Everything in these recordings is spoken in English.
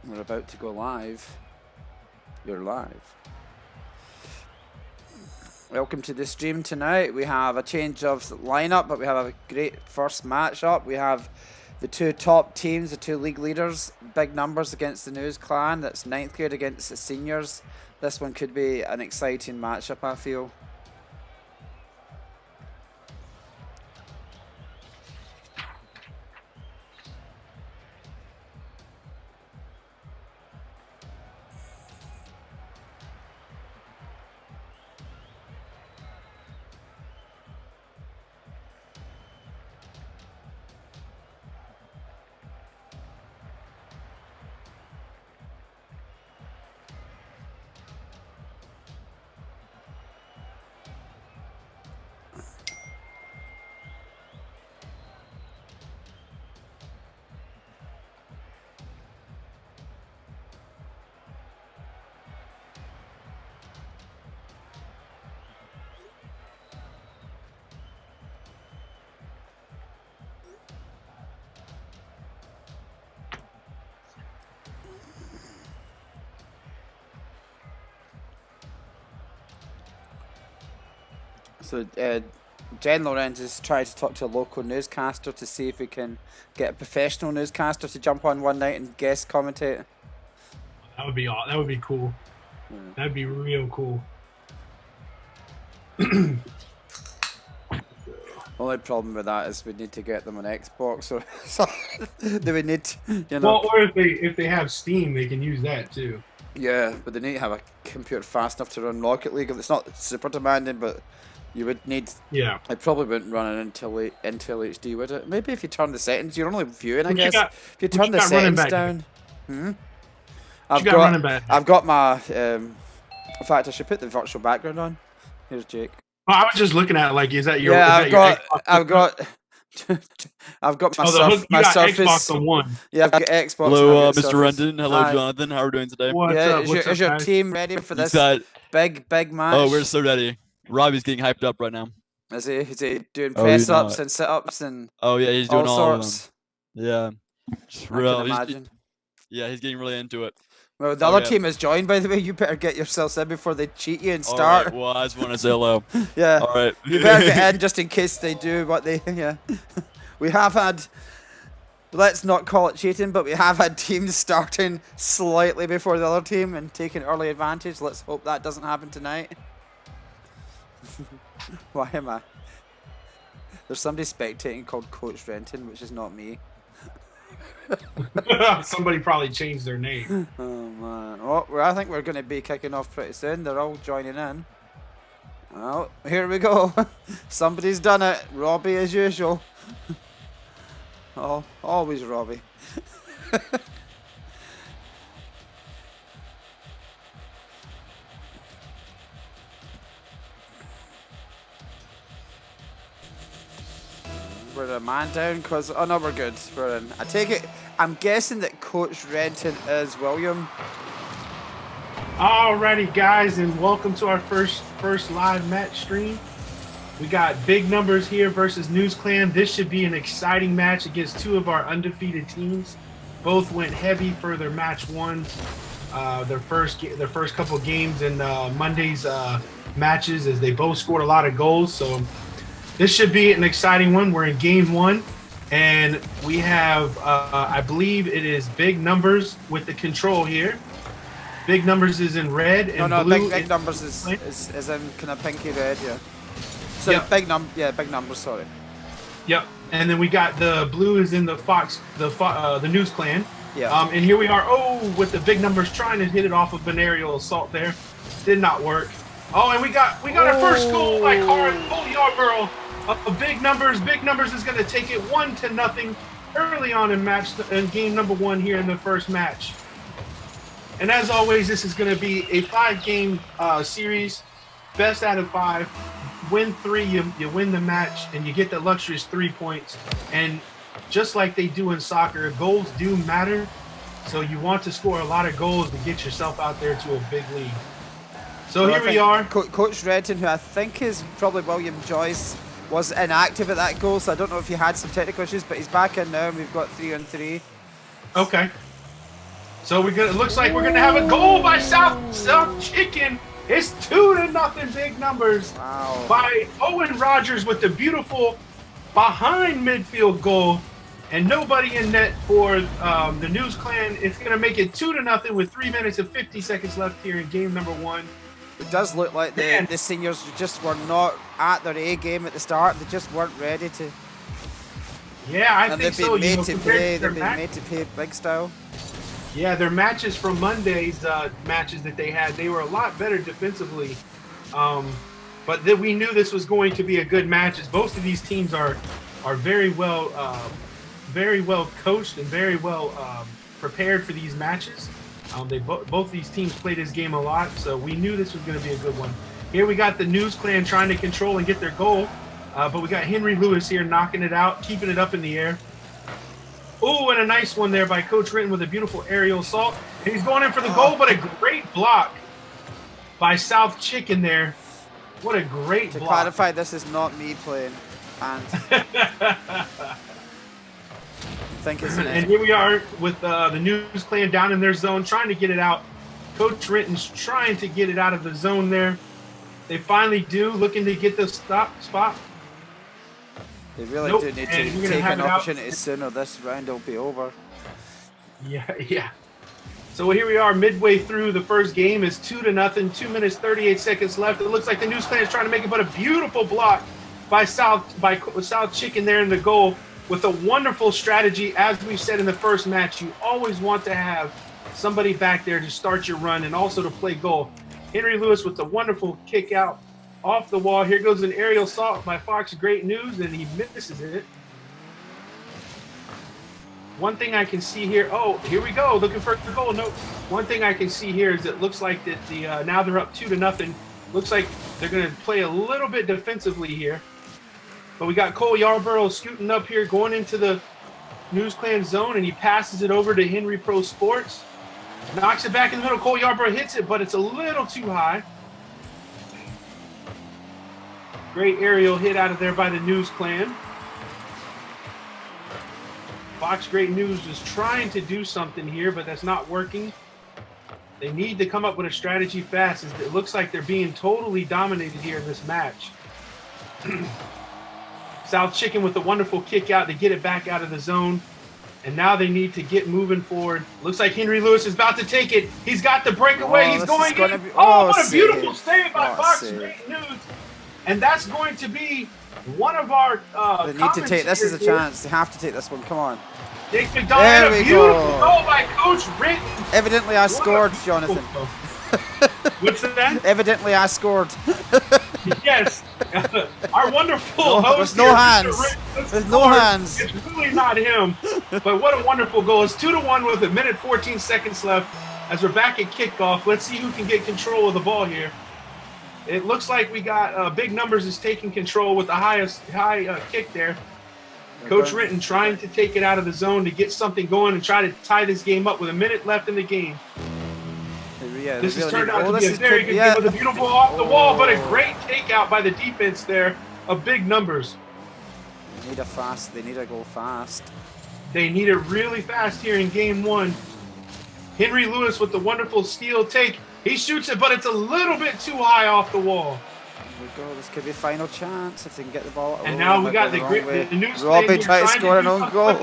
We're about to go live. You're live. Welcome to the stream tonight. We have a change of lineup, but we have a great first matchup. We have the two top teams, the two league leaders, big numbers against the News Clan. That's 9th grade against the seniors. This one could be an exciting matchup, I feel. So, Jen Lorenz has tried to talk to a local newscaster to see if we can get a professional newscaster to jump on one night and guest commentate. That would be awesome. That would be cool. Yeah. That'd be real cool. Only problem with that is we need to get them on Xbox, or so do we need, you know? Well, or if they have Steam, they can use that too. Yeah, but they need to have a computer fast enough to run Rocket League. It's not super demanding, but you would need. Yeah. I probably wouldn't run it until HD, would it? Maybe if you turn the settings, you're only viewing, I guess. If you turn the settings down. I've got my. In fact, I should put the virtual background on. Here's Jake. Oh, I was just looking at it like, is that your? Yeah, I've got my Surface. Xbox on one. Yeah, I've got Xbox. Hello, Mr. Rendon. Hello, Hi. Jonathan. How are we doing today? Is your team ready for this big match? Oh, we're so ready. Robbie's getting hyped up right now. Is he doing press ups and sit ups and? Oh yeah, he's doing all sorts. Of them. Yeah, just real. He's getting really into it. Well, the other team has joined, by the way. You better get yourselves in before they cheat you and start. All right, well, I just want to say hello. Yeah. All right. You better get in just in case they do what they. Yeah. We have had. Let's not call it cheating, but we have had teams starting slightly before the other team and taking early advantage. Let's hope that doesn't happen tonight. Why am I? There's somebody spectating called Coach Renton, which is not me. Somebody probably changed their name. Oh man! Well, I think we're going to be kicking off pretty soon. They're all joining in. Oh, here we go. Somebody's done it. Robbie as usual. Oh, always Robbie. We're a man down because oh no, we're good. We're in. I take it. I'm guessing that Coach Renton is William. Alrighty, guys, and welcome to our first live match stream. We got big numbers here versus News Clan. This should be an exciting match against two of our undefeated teams. Both went heavy for their match ones. Their first couple games in Monday's matches, as they both scored a lot of goals. So this should be an exciting one. We're in game one, and we have, I believe it is big numbers with the control here. Big numbers is in red and blue. Big numbers is in kind of pinky red, yeah. So yep. Big numbers, sorry. Yep. And then we got the blue is in the News Clan. Yeah. And here we are. Oh, with the big numbers trying to hit it off of an aerial assault there. Did not work. Oh, and we got our first goal by Cody Yarborough. Big numbers is going to take it 1-0 early on in game number one here in the first match. And as always, this is going to be a 5-game series, best out of 5. Win 3, you win the match, and you get the luxurious 3 points. And just like they do in soccer, goals do matter. So you want to score a lot of goals to get yourself out there to a big league. So well, here we are. Coach Renton, who I think is probably William Joyce, was inactive at that goal, so I don't know if he had some technical issues, but he's back in now, and we've got 3-on-3. Okay. So it looks like we're gonna have a goal by South Chicken. It's 2-0 big numbers by Owen Rogers with the beautiful behind midfield goal, and nobody in net for the News Clan. It's gonna make it 2-0 with 3 minutes and 50 seconds left here in game number 1. It does look like the seniors just were not at their A game at the start. They just weren't ready to. Yeah, I think so. They've been made to pay big style. Yeah, their matches from Monday's matches that they had, they were a lot better defensively. But we knew this was going to be a good match, as both of these teams are very well coached and very well prepared for these matches. Both these teams play this game a lot, so we knew this was going to be a good one. Here we got the News Clan trying to control and get their goal, but we got Henry Lewis here knocking it out, keeping it up in the air. Ooh, and a nice one there by Coach Rinton with a beautiful aerial assault. And he's going in for the goal, but a great block by South Chicken there. What a great block. To clarify, this is not me playing. And I think it's And here we are with the News Clan down in their zone, trying to get it out. Coach Rinton's trying to get it out of the zone there. They finally do, looking to get the spot. They really do need to take an opportunity sooner. This round will be over. Yeah. So here we are midway through the first game. It's 2-0, 2 minutes, 38 seconds left. It looks like the News Clan is trying to make it, but a beautiful block by South Chicken there in the goal with a wonderful strategy. As we said in the first match, you always want to have somebody back there to start your run and also to play goal. Henry Lewis with the wonderful kick out off the wall. Here goes an aerial assault by Fox Great News, and he misses it. One thing I can see here, oh, here we go, looking for the goal. No, one thing I can see here is it looks like that now they're up 2-0. Looks like they're going to play a little bit defensively here. But we got Cole Yarborough scooting up here, going into the News Clan zone, and he passes it over to Henry Pro Sports. Knocks it back in the middle. Cole Yarborough hits it, but it's a little too high. Great aerial hit out of there by the News Clan. Fox Great News is trying to do something here, but that's not working. They need to come up with a strategy fast. It looks like they're being totally dominated here in this match. South Chicken with a wonderful kick out to get it back out of the zone. And now they need to get moving forward. Looks like Henry Lewis is about to take it. He's got the breakaway. He's going in. What a beautiful save by Fox Great News. And that's going to be one of our they need to take this is a chance. They have to take this one. Come on. Jake McDonald, a beautiful goal by Coach Rinton. Evidently I scored, Jonathan. What's that? Evidently I scored. Yes. Our wonderful host. With no hands. With no hands. It's really not him. But what a wonderful goal. It's 2-1 with 1 minute 14 seconds left as we're back at kickoff. Let's see who can get control of the ball here. It looks like we got Big Numbers is taking control with the high kick there. Coach Rinton trying to take it out of the zone to get something going and try to tie this game up with 1 minute left in the game. Yeah, this has turned out to be a very good game with a beautiful off the wall, but a great takeout by the defense there of Big Numbers. They need to go fast. They need it really fast here in game 1. Henry Lewis with the wonderful steal take. He shoots it, but it's a little bit too high off the wall. Here we go. This could be a final chance if they can get the ball. And now we got the News Robbie trying to score an own goal.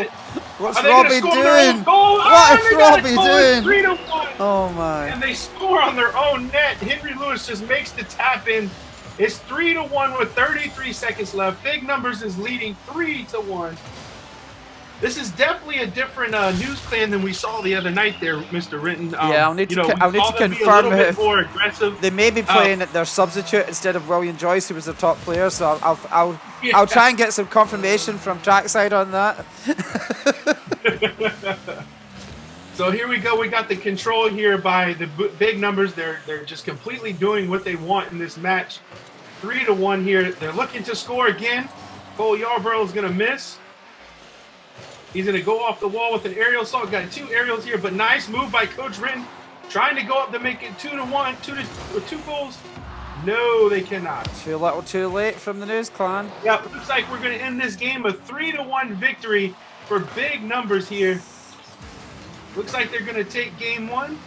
What's Robbie doing? What is Robbie doing? 3-1. Oh my! And they score on their own net. Henry Lewis just makes the tap in. It's 3-1 with 33 seconds left. Big Numbers is leading 3-1. This is definitely a different News Clan than we saw the other night there, Mr. Rinton. Yeah, I'll need to confirm if more aggressive. They may be playing their substitute instead of William Joyce, who was their top player. So I'll try and get some confirmation from trackside on that. So here we go. We got the control here by the Big Numbers. They're just completely doing what they want in this match. 3-1 here. They're looking to score again. Cole Yarborough is going to miss. He's going to go off the wall with an aerial assault. Got 2 aerials here, but nice move by Coach Rinton. Trying to go up to make it 2-1, 2 goals. No, they cannot. Too little, too late from the News Clan. Yeah, it looks like we're going to end this game a 3-1 victory for Big Numbers here. Looks like they're going to take game one.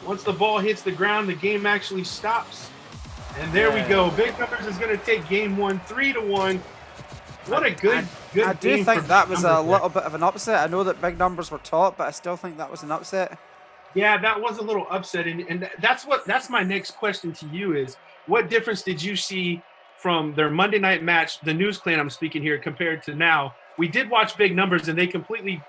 Once the ball hits the ground, the game actually stops. And there we go. Big Numbers is going to take game one, 3-1. What a good I do game think that was a Numbers little bit of an upset. I know that Big Numbers were top, but I still think that was an upset. Yeah, that was a little upset, and that's my next question to you is, what difference did you see from their Monday night match, the News Clan I'm speaking here, compared to now? We did watch Big Numbers, and they completely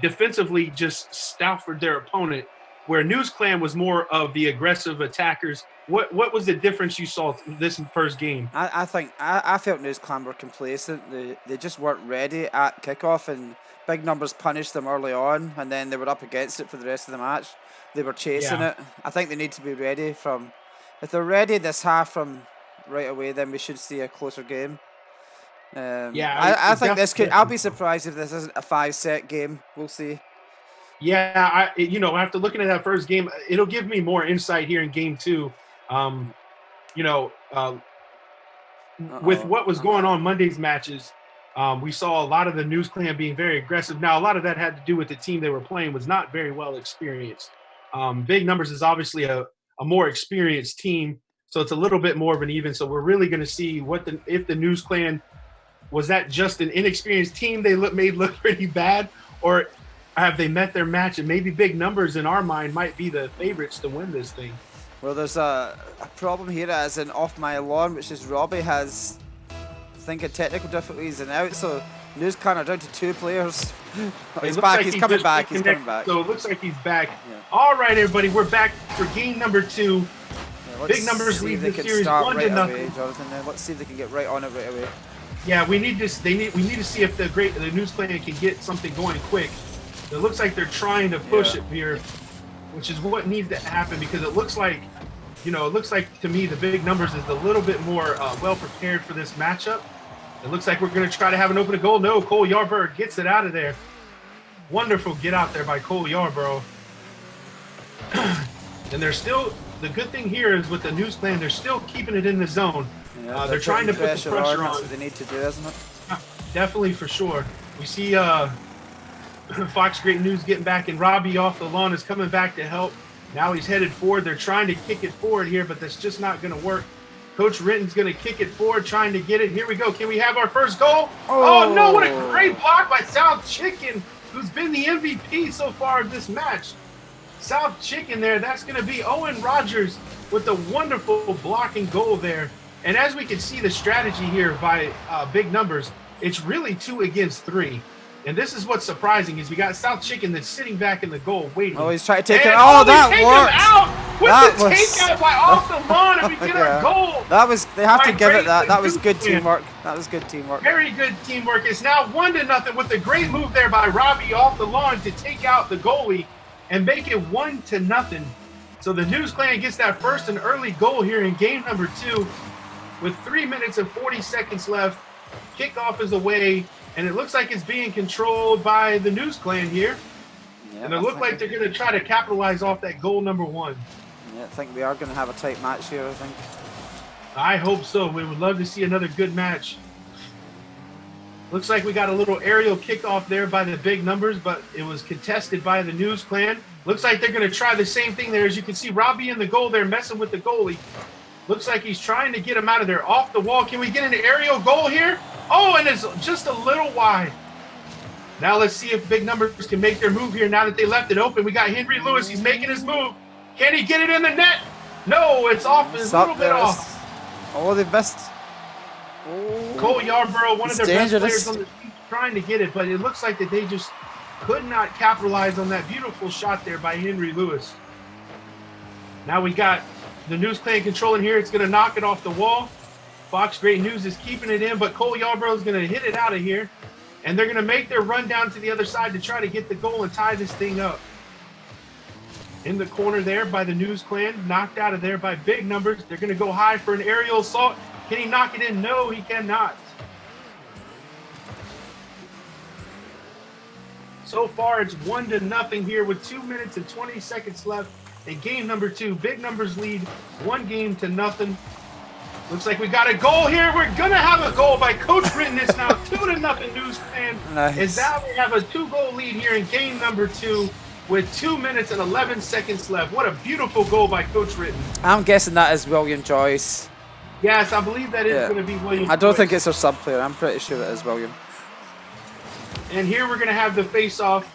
defensively just stouffered their opponent, where News Clan was more of the aggressive attackers. What was the difference you saw this first game? I think I felt News Clan were complacent. They just weren't ready at kickoff, and Big Numbers punished them early on, and then they were up against it for the rest of the match. They were chasing it. I think they need to be ready from. If they're ready this half from right away, then we should see a closer game. I think this could. I'll be surprised if this isn't a 5-set game. We'll see. Yeah, after looking at that first game, it'll give me more insight here in game two. With what was going on Monday's matches, we saw a lot of the News Clan being very aggressive. Now, a lot of that had to do with the team they were playing was not very well experienced. Big Numbers is obviously a more experienced team, so it's a little bit more of an even. So we're really going to see if the News Clan, was that just an inexperienced team they made look pretty bad, or have they met their match? And maybe Big Numbers in our mind might be the favorites to win this thing. Well, there's a problem here as in off my lawn, which is Robbie has, I think, a technical difficulties and out, so News Clan are down to 2 players. He's back, he's coming back, he's coming back. So it looks like he's back. Yeah. All right, everybody, we're back for game number 2. Yeah, Big Numbers lead the series 1-0. Jonathan, let's see if they can get right on it right away. Yeah, we need to see if the News Clan can get something going quick. It looks like they're trying to push it here, which is what needs to happen, because it looks like to me the Big Numbers is a little bit more well prepared for this matchup. It looks like we're going to try to have an open goal. No, Cole Yarborough gets it out of there. Wonderful get out there by Cole Yarborough. And they're still, the good thing here is with the News Clan, they're still keeping it in the zone. Yeah, they're trying to put the pressure on. That's what they need to do, isn't it? Definitely, for sure. We see Fox Great News getting back, and Robbie off the lawn is coming back to help. Now he's headed forward. They're trying to kick it forward here, but that's just not going to work. Coach Renton's going to kick it forward, trying to get it. Here we go. Can we have our first goal? Oh, no, what a great block by South Chicken, who's been the MVP so far of this match. South Chicken there, that's going to be Owen Rogers with a wonderful blocking goal there. And as we can see the strategy here by Big Numbers, it's really 2 against 3. And this is what's surprising is we got South Chicken that's sitting back in the goal waiting. Oh, he's trying to take it. Oh, that worked. Out with the takeout by off the lawn, and we get our goal. That was, they have to give it that. That was good teamwork. That was good teamwork. Very good teamwork. It's now 1-0 with a great move there by Robbie off the lawn to take out the goalie and make it 1-0. So the News Clan gets that first and early goal here in game number 2 with 3 minutes and 40 seconds left. Kickoff is away, and it looks like it's being controlled by the News Clan here. Yeah, and it looks like they're going to try to capitalize off that goal number 1. Yeah, I think we are going to have a tight match here, I think. I hope so. We would love to see another good match. Looks like we got a little aerial kickoff there by the Big Numbers, but it was contested by the News Clan. Looks like they're going to try the same thing there. As you can see, Robbie in the goal there messing with the goalie. Looks like he's trying to get him out of there off the wall. Can we get an aerial goal here? Oh, and it's just a little wide. Now let's see if Big Numbers can make their move here now that they left it open. We got Henry Lewis. He's making his move. Can he get it in the net? No, it's off. It's a little bit off. Oh, they missed. Oh, Cole Yarborough, one of their best players on the team, trying to get it, but it looks like that they just could not capitalize on that beautiful shot there by Henry Lewis. Now we got the News Clan controlling here. It's going to knock it off the wall. Fox Great News is keeping it in, but Cole Yarborough is going to hit it out of here. And they're going to make their run down to the other side to try to get the goal and tie this thing up. In the corner there by the News Clan, knocked out of there by Big Numbers. They're going to go high for an aerial assault. Can he knock it in? No, he cannot. So far, it's 1-0 here with 2 minutes and 20 seconds left in game number 2. Big Numbers lead 1-0. Looks like we got a goal here. We're going to have a goal by Coach Britton. It's now 2-0 News Clan. Nice. As now we have a 2-goal lead here in game number 2 with 2 minutes and 11 seconds left. What a beautiful goal by Coach Britton. I'm guessing that is William Joyce. Yes, I believe that is going to be William I don't Joyce. think it's our sub player. I'm pretty sure it is William. And here we're going to have the face-off.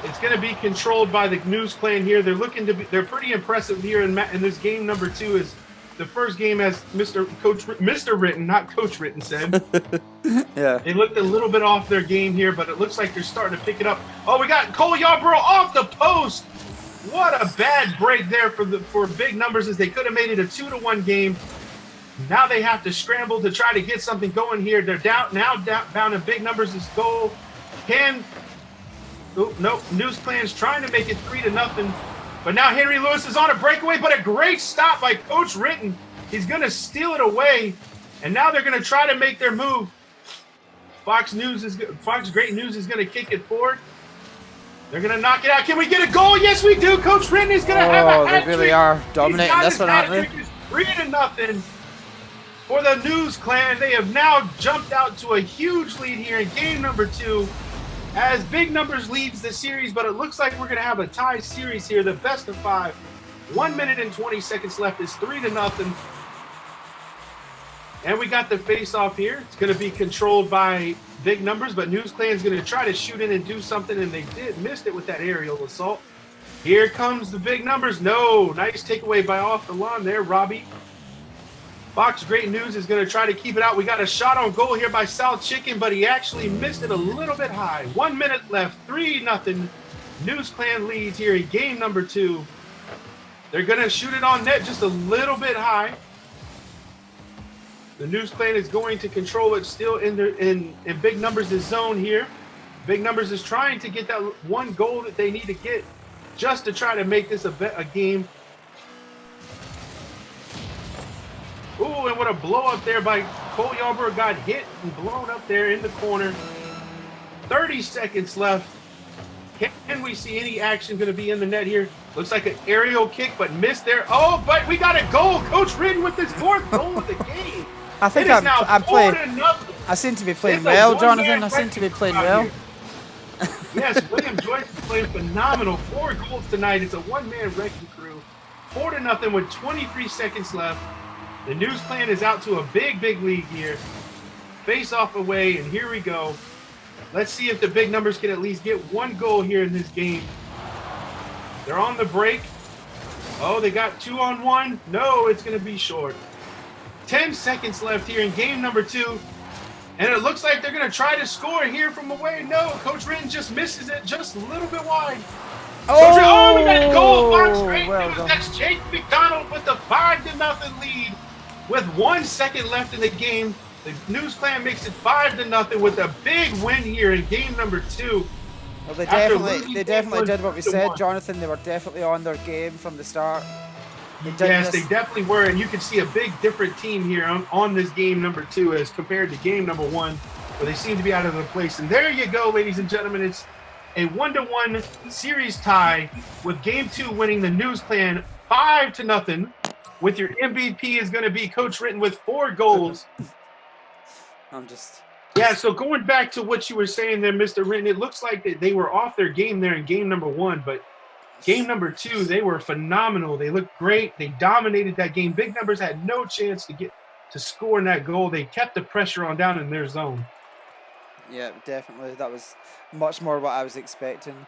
It's going to be controlled by the News Clan here. They're looking to be, they're pretty impressive here in this game number 2 is the first game, as Mr. Britton, not Coach Britton said. Yeah. They looked a little bit off their game here, but it looks like they're starting to pick it up. Oh, we got Cole Yarborough off the post. What a bad break there for big numbers, as they could have made it a 2-1 game. Now they have to scramble to try to get something going here. They're down in big numbers. This goal nope. News Clan's trying to make it 3-0. But now Henry Lewis is on a breakaway, but a great stop by Coach Britton. He's going to steal it away, and now they're going to try to make their move. Fox Great News is going to kick it forward. They're going to knock it out. Can we get a goal? Yes, we do. Coach Britton is going to have a hat-trick. They really are dominating this one, aren't they? It's 3-0 for the News Clan. They have now jumped out to a huge lead here in game number 2. As big numbers leads the series, but it looks like we're going to have a tie series here, the best of 5. 1 minute and 20 seconds left. It's 3-0. And we got the face-off here. It's going to be controlled by big numbers, but News Clan's going to try to shoot in and do something, and they missed it with that aerial assault. Here comes the big numbers. No, nice takeaway by off the lawn there, Robbie. Fox Great News is going to try to keep it out. We got a shot on goal here by South Chicken, but he actually missed it a little bit high. 1 minute left, 3-0. News Clan leads here in game number 2. They're going to shoot it on net just a little bit high. The News Clan is going to control it still in big numbers' zone here. Big numbers is trying to get that one goal that they need to get just to try to make this a game. Ooh, and what a blow up there by Cole Yarborough. Got hit and blown up there in the corner. 30 seconds left. Can we see any action going to be in the net here? Looks like an aerial kick, but missed there. Oh, but we got a goal. Coach Britton with his 4th goal of the game. I think I'm playing. I seem to be playing well, Jonathan. I seem to be playing well. Yes, William Joyce is playing phenomenal. 4 goals tonight. It's a one-man wrecking crew. 4-0 with 23 seconds left. The News Clan is out to a big lead here. Face off away, and here we go. Let's see if the big numbers can at least get 1 goal here in this game. They're on the break. Oh, they got 2-on-1. No, it's going to be short. 10 seconds left here in game number 2. And it looks like they're going to try to score here from away. No, Coach Britton just misses it just a little bit wide. Oh, we got a goal. Fox Great News. That's Jake McDonald with the 5-0 lead. With 1 second left in the game, the News Clan makes it 5-0 with a big win here in game number 2. Well, they definitely did what we said, Jonathan. They were definitely on their game from the start. Yes, they definitely were, and you can see a big different team here on this game number 2 as compared to game number 1, where they seem to be out of their place. And there you go, ladies and gentlemen. It's a 1-1 series tie with game 2 winning the News Clan 5-0. With your MVP is going to be Coach Britton with 4 goals. Yeah, so going back to what you were saying there, Mr. Britton, it looks like that they were off their game there in game number 1, but game number 2, they were phenomenal. They looked great. They dominated that game. Big numbers had no chance to score in that goal. They kept the pressure on down in their zone. Yeah, definitely. That was much more what I was expecting.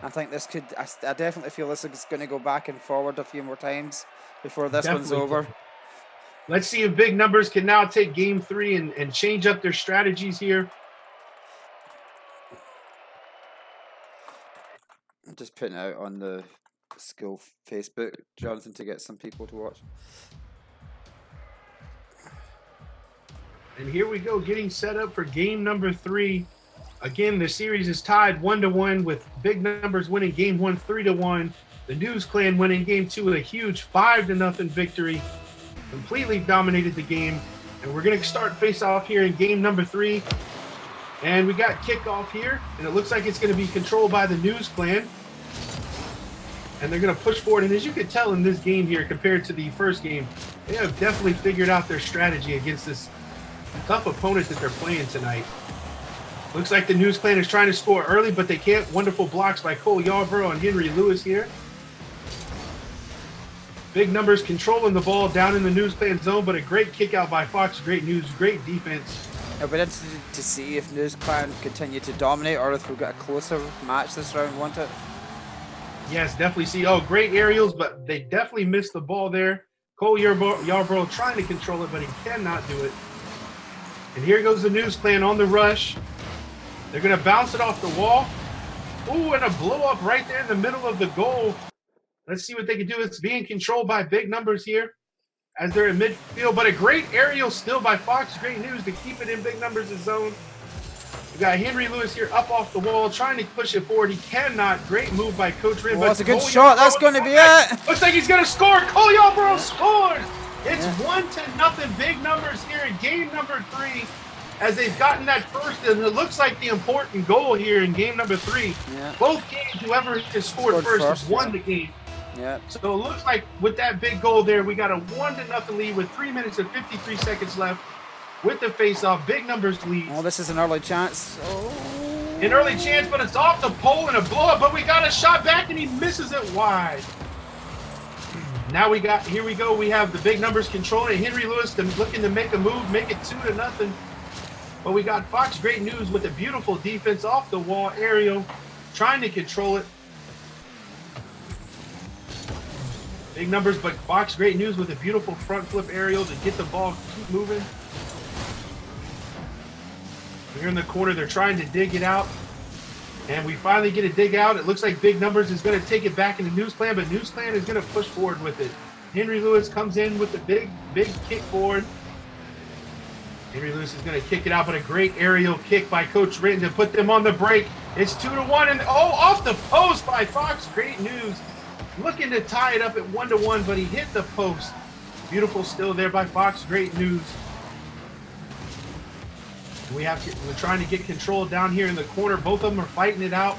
I think this could. I definitely feel this is going to go back and forward a few more times before this one's over. Let's see if big numbers can now take game 3 and change up their strategies here. I'm just putting it out on the school Facebook, Jonathan, to get some people to watch. And here we go, getting set up for game number 3. Again, the series is tied 1-1 with big numbers winning game 1 3-1. The News Clan winning game 2 with a huge 5-0 victory. Completely dominated the game. And we're going to start face off here in game number 3. And we got kickoff here. And it looks like it's going to be controlled by the News Clan. and they're going to push forward. And as you can tell in this game here, compared to the first game, they have definitely figured out their strategy against this tough opponent that they're playing tonight. Looks like the News Clan is trying to score early, but they can't. Wonderful blocks by Cole Yarborough and Henry Lewis here. Big numbers controlling the ball down in the News Clan zone, but a great kick out by Fox. Great news, great defense. It'll be interesting to see if News Clan continue to dominate or if we've got a closer match this round, won't it? Yes, definitely see. Oh, great aerials, but they definitely missed the ball there. Cole Yarborough trying to control it, but he cannot do it. And here goes the News Clan on the rush. They're going to bounce it off the wall. Ooh, and a blow up right there in the middle of the goal. Let's see what they can do. It's being controlled by big numbers here as they're in midfield, but a great aerial still by Fox. Great news to keep it in big numbers' zone. We got Henry Lewis here up off the wall, trying to push it forward. He cannot. Great move by Coach Rin. Oh, that's a good shot. That's going to be it. Looks like he's going to score. Cole Yarborough scores. It's 1-0 big numbers here in game number 3. As they've gotten that first, and it looks like the important goal here in game number 3. Yeah. Both games, whoever has scored first has won the game. Yeah. So it looks like with that big goal there, we got a 1-0 lead with 3 minutes and 53 seconds left with the face-off. Big numbers lead. Oh, this is an early chance. Oh. An early chance, but it's off the pole and a blow-up, but we got a shot back, and he misses it wide. Now here we go. We have the big numbers controlling it. Henry Lewis looking to make a move, make it 2-0. But we got Fox Great News with a beautiful defense off the wall aerial, trying to control it. Big numbers, but Fox Great News with a beautiful front flip aerial to get the ball, keep moving. Here in the corner, they're trying to dig it out. And we finally get a dig out. It looks like Big Numbers is going to take it back into News Clan, but News Clan is going to push forward with it. Henry Lewis comes in with the big kick forward. Henry Lewis is going to kick it out, but a great aerial kick by Coach Ritton to put them on the break. It's 2-1, and off the post by Fox. Great news. Looking to tie it up at 1-1, but he hit the post. Beautiful still there by Fox. Great news. We're trying to get control down here in the corner. Both of them are fighting it out,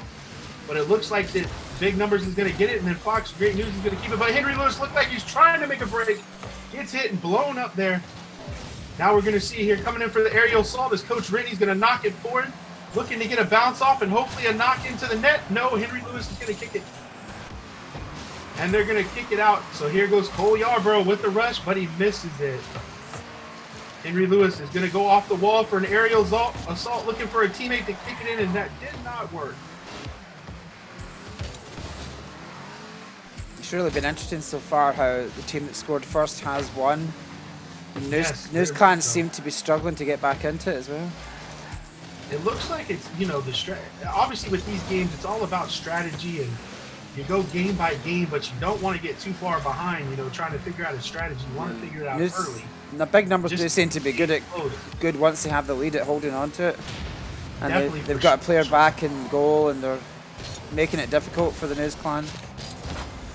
but it looks like that Big Numbers is going to get it, and then Fox Great News is going to keep it. But Henry Lewis looked like he's trying to make a break. Gets hit and blown up there. Now we're going to see here coming in for the aerial assault is Coach Ritty's going to knock it forward, looking to get a bounce off and hopefully a knock into the net. No, Henry Lewis is going to kick it. And they're going to kick it out. So here goes Cole Yarborough with the rush, but he misses it. Henry Lewis is going to go off the wall for an aerial assault, looking for a teammate to kick it in, and that did not work. It's really been interesting so far how the team that scored first has won. News Clan seem to be struggling to get back into it as well. It looks like it's, obviously with these games, it's all about strategy, and you go game by game, but you don't want to get too far behind, trying to figure out a strategy. You want to figure it out early. The big numbers do seem to be good once they have the lead at holding on to it. And they've got a player back in goal, and they're making it difficult for the News Clan.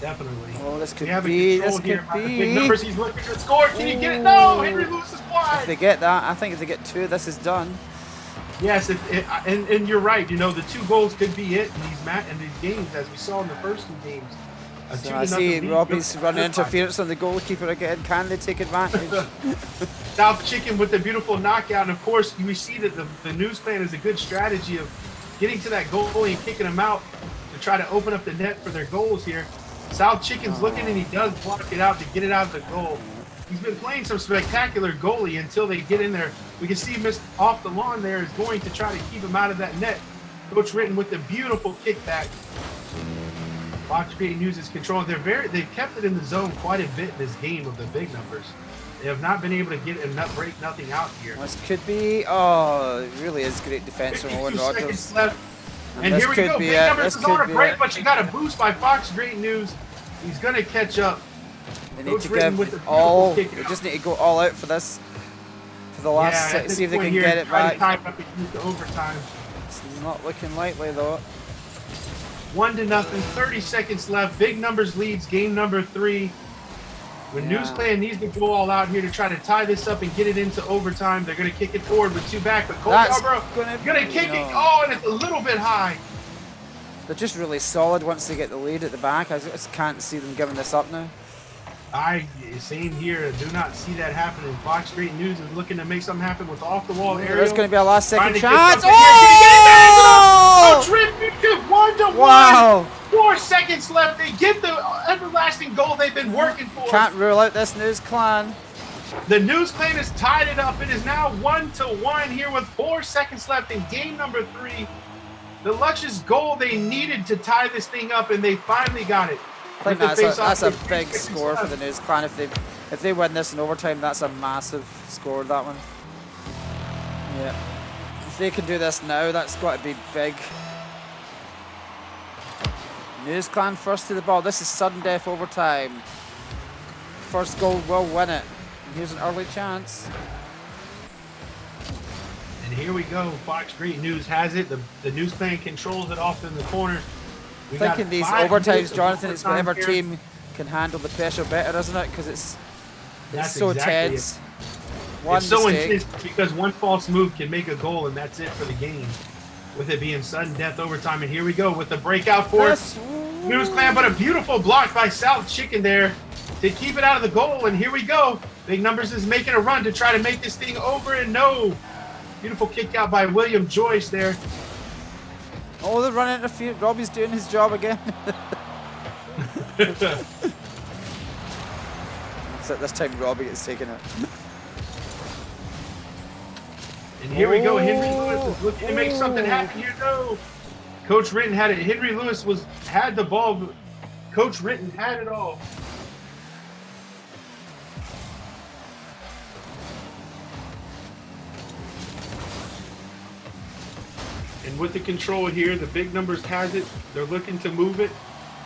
Definitely. Oh, this could be. Big Numbers, he's looking to score. Can he get it? No, Henry Lewis is wide. If they get that, I think if they get 2, this is done. Yes, and you're right. The 2 goals could be it in these games, as we saw in the first 2 games. So I see Robbie's running interference on the goalkeeper again. Can they take advantage? South Chicken with the beautiful knockout, and of course we see that the News Clan is a good strategy of getting to that goalie and kicking him out to try to open up the net for their goals here. South Chicken's looking, and he does block it out to get it out of the goal. He's been playing some spectacular goalie until they get in there. We can see Mr. Off the Lawn there is going to try to keep him out of that net. Coach Ritton with the beautiful kickback. Fox Great News is controlling. They've kept it in the zone quite a bit in this game of the Big Numbers. They have not been able to get break nothing out here. This could be. Oh, it really is great defense from Owen Rogers. Seconds left. And here we go. Big Numbers is on a break, but you got a boost by Fox Great News. He's going to catch up. They need to give all. They just need to go all out for this. For the last, see if they can get it back. Overtime. It's not looking likely though. 1-0, 30 seconds left. Big Numbers leads game number 3. When News Clan needs to go all out here to try to tie this up and get it into overtime, they're going to kick it forward with 2 back. But Cole Yarborough going to kick it. Oh, and it's a little bit high. They're just really solid once they get the lead at the back. I just can't see them giving this up now. Same here. Do not see that happening. Fox Great News is looking to make something happen with off the wall aerial. There's going to be a last second chance. Oh! Coach Ritt beat it 1-1. Wow. 4 seconds left. They get the everlasting goal they've been working for. Can't rule out this News Clan. The News Clan has tied it up. It is now 1-1 here with 4 seconds left in game number 3. The Lux's goal they needed to tie this thing up, and they finally got it. I think that's a big score for the News Clan. If they win this in overtime, that's a massive score, that one. Yeah. If they can do this now, that's got to be big. News Clan first to the ball. This is sudden death overtime. First goal will win it. And here's an early chance. And here we go. Fox Great News has it. The News Clan controls it off in the corner. I think in these overtimes, Jonathan, it's whatever team can handle the pressure better, isn't it? Because it's so tense. It's so intense because one false move can make a goal, and that's it for the game. With it being sudden death overtime. And here we go with the breakout for News Clan, but a beautiful block by South Chicken there to keep it out of the goal. And here we go. Big Numbers is making a run to try to make this thing over, and no. Beautiful kick out by William Joyce there. Oh, they're running into field. Robbie's doing his job again. So this time Robbie gets taken it. And here we go. Henry Lewis is looking to make something happen here. No. Coach Ritton had it. Henry Lewis had the ball. Coach Ritton had it all. And with the control here, the Big Numbers has it. They're looking to move it.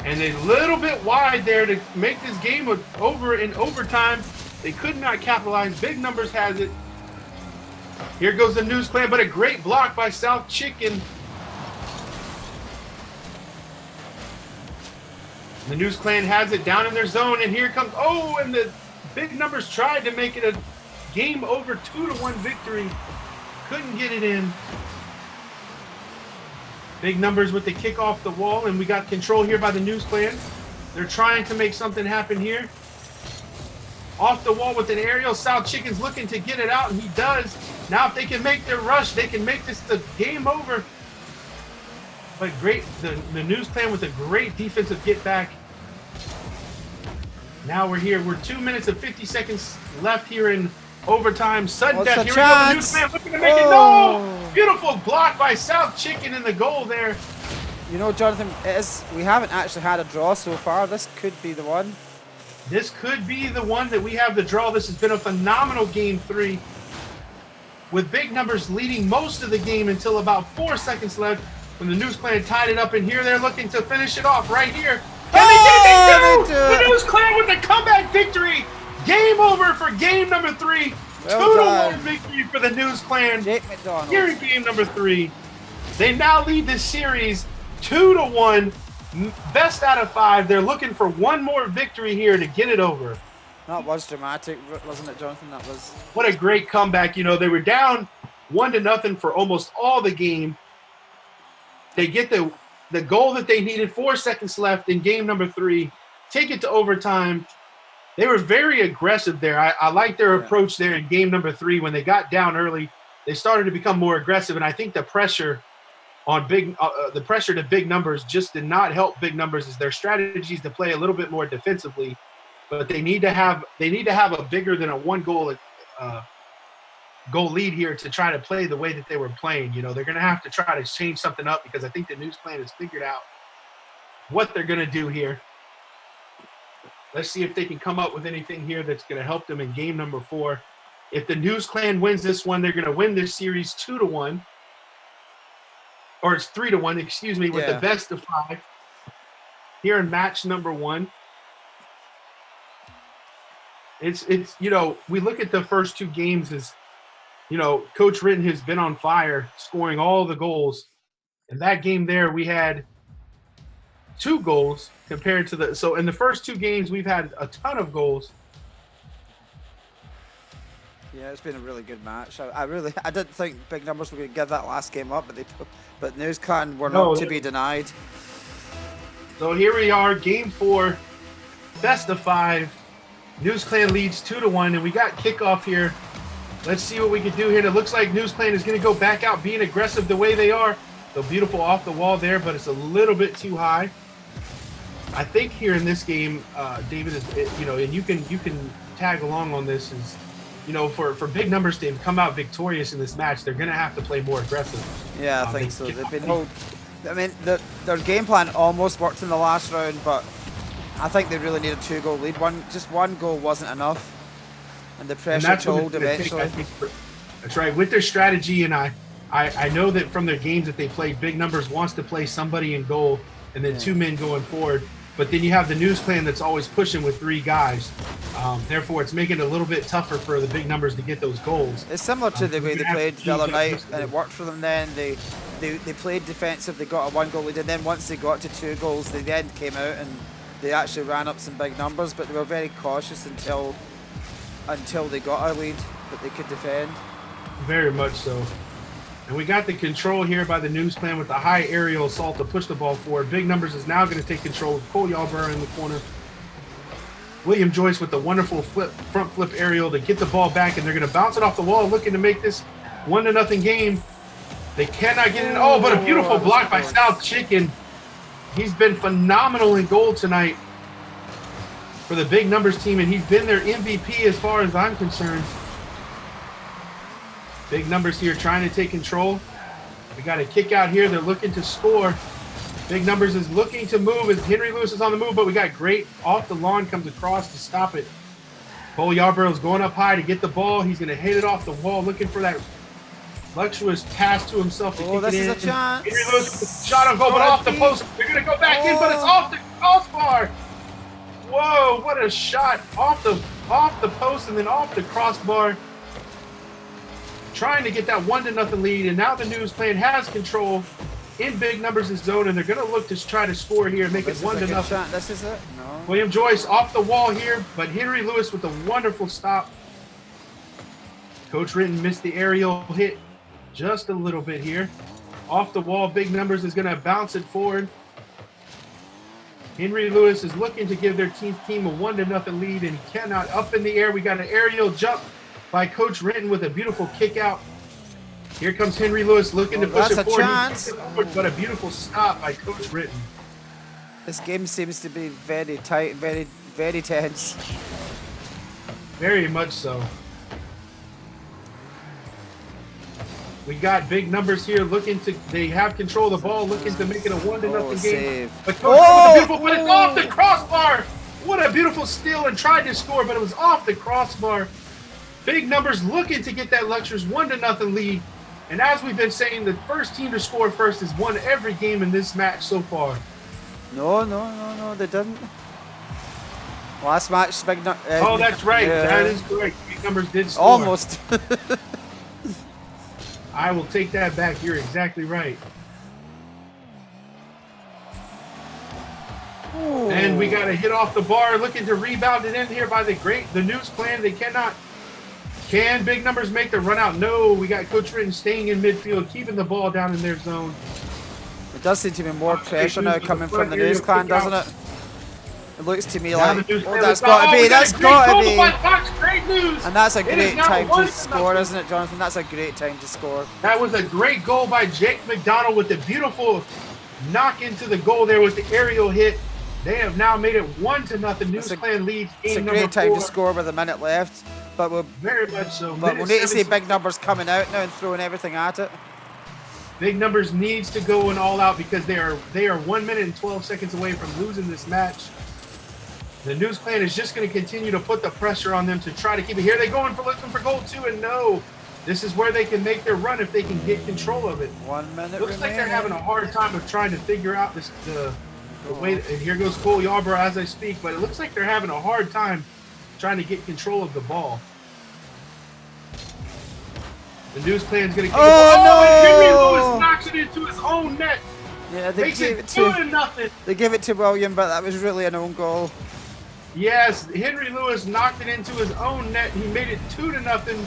And a little bit wide there to make this game over in overtime. They could not capitalize. Big Numbers has it. Here goes the News Clan, but a great block by South Chicken. The News Clan has it down in their zone, and here comes, and the Big Numbers tried to make it a game over 2-1 victory. Couldn't get it in. Big Numbers with the kick off the wall, and we got control here by the News Clan. They're trying to make something happen here. Off the wall with an aerial. South Chicken's looking to get it out, and he does. Now if they can make their rush, they can make this the game over. But great, the News Clan with a great defensive get back. Now we're here. We're 2 minutes and 50 seconds left here in overtime. Sudden death. Here we go. The News Clan looking to make it. No! Beautiful block by South Chicken in the goal there. You know, Jonathan, we haven't actually had a draw so far. This could be the one. This could be the one that we have the draw. This has been a phenomenal game 3. With Big Numbers leading most of the game until about 4 seconds left when the News Clan tied it up. And here they're looking to finish it off right here. And they do! The News Clan with the comeback victory. Game over for game number 3. Well 2-1 victory for the News Clan. Here in game number 3. They now lead this series 2-1. Best out of 5. They're looking for one more victory here to get it over. That was dramatic, wasn't it, Jonathan? That was. What a great comeback. You know, they were down 1-0 for almost all the game. They get the goal that they needed, 4 seconds left in game number 3. Take it to overtime. They were very aggressive there. I like their approach there in game number 3. When they got down early, they started to become more aggressive, and I think the pressure on the pressure to Big Numbers just did not help Big Numbers. As their strategies to play a little bit more defensively, but they need to have a bigger than a 1 goal lead here to try to play the way that they were playing. You know, they're going to have to try to change something up, because I think the News Clan has figured out what they're going to do here. Let's see if they can come up with anything here that's going to help them in game number 4. If the News Clan wins this one, they're going to win this series 2-1. Or it's 3-1, excuse me, with the best of 5 here in match number 1. It's you know, we look at the first 2 games as, you know, Coach Ritton has been on fire, scoring all the goals. In that game there, we had 2 goals compared to so in the first 2 games, we've had a ton of goals. Yeah, it's been a really good match. I didn't think Big Numbers were going to give that last game up, but News Clan were not to be denied. So here we are, game 4, best of 5. News Clan leads 2-1, and we got kickoff here. Let's see what we can do here. And it looks like News Clan is going to go back out being aggressive the way they are. So beautiful off the wall there, but it's a little bit too high. I think here in this game, David, is, and you can tag along on this, is, for big numbers to come out victorious in this match, they're going to have to play more aggressive. Yeah, I think so. They've been I mean, their game plan almost worked in the last round, but I think they really need a 2-goal lead. Just one goal wasn't enough, and the pressure told eventually. That's right. With their strategy, and I know that from their games that they played, big numbers wants to play somebody in goal and then 2 men going forward. But then you have the News Clan that's always pushing with 3 guys. Therefore, it's making it a little bit tougher for the big numbers to get those goals. It's similar to the way they played the other night, and it worked for them then. They played defensive, they got a 1-goal lead, and then once they got to 2 goals, they then came out and they actually ran up some big numbers, but they were very cautious until they got a lead that they could defend. Very much so. And we got the control here by the News Clan with the high aerial assault to push the ball forward. Big numbers is now going to take control with Cole Yarborough in the corner. William Joyce with the wonderful front flip aerial to get the ball back, and they're going to bounce it off the wall, looking to make this 1-0 game. They cannot get in. Oh, but a beautiful block by South Chicken. He's been phenomenal in goal tonight for the big numbers team, and he's been their MVP as far as I'm concerned. Big numbers here trying to take control. We got a kick out here. They're looking to score. Big numbers is looking to move as Henry Lewis is on the move, but we got great off the lawn, comes across to stop it. Cole Yarborough is going up high to get the ball. He's going to hit it off the wall, looking for that luxurious pass to himself to kick it in. This is a chance. Henry Lewis with the shot on goal, but off the post. They're going to go back in, but it's off the crossbar. Whoa, what a shot. Off the post and then off the crossbar. Trying to get that 1-0 lead, and now the News Clan has control in big numbers' zone, and they're going to look to try to score here and make it 1-0. This is it. No. William Joyce off the wall here, but Henry Lewis with a wonderful stop. Coach Ritton missed the aerial hit just a little bit here. Off the wall, big numbers is going to bounce it forward. Henry Lewis is looking to give their team a 1-0 lead, and he cannot. Up in the air, we got an aerial jump by Coach Ritton with a beautiful kick out. Here comes Henry Lewis looking to push it forward, but a beautiful stop by Coach Ritton. This game seems to be very tight, very, very tense. Very much so. We got big numbers here looking to, they have control of the ball, looking to make it a 1-0 game. Save. But Coach Ritton, beautiful, but it's off the crossbar. What a beautiful steal, and tried to score, but it was off the crossbar. Big numbers looking to get that luxurious 1-0 lead. And as we've been saying, the first team to score first has won every game in this match so far. No, they didn't. Last match, big numbers. Oh, that's right. Yeah. That is correct. Big numbers did score. Almost. I will take that back. You're exactly right. Ooh. And we got a hit off the bar, looking to rebound it in here by the News Clan. They cannot. Can big numbers make the run out? No, we got Coach Ritton staying in midfield, keeping the ball down in their zone. It does seem to be more pressure now coming from the News Clan, doesn't it? It looks to me like, that's got to be, that's got to be. Great news. And that's a great time to score, isn't it, Jonathan? That's a great time to score. That was a great goal by Jake McDonald with the beautiful knock into the goal there with the aerial hit. They have now made it 1-0. News Clan leads game number 4. It's a great time to score with a minute left. But we'll, very much so. But we'll need to see big numbers coming out now and throwing everything at it. Big numbers needs to go and all out because they are 1 minute and 12 seconds away from losing this match. The News Clan is just going to continue to put the pressure on them to try to keep it. Here they go looking for goal 2, and no. This is where they can make their run if they can get control of it. 1 minute Looks like they're having a hard time of trying to figure out the way. And here goes Cole Yarborough as I speak, but it looks like they're having a hard time trying to get control of the ball. The News Clan's going to keep the ball. No! And Henry Lewis knocks it into his own net. Yeah, they gave it 2-0. They gave it to William, but that was really an own goal. Yes, Henry Lewis knocked it into his own net. He made it 2-0.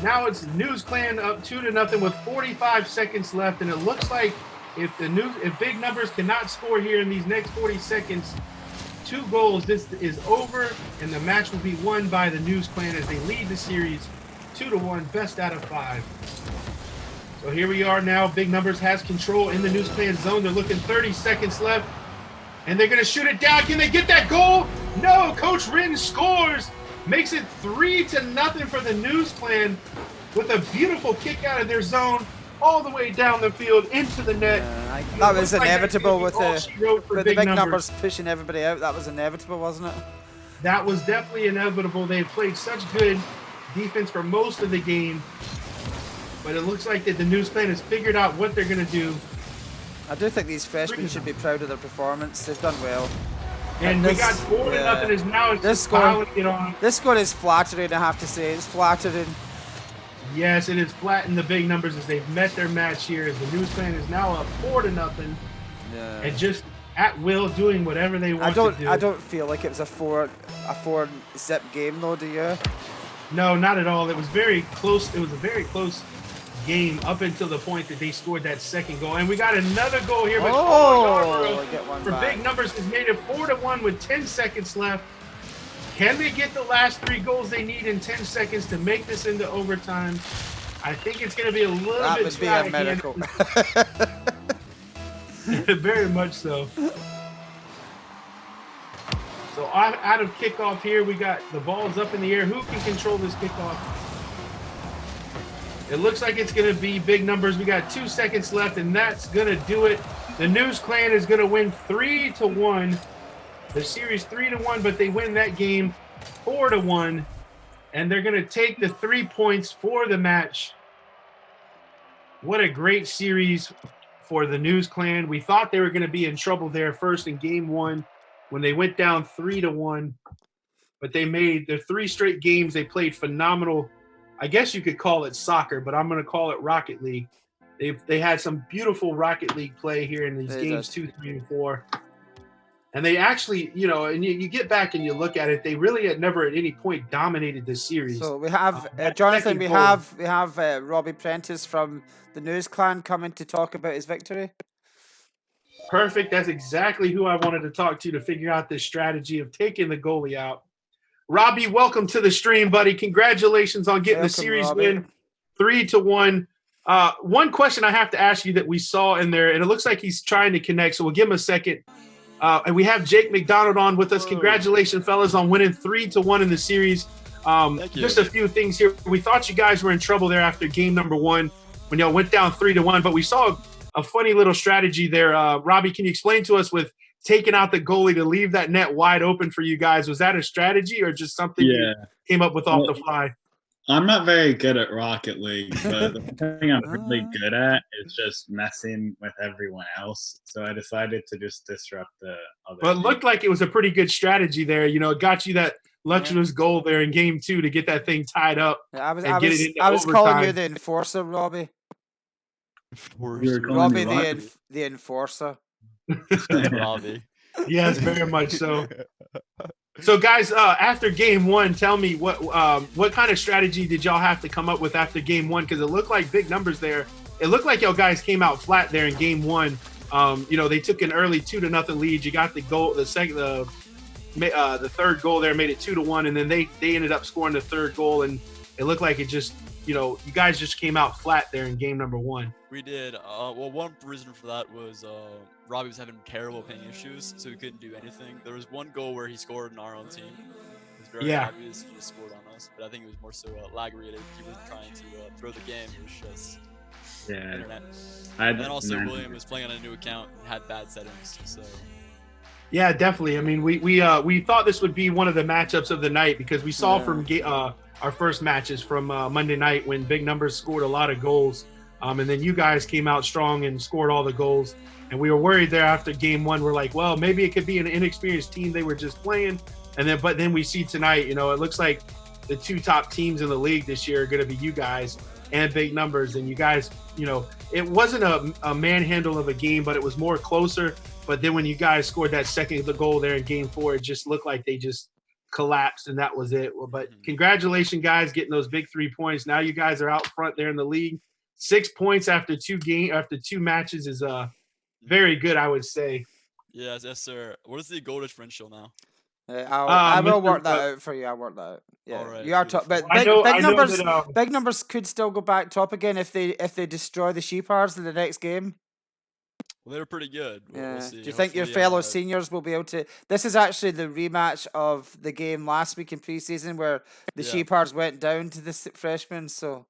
Now it's News Clan up 2-0 with 45 seconds left, and it looks like if big numbers cannot score here in these next 40 seconds, 2 goals, this is over, and the match will be won by the News Clan as they lead the series 2-1, best out of 5. So here we are now. Big Numbers has control in the News Clan zone. They're looking 30 seconds left, and they're going to shoot it down. Can they get that goal? No, Coach Rin scores, makes it 3-0 for the News Clan with a beautiful kick out of their zone all the way down the field into the net. That was inevitable with the big numbers. numbers pushing everybody out. That was inevitable, wasn't it? That was definitely inevitable. They played such good defense for most of the game, but it looks like that the News Clan has figured out what they're going to do. I do think these freshmen should be proud of their performance. They've done well. And we got 4-0 is now this piling it on. This score is flattering, I have to say. It's flattering. Yes, it is flattened the Big Numbers as they've met their match here, as the News Clan is now up 4-0. Yeah. And just at will doing whatever they want to do. I don't feel like it was a four zip game though, do you? No, not at all. It was very close. It was a very close game up until the point that they scored that second goal. And we got another goal here, but for Big Numbers has made it 4-1 with 10 seconds left. Can they get the last 3 goals they need in 10 seconds to make this into overtime? I think it's going to be a little bit too out of hand. That would be a miracle. Very much so. So out of kickoff here, we got the balls up in the air. Who can control this kickoff? It looks like it's going to be Big Numbers. We got 2 seconds left, and that's going to do it. The News Clan is going to win 3-1. The series 3-1, but they win that game 4-1, and they're going to take the 3 points for the match. What a great series for the News Clan. We thought they were going to be in trouble there first in game 1 when they went down 3-1, but they made their 3 straight games. They played phenomenal. I guess you could call it soccer, but I'm going to call it Rocket League. They had some beautiful Rocket League play here in these games 2, 3, and 4. And they actually, and you get back and you look at it, they really had never at any point dominated this series. So we have, Jonathan, we have Robbie Prentice from the News Clan coming to talk about his victory. Perfect. That's exactly who I wanted to talk to figure out this strategy of taking the goalie out. Robbie, welcome to the stream, buddy. Congratulations on getting the series win 3-1. One question I have to ask you that we saw in there, and it looks like he's trying to connect, so we'll give him a second. And we have Jake McDonald on with us. Congratulations, fellas, on winning 3-1 in the series. Just a few things here. We thought you guys were in trouble there after game number 1 when y'all went down 3-1, but we saw a funny little strategy there. Robbie, can you explain to us with taking out the goalie to leave that net wide open for you guys? Was that a strategy or just something you came up with off the fly? I'm not very good at Rocket League, but the thing I'm really good at is just messing with everyone else. So I decided to just disrupt the other. But it looked like it was a pretty good strategy there. It got you that luxurious goal there in game 2 to get that thing tied up. I was calling you the enforcer, Robbie. Robbie the enforcer. Robbie. Yes, very much so. So, guys, after game 1, tell me what kind of strategy did y'all have to come up with after game 1? Because it looked like Big Numbers there. It looked like y'all guys came out flat there in game 1. They took an early 2-0 lead. You got the goal, the third goal there made it 2-1, and then they ended up scoring the third goal, and it looked like it just, you guys just came out flat there in game number 1. We did. Well, one reason for that was Robbie was having terrible ping issues, so he couldn't do anything. There was one goal where he scored in our own team. It was very obvious he just scored on us, but I think it was more so lag-related. He was trying to throw the game. It was just internet. And then also William was playing on a new account and had bad settings. So. Yeah, definitely. I mean, we thought this would be one of the matchups of the night because we saw from our first matches from Monday night when Big Numbers scored a lot of goals. And then you guys came out strong and scored all the goals. And we were worried there after game 1. We're like, well, maybe it could be an inexperienced team they were just playing. But then we see tonight, it looks like the 2 top teams in the league this year are going to be you guys and Big Numbers. And you guys, it wasn't a manhandle of a game, but it was more closer. But then when you guys scored that second goal there in game 4, it just looked like they just collapsed, and that was it. But congratulations, guys, getting those big 3 points. Now you guys are out front there in the league. 6 points after 2 matches is very good, I would say. Yes, yes, sir. What is the goal differential now? I will Mr. work that out for you. I'll work that out. Yeah, All right, you are top, beautiful. but I know that. big numbers could still go back top again if they destroy the Sheepards in the next game. Well, they were pretty good. We'll Yeah. see. Do you think your Hopefully, fellow seniors will be able to? This is actually the rematch of the game last week in preseason where the Yeah. Sheepards went down to the freshmen. So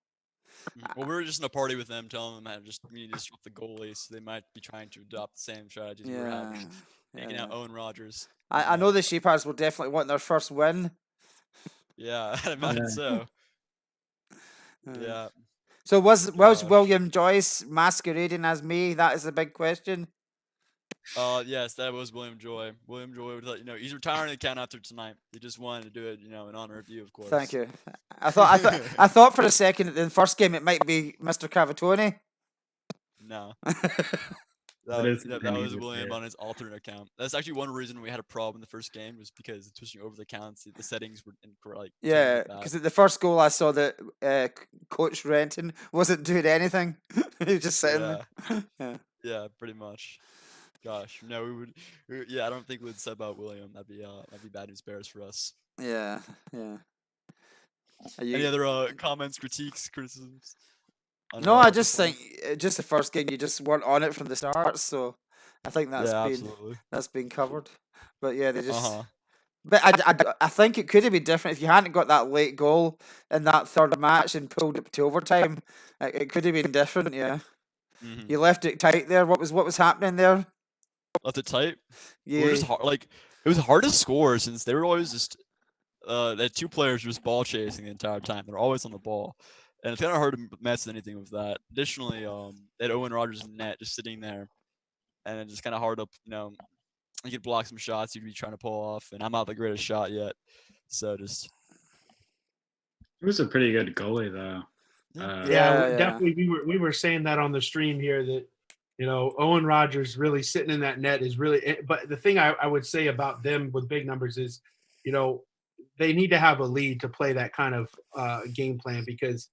Well, we were just in a party with them, telling them how we need to disrupt the goalie, so they might be trying to adopt the same strategies we're yeah, having, taking out Owen Rogers. I know the Sheepards will definitely want their first win. Yeah, I imagine Yeah. so. Uh, Yeah. So was Gosh. William Joyce masquerading as me? That is the big question. Yes, that was William Joy. William Joy would let you know he's retiring the account after tonight. He just wanted to do it, in honor of you, of course. Thank you. I thought for a second in the first game it might be Mr. Cavatoni. No. That is That funny was to William hear. on his alternate account. That's actually one reason we had a problem in the first game was because switching over the accounts, the settings were incorrect. Yeah, because the first goal I saw that Coach Renton wasn't doing anything. He was just sitting there. Yeah. Yeah, pretty much. Gosh, no, yeah, I don't think we'd sub out William. That'd be bad news bears for us. Yeah. Yeah. Any other comments, critiques, criticisms? No, I just think just the first game you just weren't on it from the start, so I think absolutely. that's been covered. But yeah, they just. Uh-huh. But I think it could have been different if you hadn't got that late goal in that third match and pulled it to overtime. It could have been different. Yeah, you left it tight there. What was happening there? Left it tight. Yeah, It was just hard, it was hard to score since they were always just the two players were just ball chasing the entire time. They're always on the ball, and it's kind of hard to mess anything with that. Additionally, they had Owen Rogers in net just sitting there, and it's just kind of hard to you could block some shots you'd be trying to pull off, and I'm not the greatest shot yet, so just. He was a pretty good goalie, though. Yeah. Definitely. We were saying that on the stream here that Owen Rogers really sitting in that net is really. But the thing I would say about them with big numbers is, they need to have a lead to play that kind of game plan because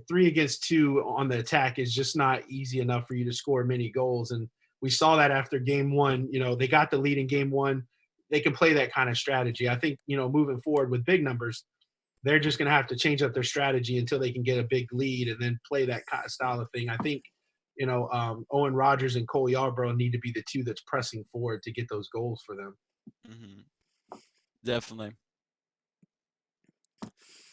3 against 2 on the attack is just not easy enough for you to score many goals. And we saw that after game 1. They got the lead in game 1. They can play that kind of strategy. I think moving forward with big numbers, they're just going to have to change up their strategy until they can get a big lead and then play that kind of style of thing. I think, Owen Rogers and Cole Yarbrough need to be the two that's pressing forward to get those goals for them. Mm-hmm. Definitely.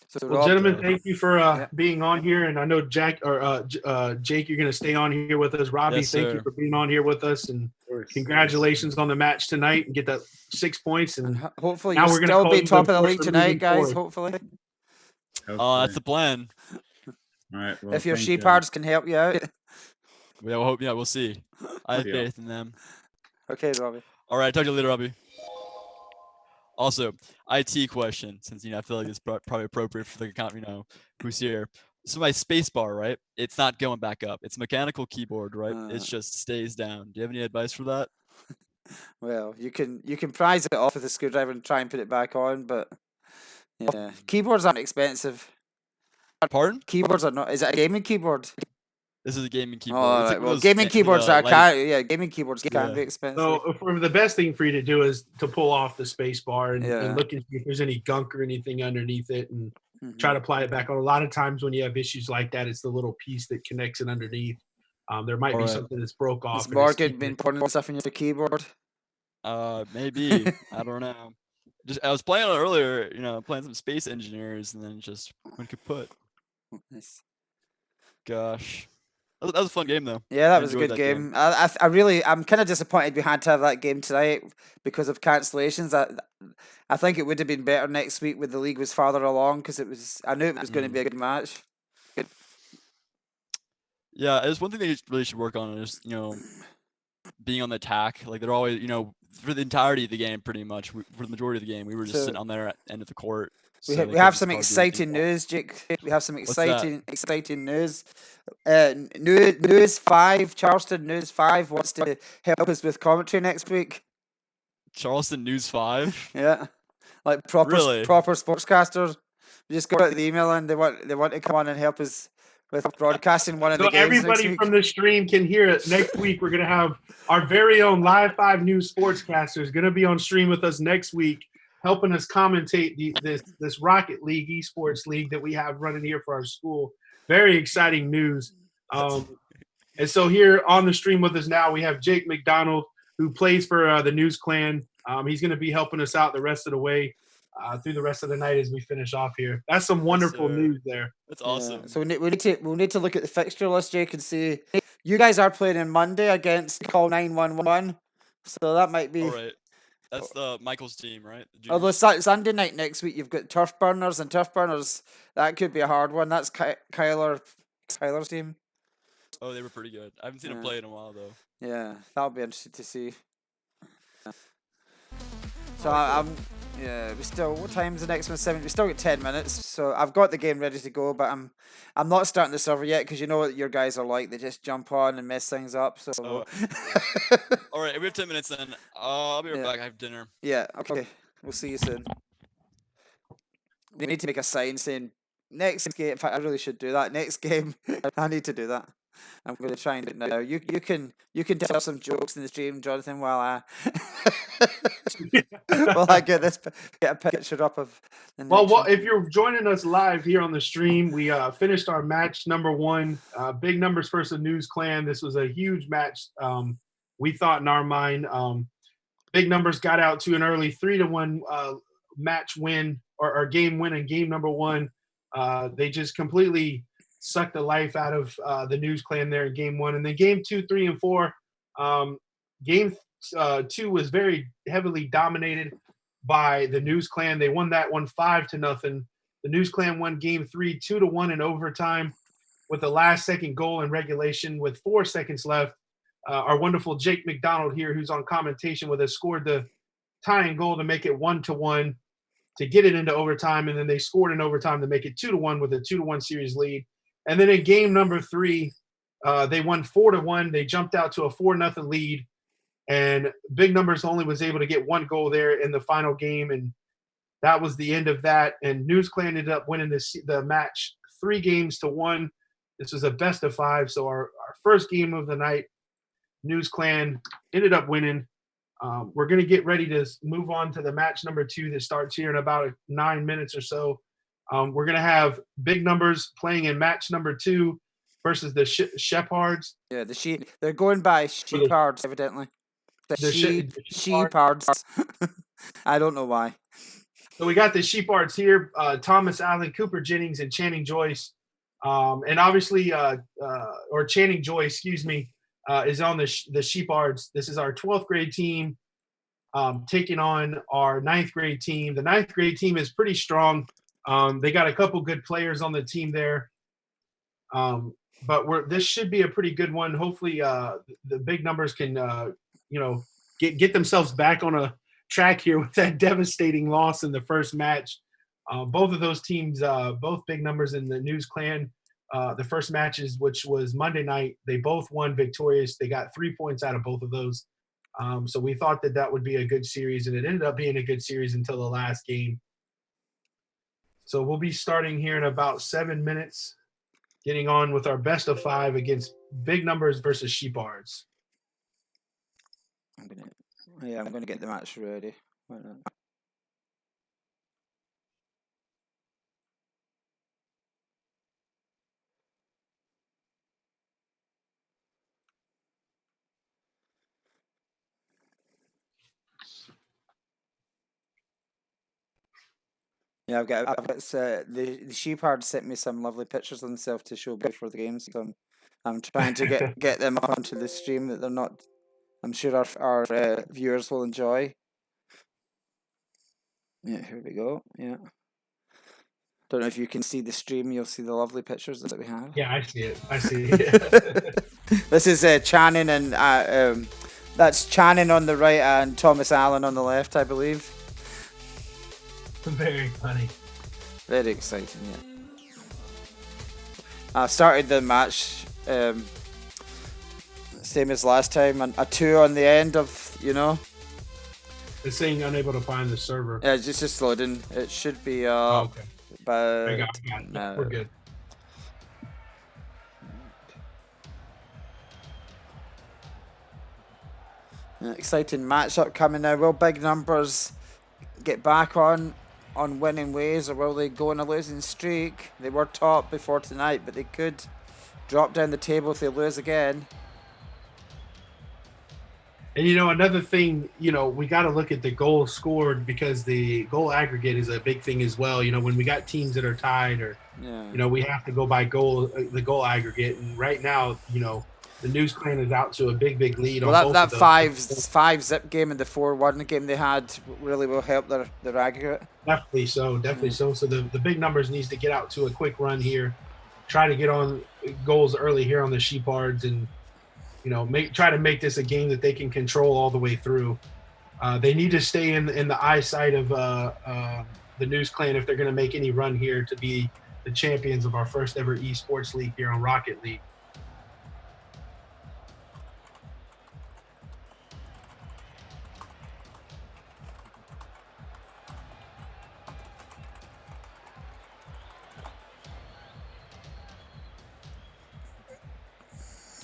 So well, gentlemen, thank you for being on here. And I know Jake, you're going to stay on here with us. Robbie, Yes, thank sir. you for being on here with us. And congratulations on the match tonight and get that 6 points. And hopefully now you'll we're gonna still call be you top of the the league force tonight, moving guys. forward. Hopefully. That's the plan. All right. Well, If your thank you. Sheepards can help you out. Yeah, we'll see. I have Yeah. faith in them. Okay, Robbie. All right, talk to you later, Robbie. Also, IT question, since I feel like it's probably appropriate for the account, who's here. So my space bar, right? It's not going back up. It's a mechanical keyboard, right? It just stays down. Do you have any advice for that? Well, you can prise it off with a screwdriver and try and put it back on, but yeah, keyboards aren't expensive. Pardon? Keyboards are not. Is it a gaming keyboard? This is a gaming keyboard. Oh, It's right. one of Well, those gaming keyboards light- gaming keyboards can Yeah. be expensive. So for the best thing for you to do is to pull off the space bar and Yeah. look and see if there's any gunk or anything underneath it and Mhm. try to apply it back on. A lot of times when you have issues like that, it's the little piece that connects it underneath. There might be Alright. something that's broke off. Has and it's Morgan keeping been it- putting stuff in your keyboard? Maybe. I don't know. I was playing it earlier, playing some Space Engineers, and then just went kaput. Nice. Gosh. That was a fun game, though. Yeah, that I was a enjoyed good that game. I'm kind of disappointed we had to have that game tonight because of cancellations. I think it would have been better next week when the league was farther along because I knew it was going to be a good match. Yeah, there's one thing they really should work on is, being on the attack. Like, they're always, for the entirety of the game, pretty much, for the majority of the game, we were just So- sitting on their end of the court. We, so they we couldn't have just some hardly do exciting anything. news, Jake. We have some What's that? exciting news. News 5, Charleston News 5 wants to help us with commentary next week. Charleston News 5? Yeah, like proper Really? sportscasters. We just got the email and they want to come on and help us with broadcasting one of So the games next everybody week. from the stream can hear it. Next week, we're going to have our very own Live 5 News sportscasters going to be on stream with us next week, helping us commentate this Rocket League eSports league that we have running here for our school. Very exciting news. And so here on the stream with us now, we have Jake McDonald, who plays for the News Clan. He's going to be helping us out the rest of the way through the rest of the night as we finish off here. That's some wonderful news there. That's awesome. Yeah. So we'll need to look at the fixture list, Jake, and see. You guys are playing on Monday against Call 911, so that might be. All right. That's the Michael's team, right? Although Sunday night next week, you've got Turf Burners, and Turf Burners, that could be a hard one. That's Kyler's team. Oh, they were pretty good. I haven't seen them play in a while, though. Yeah, that'll be interesting to see. So we still. What time's the next one? 7. We still got 10 minutes. So I've got the game ready to go, but I'm not starting the server yet because you know what your guys are like. They just jump on and mess things up. So. All right, we have 10 minutes then. I'll be right back. I have dinner. Yeah. Okay. We'll see you soon. We need to make a sign saying next game. In fact, I really should do that. Next game. I need to do that. I'm going to try and do it now. You can tell some jokes in the stream, Jonathan, while I get a picture up of. Well, if you're joining us live here on the stream, we finished our match number 1, Big Numbers versus News Clan. This was a huge match. We thought in our mind, Big Numbers got out to an early 3-1 match win or game win in game number 1. They just completely sucked the life out of the News Clan there in game 1. And then game 2, 3, and 4, game 2 was very heavily dominated by the News Clan. They won that one 5-0. The News Clan won game 3 2-1 in overtime with a last-second goal in regulation with 4 seconds left. Our wonderful Jake McDonald here, who's on commentation with us, scored the tying goal to make it 1-1 to get it into overtime, and then they scored in overtime to make it 2-1 with a 2-1 series lead. And then in game number 3, they won 4-1. They jumped out to a 4-0 lead, and Big Numbers only was able to get 1 goal there in the final game, and that was the end of that. And News Clan ended up winning the match 3-1. This was a best of 5, so our first game of the night, News Clan ended up winning. We're going to get ready to move on to the match number 2 that starts here in about 9 minutes or so. We're going to have Big Numbers playing in match number 2 versus the Shepherds. Yeah, they're going by Sheepards, evidently. The Sheepards. I don't know why. So we got the Sheepards here, Thomas Allen, Cooper Jennings, and Channing Joyce. And obviously, or Channing Joyce, excuse me, is on the Sheepards. This is our 12th grade team taking on our 9th grade team. The 9th grade team is pretty strong. They got a couple good players on the team there. But this should be a pretty good one. Hopefully the Big Numbers can, get themselves back on a track here with that devastating loss in the first match. Both of those teams, both Big Numbers and the News Clan, the first matches, which was Monday night, they both won victorious. They got 3 points out of both of those. So we thought that would be a good series, and it ended up being a good series until the last game. So we'll be starting here in about 7 minutes, getting on with our best of 5 against Big Numbers versus Sheepards. I'm gonna get the match ready. Why not? Yeah, I've got the Sheepards sent me some lovely pictures of themselves to show before the games. So I'm trying to get them up onto the stream that they're not. I'm sure our viewers will enjoy. Yeah, here we go. Yeah. Don't know if you can see the stream. You'll see the lovely pictures that we have. Yeah, I see it. I see it. This is Channing and that's Channing on the right and Thomas Allen on the left, I believe. Very funny. Very exciting, yeah. I started the match same as last time, and a 2 on the end of, It's saying unable to find the server. Yeah, it's just loading. It should be okay. But I got it. We're good. An exciting matchup coming now. Will Big Numbers get back on winning ways, or will they go on a losing streak? They were top before tonight, but they could drop down the table if they lose again. And another thing, we got to look at the goals scored, because the goal aggregate is a big thing as well. When we got teams that are tied, or we have to go by the goal aggregate. And right now, the News Clan is out to a big lead. Well, on that both five zip game and the 4-1 game they had really will help their aggregate. Definitely so. So the Big Numbers needs to get out to a quick run here, try to get on goals early here on the Sheepards, and try to make this a game that they can control all the way through. They need to stay in the eyesight of the News Clan if they're going to make any run here to be the champions of our first ever eSports league here on Rocket League.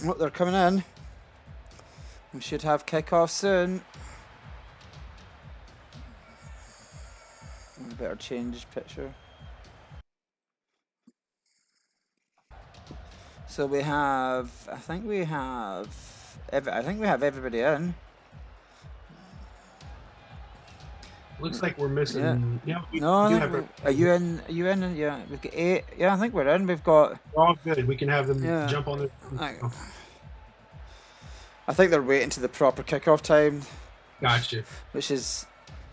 Well, they're coming in. We should have kickoff soon. We better change picture. So we have, I think we have everybody in. Looks like we're missing. Yeah. Are you in? Are you in? Yeah, we've got 8. Yeah, I think we're in. We've got. We're all good. We can have them jump on the. I think they're waiting to the proper kickoff time. Gotcha. Which is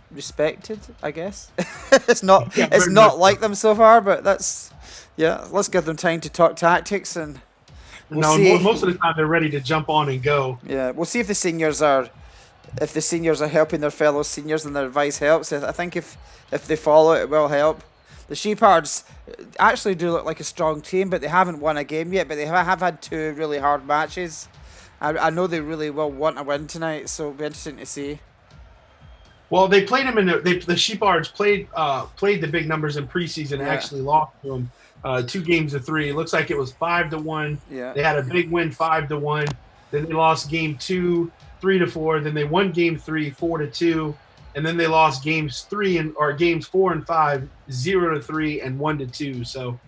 respected, I guess. It's not. Yeah, it's not like them so far, but that's. Yeah, let's give them time to talk tactics, and we'll see. Most of the time they're ready to jump on and go. Yeah, we'll see if the seniors are helping their fellow seniors and their advice helps. I think if they follow it, it will help. The Sheepards actually do look like a strong team, but they haven't won a game yet. But they have had 2 really hard matches. I know they really will want to win tonight, so it'll be interesting to see. Well, they played them the Sheepards played the Big Numbers in preseason and actually lost to them 2 games to 3. It looks like it was 5-1. Yeah. They had a big win 5-1. Then they lost game 2, 3-4. Then they won game 3, 4-2. And then they lost games 4 and 5, 0-3 and 1-2. So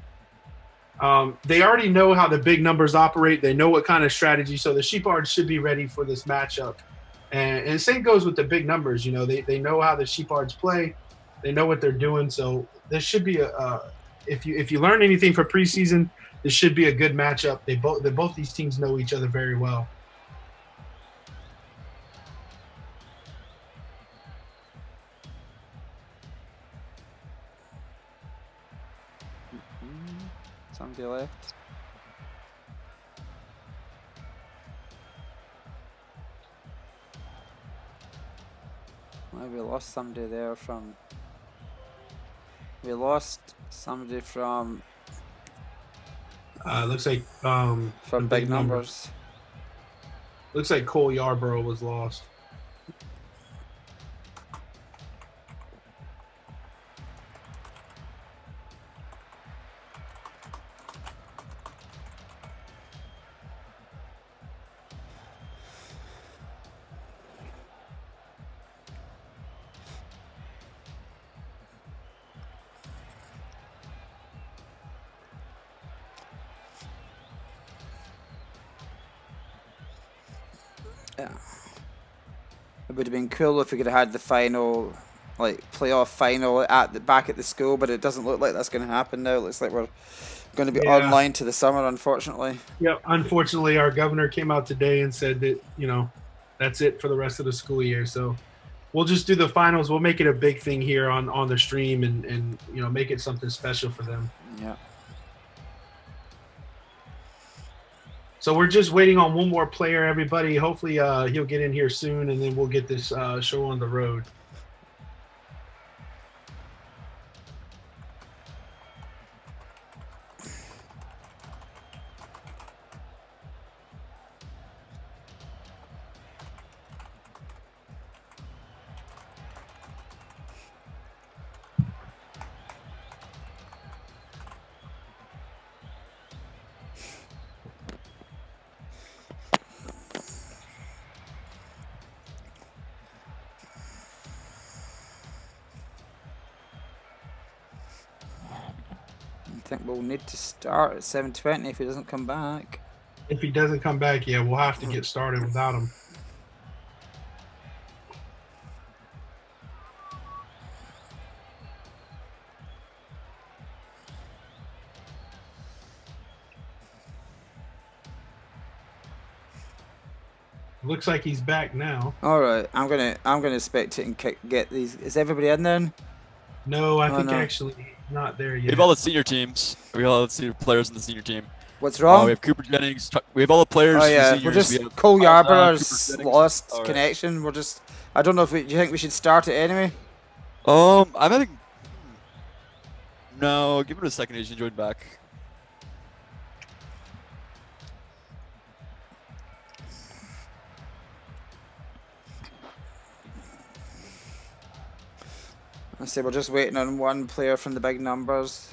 they already know how the Big Numbers operate. They know what kind of strategy. So the Sheepards should be ready for this matchup. And the same goes with the Big Numbers. They know how the Sheepards play. They know what they're doing. So this should be if you learn anything for preseason, this should be a good matchup. Both these teams know each other very well. Somebody left. Well, we lost somebody there from. We lost somebody from. Looks like from Big Numbers. Looks like Cole Yarborough was lost. Yeah. It would have been cool if we could have had the final, playoff final back at the school, but it doesn't look like that's going to happen now. It looks like we're going to be online to the summer, unfortunately. Yeah, unfortunately, our governor came out today and said that, that's it for the rest of the school year. So we'll just do the finals. We'll make it a big thing here on the stream and make it something special for them. Yeah. So we're just waiting on one more player, everybody. Hopefully he'll get in here soon, and then we'll get this show on the road. think we'll need to start at 7:20 if he doesn't come back. If he doesn't come back, yeah, we'll have to get started without him. Looks like he's back now. All right, I'm gonna spectate and get these. Is everybody in then? No, I think no. actually not there We yet. have all the senior teams. We have all the senior players in the senior team. What's wrong? We have Cooper Jennings. We have all the players. Oh yeah, the we're seniors. just We have Cole Cooper Yarborough's Jennings. lost All right. connection. We're just. I don't know if do you think we should start it anyway? I think. No, give it a second. He's joined back. I say we're just waiting on one player from the big numbers.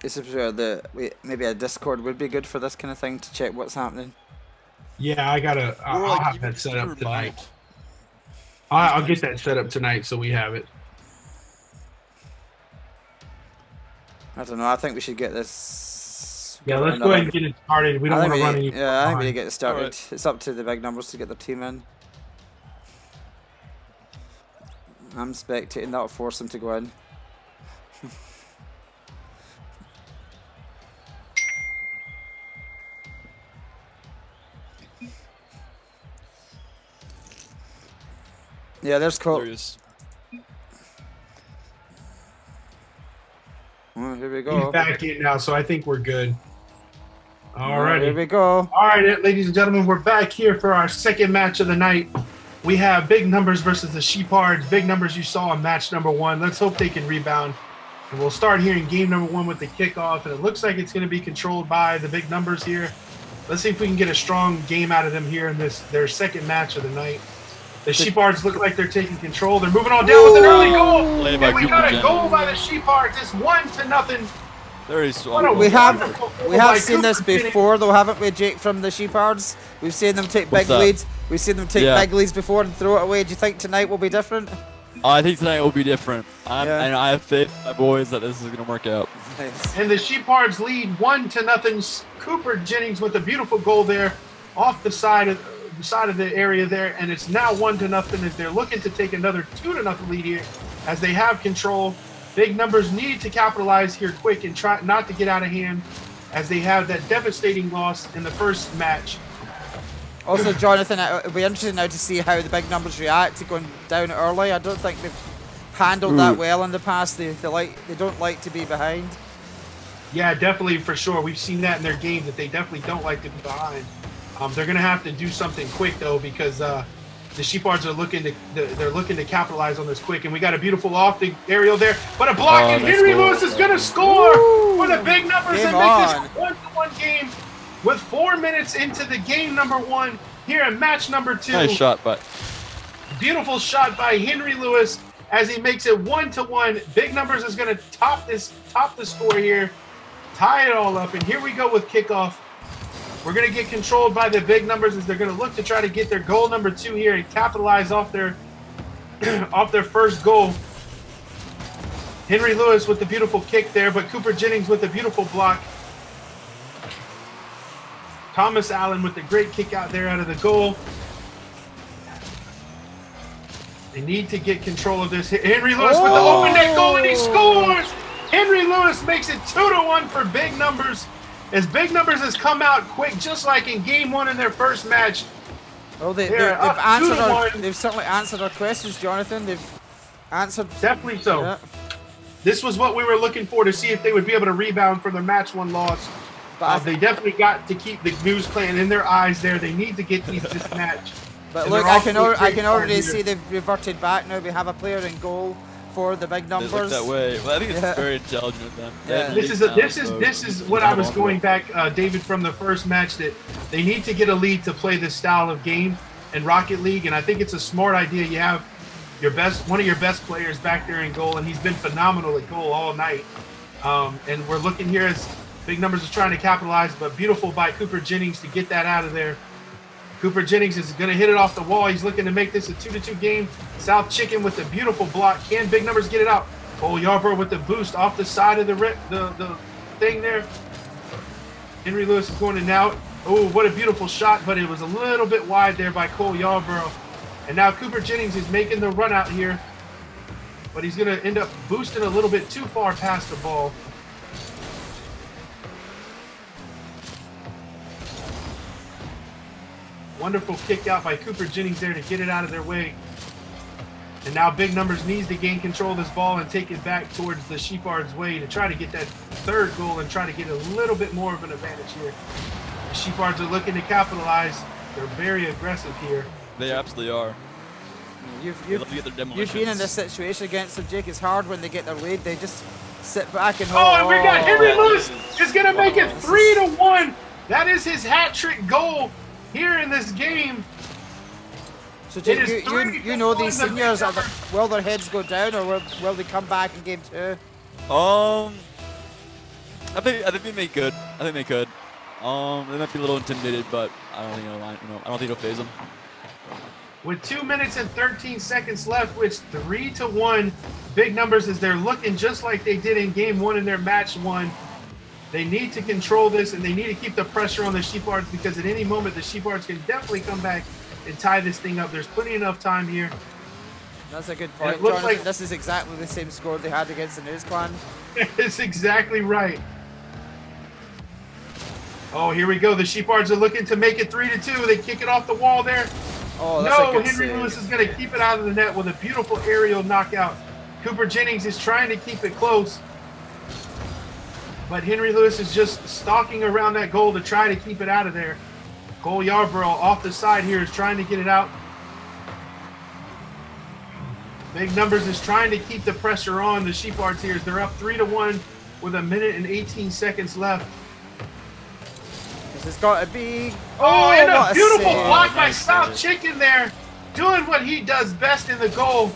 This is where maybe a Discord would be good for this kind of thing to check what's happening. Yeah, I'll have that set up tonight. I'll get that set up tonight so we have it. I don't know. I think we should get this. Yeah, let's go ahead and get it started. We don't want to run any. Yeah, I think we need to get it started. Right. It's up to the big numbers to get their team in. I'm spectating. That'll force them to go in. Yeah, there's Cole. There he is. Well, here we go. He's back in now, so I think we're good. All Here righty. we go. All right, ladies and gentlemen, we're back here for our second match of the night. We have Big Numbers versus the Sheephards. Big Numbers you saw in match number 1. Let's hope they can rebound. And we'll start here in game number 1 with the kickoff. And it looks like it's going to be controlled by the Big Numbers here. Let's see if we can get a strong game out of them here in their second match of the night. The Sheephards look like they're taking control. They're moving on down with an early goal. Played by And we Cooper got a Jennings. goal by the Sheephards. It's 1-0. Very What a strong. We have wonderful goal we have by seen this Cooper Jennings. before though, haven't we, Jake, from the Sheephards? We've seen them take What's big that? leads. We've seen them take Yeah. big leads before and throw it away. Do you think tonight will be different? I think tonight will be different. Yeah. And I have faith, my boys, that this is going to work out. Nice. And the Sheephards lead 1-0. Cooper Jennings with a beautiful goal there off the side of the area there, and it's now 1-0 as they're looking to take another 2-0 lead here as they have control. Big Numbers need to capitalize here quick and try not to get out of hand as they have that devastating loss in the first match. Also, Jonathan, it'll be interesting now to see how the big numbers react to going down early. I don't think they've handled that well in the past. They don't like to be behind. Yeah, definitely, for sure. We've seen that in their games that they definitely don't like to be behind. They're going to have to do something quick though, because the Sheephards are looking to capitalize on this quick. And we got a beautiful off the aerial there, but a block, and nice Henry goal. Lewis is going to score for the Big Numbers Game and on. make this a 1-1 game with 4 minutes into the game number 1 here in match number 2. Nice shot, but Beautiful shot by Henry Lewis as he makes it 1-1. Big Numbers is going to top the score here, tie it all up, and here we go with kickoff. We're going to get controlled by the Big Numbers as they're going to look to try to get their goal number 2 here and capitalize off their first goal. Henry Lewis with the beautiful kick there, but Cooper Jennings with the beautiful block. Thomas Allen with the great kick out there out of the goal. They need to get control of this. Henry Lewis with the open net goal, and he scores! Henry Lewis makes it 2-1 for Big Numbers, as Big Numbers has come out quick, just like in game 1 in their first match. Oh, they've They're up answered 2-1. they've certainly answered our questions, Jonathan. They've answered. Definitely so. Yeah. This was what we were looking for, to see if they would be able to rebound from their match 1 loss. But They definitely got to keep the News Clan in their eyes there. They need to get this match. But And look, they're I off can to a I great can start already here. see they've reverted back now. We have a player in goal for the big they look numbers. that way. Well, I think it's Yeah. very intelligent of them. They Yeah. have This leads is now, this so is what they I have was on going it. back, David, from the first match, that they need to get a lead to play this style of game in Rocket League, and I think it's a smart idea. You have one of your best players back there in goal, and he's been phenomenal at goal all night. And we're looking here as Big Numbers is trying to capitalize, but beautiful by Cooper Jennings to get that out of there. Cooper Jennings is going to hit it off the wall. He's looking to make this a 2-2 game. South Chicken with a beautiful block. Can Big Numbers get it out? Cole Yarborough with the boost off the side of the thing there. Henry Lewis is going in now. Oh, what a beautiful shot, but it was a little bit wide there by Cole Yarborough. And now Cooper Jennings is making the run out here, but he's going to end up boosting a little bit too far past the ball. Wonderful kick out by Cooper Jennings there to get it out of their way. And now Big Numbers needs to gain control of this ball and take it back towards the Sheepards' way to try to get that third goal and try to get a little bit more of an advantage here. The Sheepards are looking to capitalize. They're very aggressive here. They absolutely are. You've been in this situation against them, Jake. It's hard when they get their lead. They just sit back and hold. Oh, and we got Henry Lewis is going to make it 3-1. That is his hat trick goal here in this game. So Jake, you know these seniors, will their heads go down or will they come back in game 2? I think they make good. I think they could. They might be a little intimidated, but I don't think I don't think it'll phase them. With 2 minutes and 13 seconds left, which 3-1, Big Numbers as they're looking just like they did in game 1 in their match 1. They need to control this and they need to keep the pressure on the Sheepards because at any moment the Sheepards can definitely come back and tie this thing up. There's plenty enough time here. That's a good point. It looks Jonathan, like this is exactly the same score they had against the News Clan. it's exactly right. Oh, here we go. The Sheepards are looking to make it 3-2. They kick it off the wall there. Oh, that's a good Henry save. Lewis is going to keep it out of the net with a beautiful aerial knockout. Cooper Jennings is trying to keep it close. But Henry Lewis is just stalking around that goal to try to keep it out of there. Cole Yarborough off the side here is trying to get it out. Big Numbers is trying to keep the pressure on the Sheepards here as they're up 3-1 with 1 minute and 18 seconds left. This has got to be... Oh, and what a beautiful save. block by South Chicken there, doing what he does best in the goal.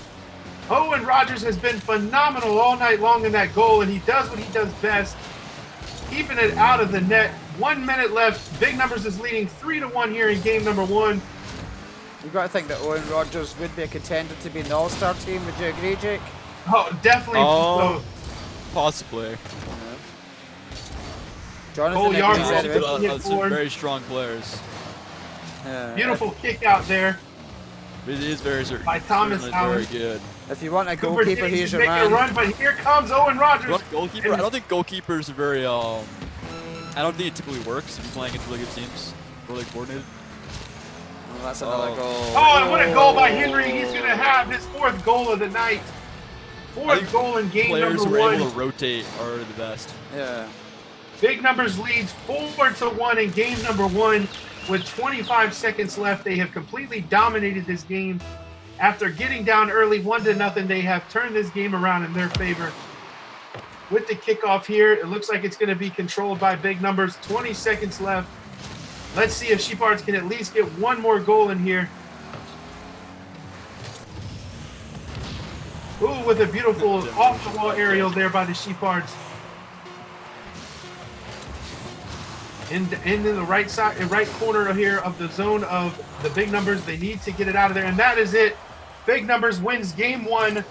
Owen Rogers has been phenomenal all night long in that goal, and he does what he does best, keeping it out of the net. 1 minute left. Big Numbers is leading 3-1 here in game number 1. You've got to think that Owen Rogers would be a contender to be in the All-Star team. Would you agree, Jake? Oh, definitely. Oh, possibly. Jonathan, Cole agrees Yarborough. anyway. Some very strong players. Beautiful kick out there. It is very By Thomas very Allen. good. If you want a Cooper goalkeeper, Jennings he's is your making a man. run, but here comes Owen Rogers. Goalkeeper. I don't think goalkeepers are very. I don't think it typically works if you're playing against really good teams, really coordinated. Oh, that's another goal. Oh, and what a goal by Henry. He's going to have his 4th goal of the night. 4th goal in game Players number who are 1. able to rotate are the best. Yeah. Big Numbers leads 4-1 in game number 1 with 25 seconds left. They have completely dominated this game. After getting down early 1-0, they have turned this game around in their favor. With the kickoff here, it looks like it's going to be controlled by Big Numbers. 20 seconds left. Let's see if Sheepards can at least get one more goal in here. Ooh, with a beautiful off-the-wall aerial there by the Sheepards. In the right side, right corner here of the zone of the Big Numbers. They need to get it out of there, and that is it. Big Numbers wins game 1,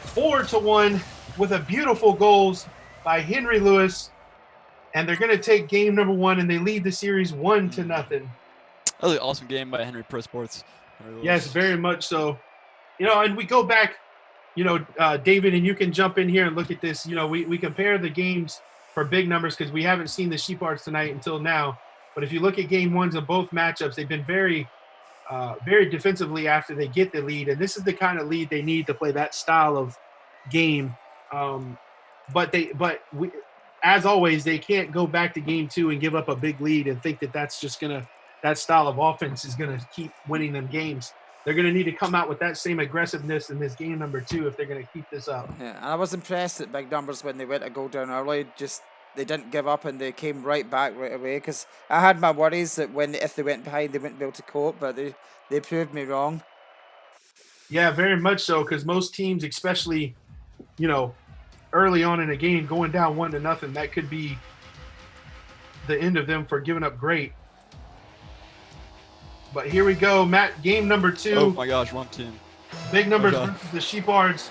4-1, with a beautiful goals by Henry Lewis, and they're going to take game number 1, and they lead the series 1-0. That was an awesome game by Henry Pro Sports. Yes, very much so. And we go back, David, and you can jump in here and look at this. We compare the games for Big Numbers because we haven't seen the Sheepards tonight until now. But if you look at game 1s of both matchups, they've been very defensively after they get the lead. And this is the kind of lead they need to play that style of game. But as always, they can't go back to game 2 and give up a big lead and think that that style of offense is going to keep winning them games. They're going to need to come out with that same aggressiveness in this game number 2 if they're going to keep this up. Yeah, and I was impressed at Big Numbers when they went a goal down early. They didn't give up and they came right back right away. Because I had my worries that if they went behind, they wouldn't be able to cope. But they proved me wrong. Yeah, very much so. Because most teams, especially early on in a game, going down 1-0, that could be the end of them for giving up great. But here we go, Matt. Game number 2. Oh my gosh, wrong team. Big numbers Okay. versus the Sheepards.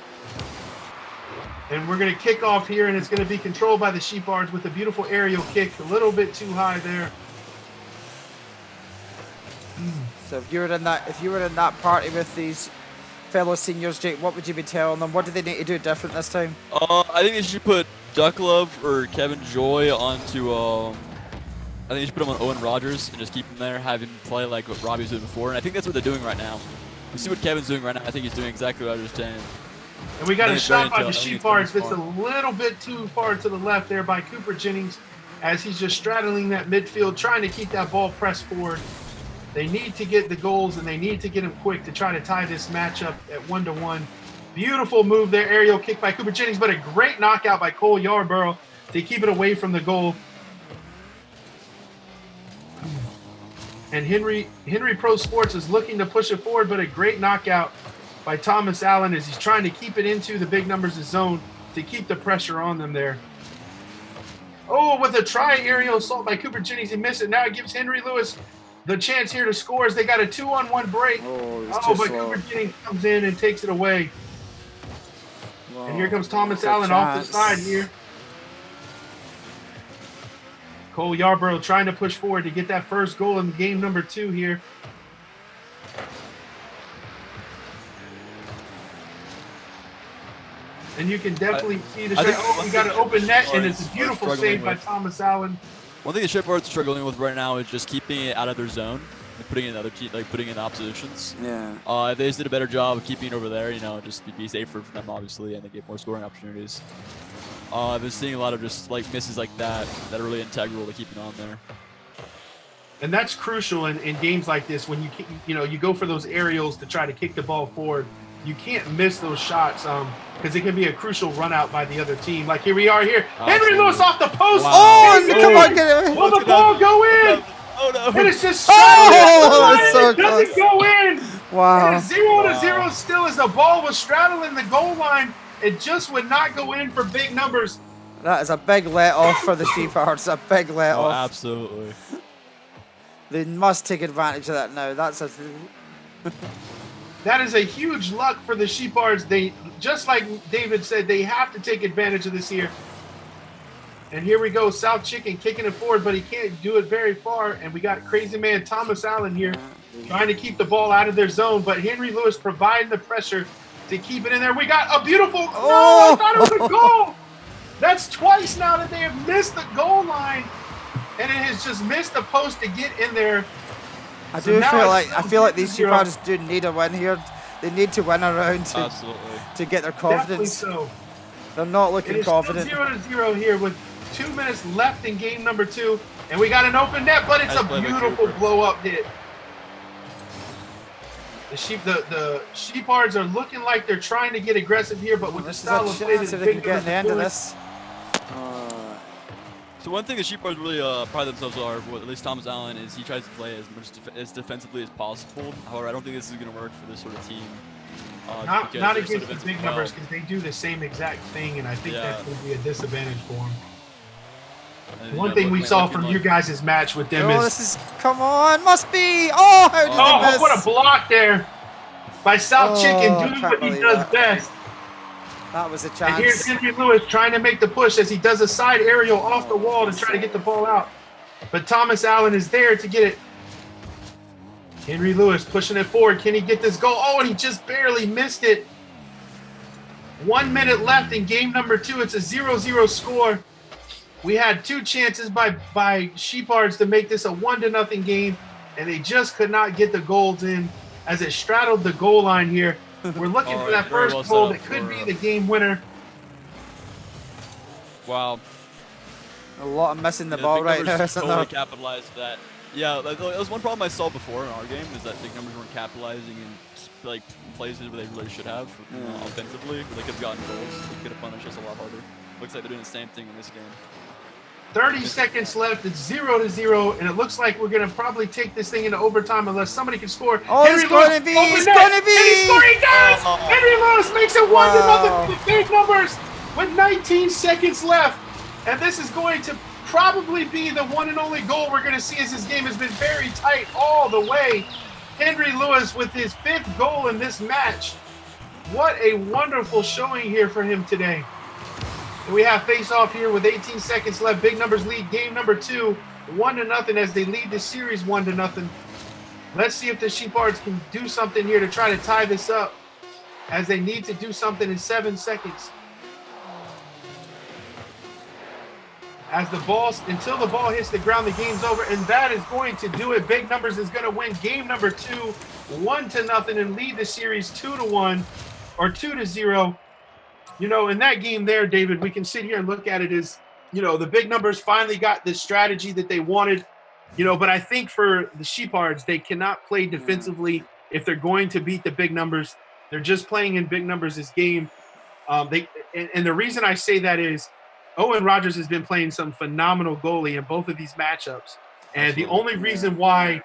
And we're going to kick off here, and it's going to be controlled by the Sheepards with a beautiful aerial kick. A little bit too high there. So if you were in that party with these fellow seniors, Jake, what would you be telling them? What do they need to do different this time? I think they should put Duck Love or Kevin Joy onto. I think they should put him on Owen Rogers and just keep him there, have him play like what Robbie was doing before. And I think that's what they're doing right now. You see what Kevin's doing right now. I think he's doing exactly what I was saying. And we got I a think shot it's by very the intel- I think Sheepards it's that's a very little bit too far to the left there by Cooper Jennings as he's just straddling that midfield, trying to keep that ball pressed forward. They need to get the goals, and they need to get them quick to try to tie this matchup at 1-1. Beautiful move there, aerial kick by Cooper Jennings, but a great knockout by Cole Yarborough to keep it away from the goal. And Henry Pro Sports is looking to push it forward, but a great knockout by Thomas Allen as he's trying to keep it into the big numbers zone to keep the pressure on them there. Oh, with a try aerial assault by Cooper Jennings, he missed it. Now it gives Henry Lewis the chance here to score as they got a 2-on-1 break. Oh, But Cooper Jennings comes in and takes it away. Wow. And here comes Thomas It's a Allen off the chance. side here. Cole Yarborough trying to push forward to get that first goal in game number 2 here. And you can definitely see the I think shot. Oh, we got an open net, and it's a Sheepards beautiful are save by struggling with- Thomas Allen. One thing the Sheepards are struggling with right now is just keeping it out of their zone and putting it in other putting it in oppositions. Yeah. If they just did a better job of keeping it over there, just be safer for them, obviously, and they get more scoring opportunities. I've been seeing a lot of just like misses like that are really integral to keeping on there. And that's crucial in games like this when you go for those aerials to try to kick the ball forward. You can't miss those shots because it can be a crucial run out by the other team. Like here we are here. Henry Absolutely. Lewis off the post. Wow. Oh, And and come on, get it. will the ball go in? Oh no! And it's just Oh, it's so it doesn't go in. And Wow. it's 0-0 still as the ball was straddling the goal line. It just would not go in for big numbers. That is a big let off for the Sheepards. A big let Oh, off. absolutely. They must take advantage of that now. That's a. That is a huge luck for the Sheepards. They, just like David said, they have to take advantage of this here. And here we go, South Chicken kicking it forward, but he can't do it very far. And we got crazy man Thomas Allen here trying to keep the ball out of their zone. But Henry Lewis providing the pressure to keep it in there. We got a beautiful, no, I thought it was a goal. That's twice now that they have missed the goal line. And it has just missed the post to get in there. I So do now feel it's like still these 0-0. Sheepards do need a win here. They need to win a round Absolutely. to get their Definitely confidence. so. They're not It looking is confident. still 0-0 here with 2 minutes left in game number 2. And we got an open net, but it's Nice a play by beautiful Cooper. blow-up hit. The Sheepards are looking like they're trying to get aggressive here, but with the This is style a of play chance that if they can Big get in the end of Numbers this. So one thing the Sheepards really pride themselves on, or at least Thomas Allen, is he tries to play as much as defensively as possible. However, I don't think this is going to work for this sort of team. Not because they're so against the defensively big well. numbers because they do the same exact thing, and I think Yeah. that's going to be a disadvantage for them. And, One thing we saw looking from like- your guys' match with them Oh, is this is. Come on, must be. Oh, how did they miss? what a block there by South Oh, Chicken I doing can't what he believe does that. best. That was a And here's chance. Henry Lewis trying to make the push as he does a side aerial off the wall to try to get the ball out. But Thomas Allen is there to get it. Henry Lewis pushing it forward. Can he get this goal? Oh, and he just barely missed it. 1 minute left in game number 2. It's a 0-0 score. We had 2 chances by Sheepards to make this a 1-0 game, and they just could not get the goals in as it straddled the goal line here. We're looking All for right, that very first well set goal up that could for, be the game winner. Wow. A lot of missing the Yeah, ball big right numbers now, isn't totally there? capitalized that. Yeah, that was one problem I saw before in our game is that big numbers weren't capitalizing in like places where they really should have offensively. Where they could have gotten goals. They could have punished us a lot harder. Looks like they're doing the same thing in this game. 30 seconds left. It's 0-0, and it looks like we're going to probably take this thing into overtime unless somebody can score. Oh, it's gonna be, open it's net, gonna be. And he scored, he does! Oh. Henry Lewis makes it 1-0 Wow. for the big numbers with 19 seconds left. And this is going to probably be the one and only goal we're going to see as this game has been very tight all the way. Henry Lewis with his 5th goal in this match. What a wonderful showing here for him today. And we have face-off here with 18 seconds left. Big Numbers lead game number 2, 1-0 as they lead the series 1-0. Let's see if the Sheepards can do something here to try to tie this up, as they need to do something in 7 seconds. Until the ball hits the ground, the game's over, and that is going to do it. Big Numbers is going to win game number 2, 1-0, and lead the series 2-1 or 2-0. You know, in that game there, David, we can sit here and look at it as, you know, the Big Numbers finally got the strategy that they wanted, you know, but I think for the Sheepards, they cannot play defensively if they're going to beat the Big Numbers. They're just playing in Big Numbers' game. And the reason I say that is Owen Rogers has been playing some phenomenal goalie in both of these matchups. And the only reason why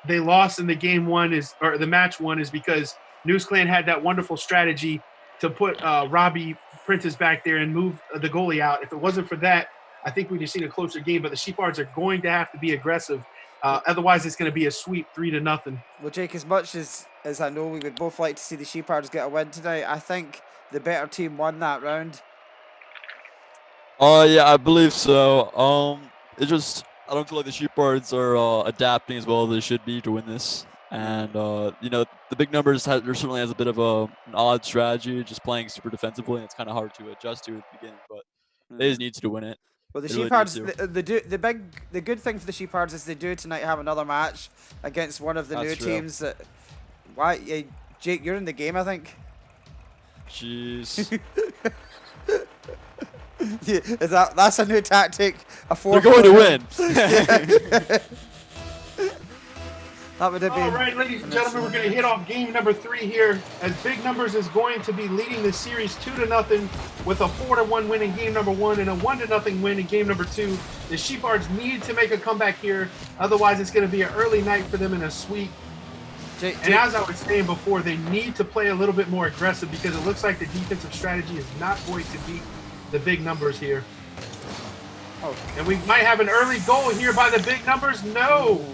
they lost in the the match one is because News Clan had that wonderful strategy to put Robbie Prentice back there and move the goalie out. If it wasn't for that, I think we'd have seen a closer game, but the Sheepards are going to have to be aggressive. Otherwise, it's going to be a sweep 3-0. Well, Jake, as much as I know we would both like to see the Sheepards get a win tonight, I think the better team won that round. Yeah, I believe so. It just, I don't feel like the Sheepards are adapting as well as they should be to win this. And, you know, the Big Numbers certainly has a bit of an odd strategy, just playing super defensively, and it's kind of hard to adjust to at the beginning, but they just need to win it. Well, the They really Sheepards, need to. the good thing for the Sheepards is they do tonight have another match against one of the That's new true. teams. Jake, you're in the game, I think. Jeez. Yeah, that's a new tactic. They're going to win. That would have been. All right, ladies and gentlemen, we're going to hit off game number 3 here, as Big Numbers is going to be leading the series 2-0 with a 4-1 win in game number 1 and a 1-0 win in game number 2. The Sheepards need to make a comeback here, otherwise it's going to be an early night for them in a sweep. And as I was saying before, they need to play a little bit more aggressive, because it looks like the defensive strategy is not going to beat the Big Numbers here. Oh. And we might have an early goal here by the Big Numbers. No.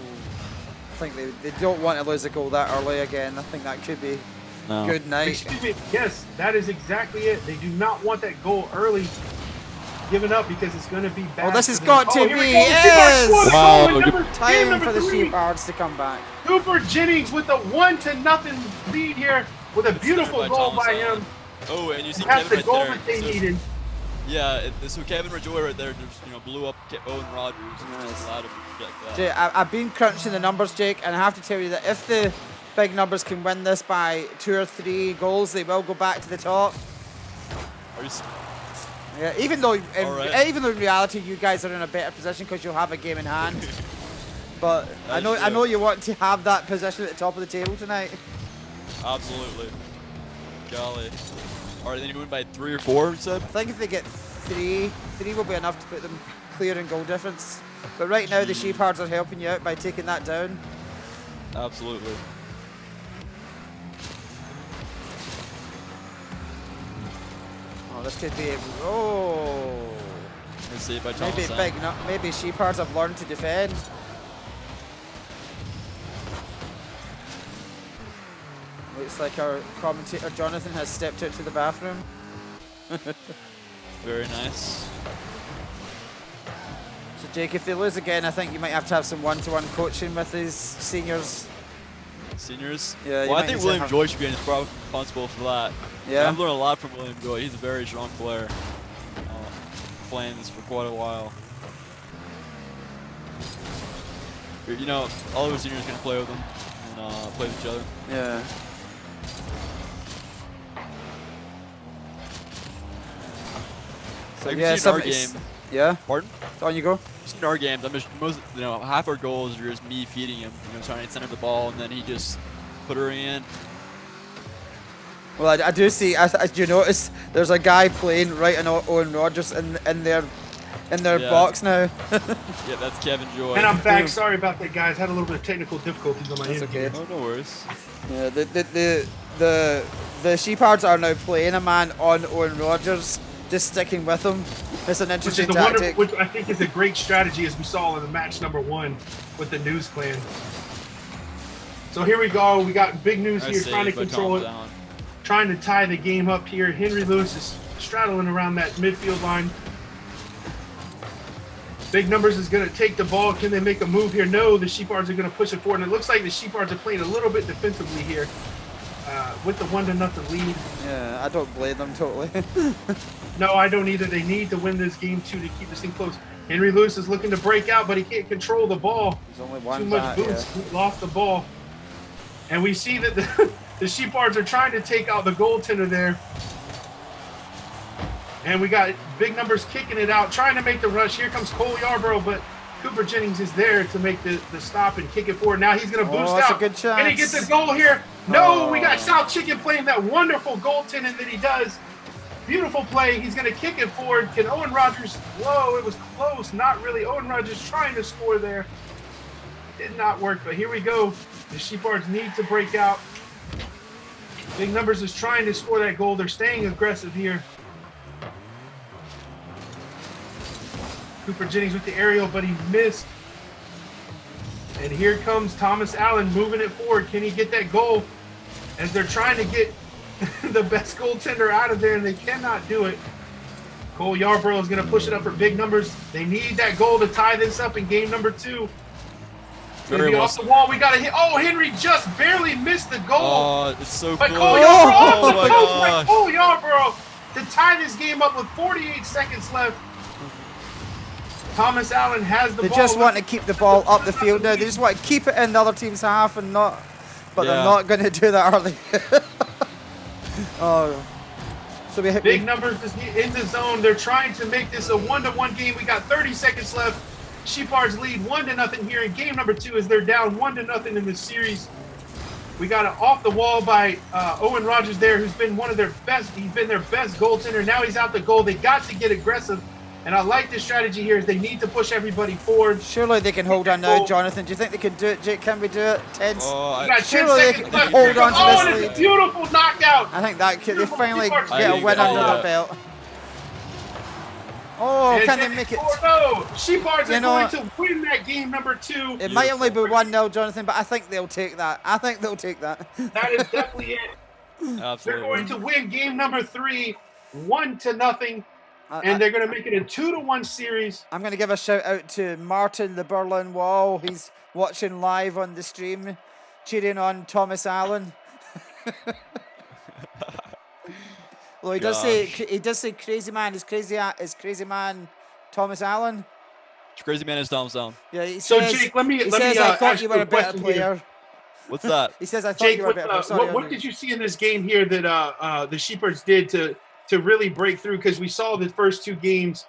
I think they don't want to lose a goal that early again. I think that could be good night. Excuse me. Yes, that is exactly it. They do not want that goal early given up, because it's going to be bad. Oh, this has got to be. Yes! Wow. Time for the Sheepards to come back. Cooper Jennings with the 1-0 lead here with a beautiful goal by him. Oh, and you see That's Kevin the goal right there. that they So- needed. Yeah, so Kevin Rajoy right there just, you know, blew up Owen Rogers. Nice. Just allowed him to get that. Jake, I've been crunching the numbers, Jake, and I have to tell you that if the Big Numbers can win this by 2 or 3 goals, they will go back to the top. Are you Yeah, even though Alright. in reality you guys are in a better position because you'll have a game in hand. But I That's know true. you want to have that position at the top of the table tonight. Absolutely. Golly. All right, then you win by 3 or 4, you said? I think if they get 3 will be enough to put them clear in goal difference. But right now the Sheepards are helping you out by taking that down. Absolutely. Oh, this could be oh. Let's see by Maybe Thomas. maybe Sheepards have learned to defend. Looks like our commentator Jonathan has stepped out to the bathroom. Very nice. So Jake, if they lose again, I think you might have to have some one-to-one coaching with these seniors. Seniors? Yeah, you Well, I might think need to William have- Joy should be responsible for that. Yeah. I've learned a lot from William Joy. He's a very strong player. Playing this for quite a while. You know, all of our seniors can play with him and play with each other. Yeah. So Like, yeah, we've seen our it's- game. Yeah. Pardon? On you go. We've seen our games. I'm just half our goals are just me feeding him, trying to center the ball, and then he just put her in. Well, I do see. As you notice, there's a guy playing right in Owen Rogers in their Yeah. box now. Yeah, that's Kevin Joy. And I'm back. Sorry about that, guys. Had a little bit of technical difficulties on my That's end. okay. Oh, no worries. Yeah, the Sheepards are now playing a man on Owen Rogers, just sticking with him. It's an Which is interesting the wonder, tactic. which I think is a great strategy, as we saw in the match number 1 with the News Clan. So here we go. We got big news Nice here, trying to save by control it, Thomas Allen. trying to tie the game up here. Henry Lewis is straddling around that midfield line. Big Numbers is going to take the ball. Can they make a move here? No, the Sheepards are going to push it forward. And it looks like the Sheepards are playing a little bit defensively here with the 1-0 lead. Yeah, I don't blame them totally. No, I don't either. They need to win this game, too, to keep this thing close. Henry Lewis is looking to break out, but he can't control the ball. There's only one Too much back, boost. He lost the ball. And we see that the Sheepards are trying to take out the goaltender there. And we got Big Numbers kicking it out, trying to make the rush. Here comes Cole Yarborough, but Cooper Jennings is there to make the stop and kick it forward. Now he's going to boost that's out. a good chance. Can he get the goal here? No, we got South Chicken playing that wonderful goaltending that he does. Beautiful play. He's going to kick it forward. Can Owen Rogers? Whoa, it was close. Not really. Owen Rogers trying to score there. Did not work, but here we go. The Sheepards need to break out. Big Numbers is trying to score that goal. They're staying aggressive here. Cooper Jennings with the aerial, but he missed. And here comes Thomas Allen moving it forward. Can he get that goal? As they're trying to get the best goaltender out of there, and they cannot do it. Cole Yarborough is going to push it up for Big Numbers. They need that goal to tie this up in game number 2. It's going to be off the wall. We got to hit. Oh, Henry just barely missed the goal. Oh, it's so But close. Cole Yarborough off the my post by gosh. Cole Yarborough to tie this game up with 48 seconds left. Thomas Allen has the They ball. just want to keep the ball up the field now. They just want to keep it in the other team's half and not, but they're Yeah. not going to do that early. Oh, so we hit Big Numbers is in the zone. They're trying to make this a 1-1 game. We got 30 seconds left. Sheepards lead 1-0 here in game number 2 as they're down 1-0 in this series. We got it off the wall by Owen Rogers there, who's been one of their best. He's been their best goaltender. Now he's out the goal. They got to get aggressive. And I like this strategy here is they need to push everybody forward. Surely they can hold on now, Jonathan. Do you think they can do it, Jake? Can we do it? 10. We got 10 surely they seconds can left. hold on to Oh, and this it's a lead. beautiful knockout. I think that could, they Beautiful finally Sheepards. get a think win that- under yeah. their belt. Oh, And can they then make it? No, Sheepards You are know going to win that game number 2. It might only be 1-0, Jonathan, but I think they'll take that. I think they'll take that. That is definitely it. They're Absolutely. going to win game number 3, 1-0. I- And they're going to make it a 2-1 series. I'm going to give a shout out to Martin the Berlin Wall. He's watching live on the stream, cheering on Thomas Allen. Well, he does say crazy man is crazy man Thomas Allen. Crazy man is Thomas Allen. Yeah, he So, says, Jake, let me I thought ask you you were a a better question here. player. What's that? He says I thought Jake, you were a better player. Sorry, what did you see in this game here that the Sheepards did to really break through? Because we saw the first 2 games,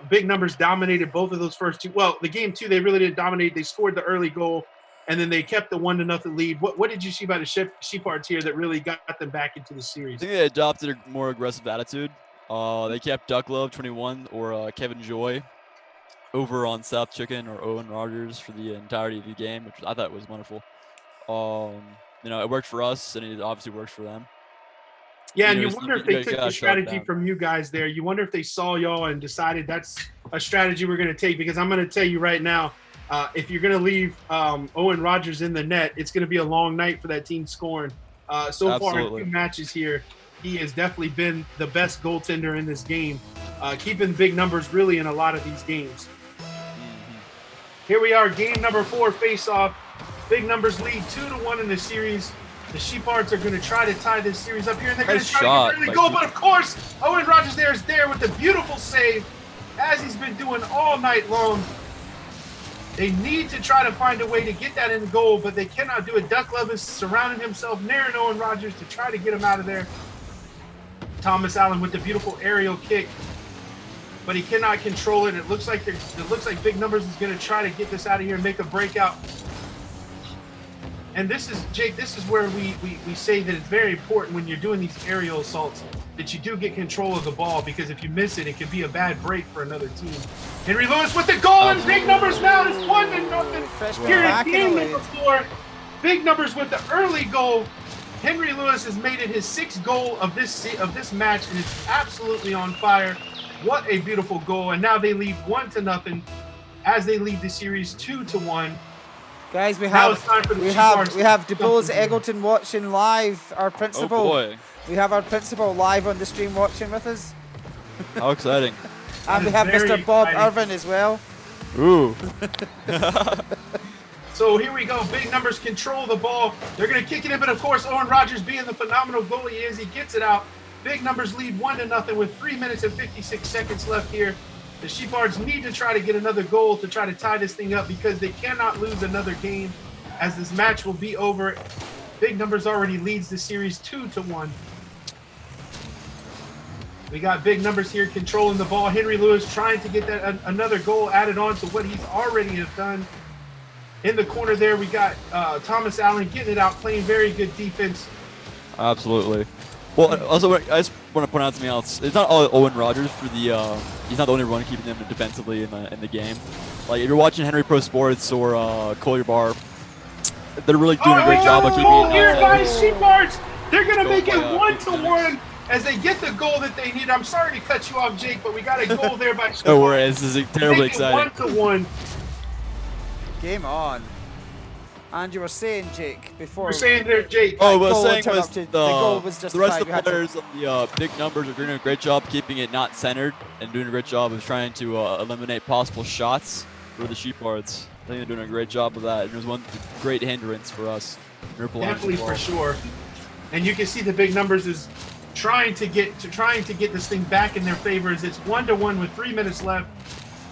Big Numbers dominated both of those first 2. Well, the game 2, they really didn't dominate. They scored the early goal, and then they kept the 1-0 lead. What did you see by the Sheepards here that really got them back into the I series? think they adopted a more aggressive attitude. They kept Duck Love 21 or Kevin Joy over on South Chicken or Owen Rogers for the entirety of the game, which I thought was wonderful. It worked for us, and it obviously works for them. Yeah, and You you know, wonder if you they took gotta the shut it strategy down. from you guys there. You wonder if they saw y'all and decided that's a strategy we're going to take. Because I'm going to tell you right now, if you're going to leave Owen Rogers in the net, it's going to be a long night for that team scoring. So far in Absolutely. 2 matches here, he has definitely been the best goaltender in this game, keeping Big Numbers really in a lot of these games. Here we are, game number 4 face-off. Big Numbers lead 2-1 in the series. The Sheepards are going to try to tie this series up here, and they're going to Nice try shot to get by really goal. But of course, Owen Rogers there is there with the beautiful save, as he's been doing all night long. They need to try to find a way to get that in goal, but they cannot do it. Duck Love is surrounding himself near Owen Rogers to try to get him out of there. Thomas Allen with the beautiful aerial kick, but he cannot control it. It looks like Big Numbers is going to try to get this out of here and make a breakout. And this is, Jake, this is where we say that it's very important when you're doing these aerial assaults that you do get control of the ball, because if you miss it, it could be a bad break for another team. Henry Lewis with the goal, and Big Numbers now is 1-0 here in game number 4. Big Numbers with the early goal. Henry Lewis has made it his 6th goal of this match, and it's absolutely on fire. What a beautiful goal! And now they lead 1-0 as they lead the series 2-1. Guys, we Now have it's time for the we Sheepards have to DeBose jump in. Eggleton watching live. Our principal. Oh boy, We have our principal live on the stream watching with us, how exciting! and we is have very Mr. Bob exciting. Irvin as well. Ooh. So here we go. Big numbers control the ball. They're going to kick it in, but of course, Owen Rogers, being the phenomenal goalie he is, he gets it out. Big numbers lead 1-0 with 3 minutes and 56 seconds left here. The Sheepards need to try to get another goal to try to tie this thing up because they cannot lose another game as this match will be over. Big numbers already leads the series 2-1. We got big numbers here controlling the ball. Henry Lewis trying to get that another goal added on to what he's already have done. In the corner there, we got Thomas Allen getting it out, playing very good defense. Absolutely. Well, also, I just want to point out something else. It's not all Owen Rogers for the. He's not the only one keeping them defensively in the game. Like if you're watching Henry Pro Sports or Collier Bar, they're really doing a great job of keeping it. Here by Sheepards, they're gonna Go make it by, 1-1 as they get the goal that they need. I'm sorry to cut you off, Jake, but we got a goal there by Sheepards. No worries. This is terribly exciting. 1-1. Game on. And you were saying, Jake, before. We're saying there, Jake. Oh, goal what I was saying turned was up to- the goal was the rest justified. of We the had to- players of the big numbers are doing a great job keeping it not centered and doing a great job of trying to eliminate possible shots for the Sheepards. I think they're doing a great job of that. And it was one great hindrance for us. Definitely for sure. And you can see the big numbers is trying to get this thing back in their favor as it's 1-1 with 3 minutes left.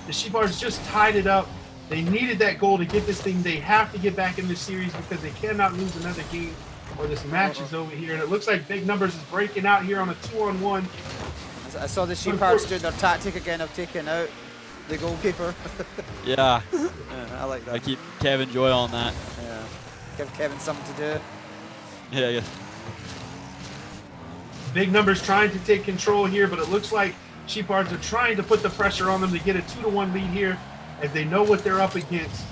The Sheepards just tied it up. They needed that goal to get this thing. They have to get back in this series because they cannot lose another game or this match is over here. And it looks like big numbers is breaking out here on a 2-on-1. I saw the Sheepards doing their tactic again of taking out the goalkeeper. Yeah. Yeah, I like that. I keep Kevin Joy on that. Yeah. Give Kevin something to do. Yeah. Big numbers trying to take control here, but it looks like Sheepards are trying to put the pressure on them to get a 2-1 lead here as they know what they're up against.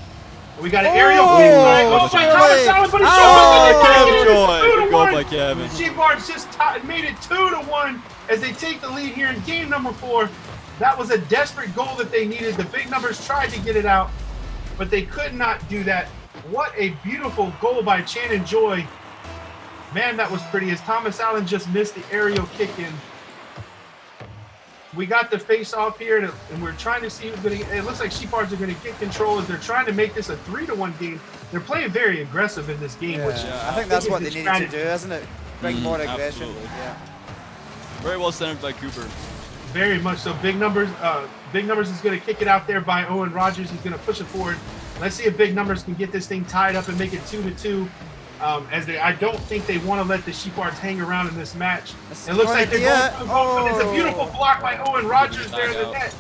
And we got an aerial kick by Thomas Allen, but it's Joy. Good goal by Kevin. Sheepards just made it 2-1 as they take the lead here in game number 4. That was a desperate goal that they needed. The big numbers tried to get it out, but they could not do that. What a beautiful goal by Shannon Joy. Man, that was pretty as Thomas Allen just missed the aerial kick in. We got the face off here, and we're trying to see who's going to. It looks like Sheepards are going to get control as they're trying to make this a 3-1 game. They're playing very aggressive in this game, which I think that's is what the they needed to strategy. do, isn't it? Bring more aggression. absolutely. Yeah. Very well centered by Cooper. Very much so. Big numbers is going to kick it out there by Owen Rogers. He's going to push it forward. Let's see if big numbers can get this thing tied up and make it 2-2. I don't think they want to let the Sheepards hang around in this match. It looks like they're going for the goal. It's a beautiful block by Owen Rogers there in the net,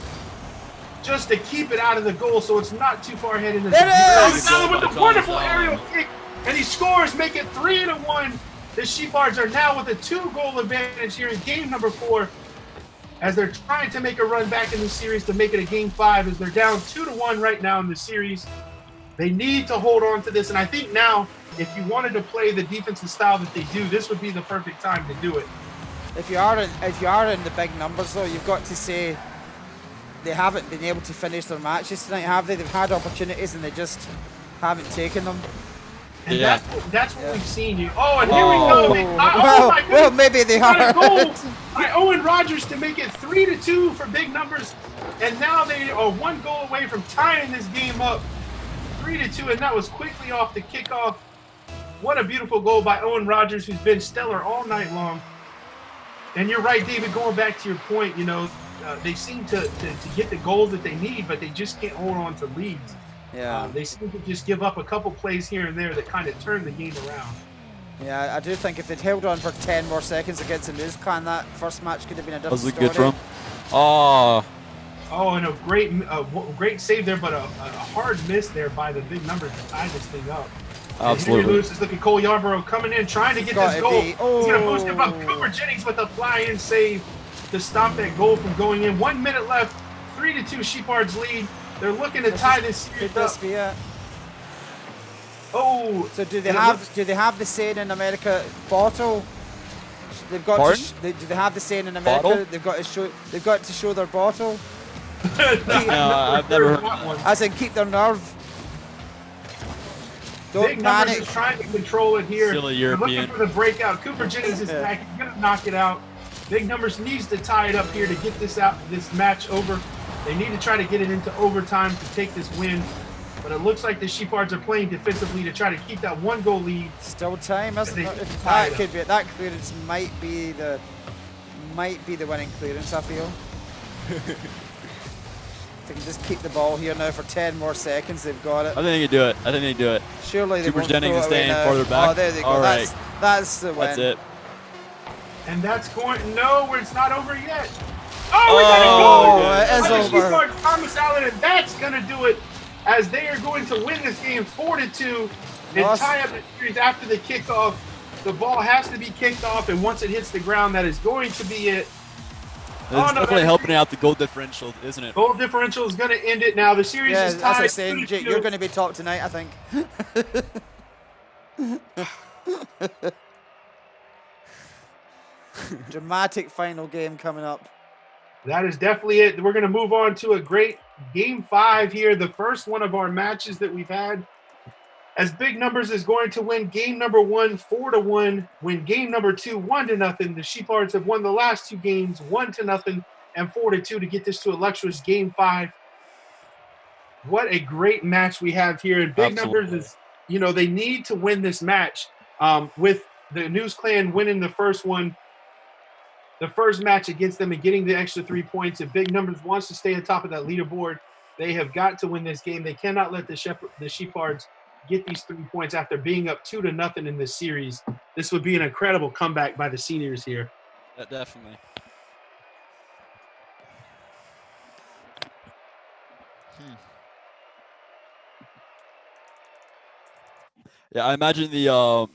just to keep it out of the goal, so it's not too far ahead in the. There it is! Thomas Allen with a wonderful aerial kick, and he scores, make it 3-1. The Sheepards are now with a 2-goal advantage here in game number 4, as they're trying to make a run back in the series to make it a game 5, as they're down 2-1 right now in the series. They need to hold on to this, and I think now, if you wanted to play the defensive style that they do, this would be the perfect time to do it. If you are in the big numbers though, you've got to say they haven't been able to finish their matches tonight, have they? They've had opportunities and they just haven't taken them. And Yeah. that's what we've seen you. Oh, and here we go. My goodness. Well, maybe they Got a are. goal by Owen Rogers to make it 3-2 for big numbers, and now they are 1 goal away from tying this game up, 3-2, and that was quickly off the kickoff. What a beautiful goal by Owen Rogers, who's been stellar all night long. And you're right, David, going back to your point, they seem to get the goals that they need, but they just can't hold on to leads. Yeah. They seem to just give up a couple plays here and there that kind of turn the game around. Yeah, I do think if they'd held on for 10 more seconds against the News Clan, that first match could have been a That different was a story. good run. Oh, Oh, and a great save there, but a hard miss there by the big numbers to tie this thing up. And absolutely. Henry Lewis is looking. Cole Yarborough coming in, trying to get Got this it, goal. B. He's going to boost it up. Oh. Cooper Jennings with a fly-in save to stop that goal from going in. 1 minute left. 3-2 Sheepards lead. They're looking to tie this series Could this up. be it? Oh, So do they and it have looks- do they have the saying in America, bottle? They've got Pardon? do they have the saying in America? Bottle? They've got to show their bottle, No, I've never heard that one. as in keep their nerve. Big Numbers is trying to control it here. Silly They're European. looking for the breakout. Cooper Jennings is back. He's going to knock it out. Big Numbers needs to tie it up here to get this match over. They need to try to get it into overtime to take this win. But it looks like the Sheepards are playing defensively to try to keep that 1-goal lead. Still time, isn't it? That could be, that clearance might be the winning clearance, I feel. They can just keep the ball here now for 10 more seconds. They've got it. I think they can do it. I think they can do it. Surely they Cooper won't Jennings throw is it away staying now. farther back. Oh, there they go. All right. That's the win. That's it. And that's going, no, it's not over yet. Oh, we got a goal! It is over. Sheepards, Thomas Allen, and that's going to do it as they are going to win this game 4-2 and tie up the series after the kickoff. The ball has to be kicked off, and once it hits the ground, that is going to be it. It's definitely helping out the goal differential, isn't it? Goal differential is going to end it now. The series is tied. As I said, Jake, you're going to be top tonight, I think. Dramatic final game coming up. That is definitely it. We're going to move on to a great Game 5 here, the first one of our matches that we've had. As Big Numbers is going to win game number 1 4-1, win game number 2 1-0. The Sheepards have won the last 2 games 1-0 and 4-2 to get this to a luxurious Game 5. What a great match we have here. And Big Numbers is, you know, they need to win this match with the News Clan winning the first match against them and getting the extra 3 points. If Big Numbers wants to stay on top of that leaderboard, they have got to win this game. They cannot let the Sheepards get these 3 points after being up 2-0 in this series. This would be an incredible comeback by the seniors here. Definitely. Yeah, I imagine the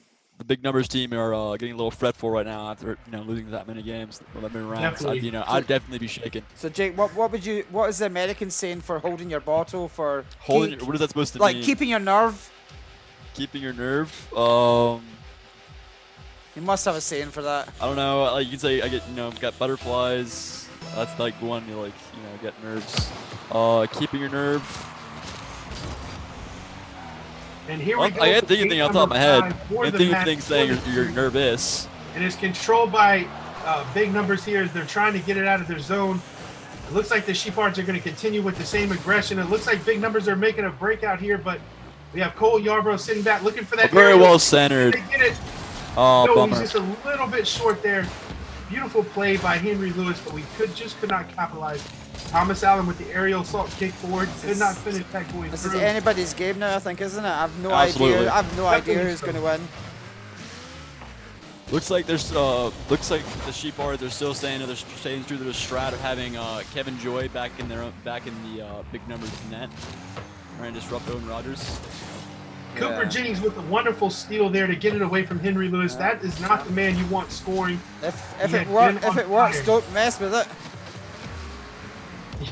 Big Numbers team are getting a little fretful right now after losing that many games, that many rounds. I'd definitely be shaking. So Jake, what is the American saying for holding your bottle for holding? What is that supposed to mean? Like keeping your nerve. Keeping your nerve. You must have a saying for that. I don't know. Like you can say, I get got butterflies. That's like the one you get nerves. Keeping your nerve. And here we go. I can't think of anything off the top of my head. I can't think of things saying you're nervous. And it's controlled by Big Numbers here as they're trying to get it out of their zone. It looks like the Sheepards are going to continue with the same aggression. It looks like Big Numbers are making a breakout here, but we have Cole Yarbrough sitting back looking for that. Very well centered. They get it. Oh, no, bummer. He's just a little bit short there. Beautiful play by Henry Lewis, but we could not capitalize. Thomas Allen with the aerial assault kick forward. Could not finish that going This through. is anybody's game now, I think, isn't it? I have no Absolutely. idea. I have no idea who's going to win. Looks like the Sheepards are still staying through their strat of having Kevin Joy back in the Big Numbers net, trying to disrupt Owen Rogers. Cooper Jennings with a wonderful steal there to get it away from Henry Lewis. That is not the man you want scoring. If it works, don't mess with it.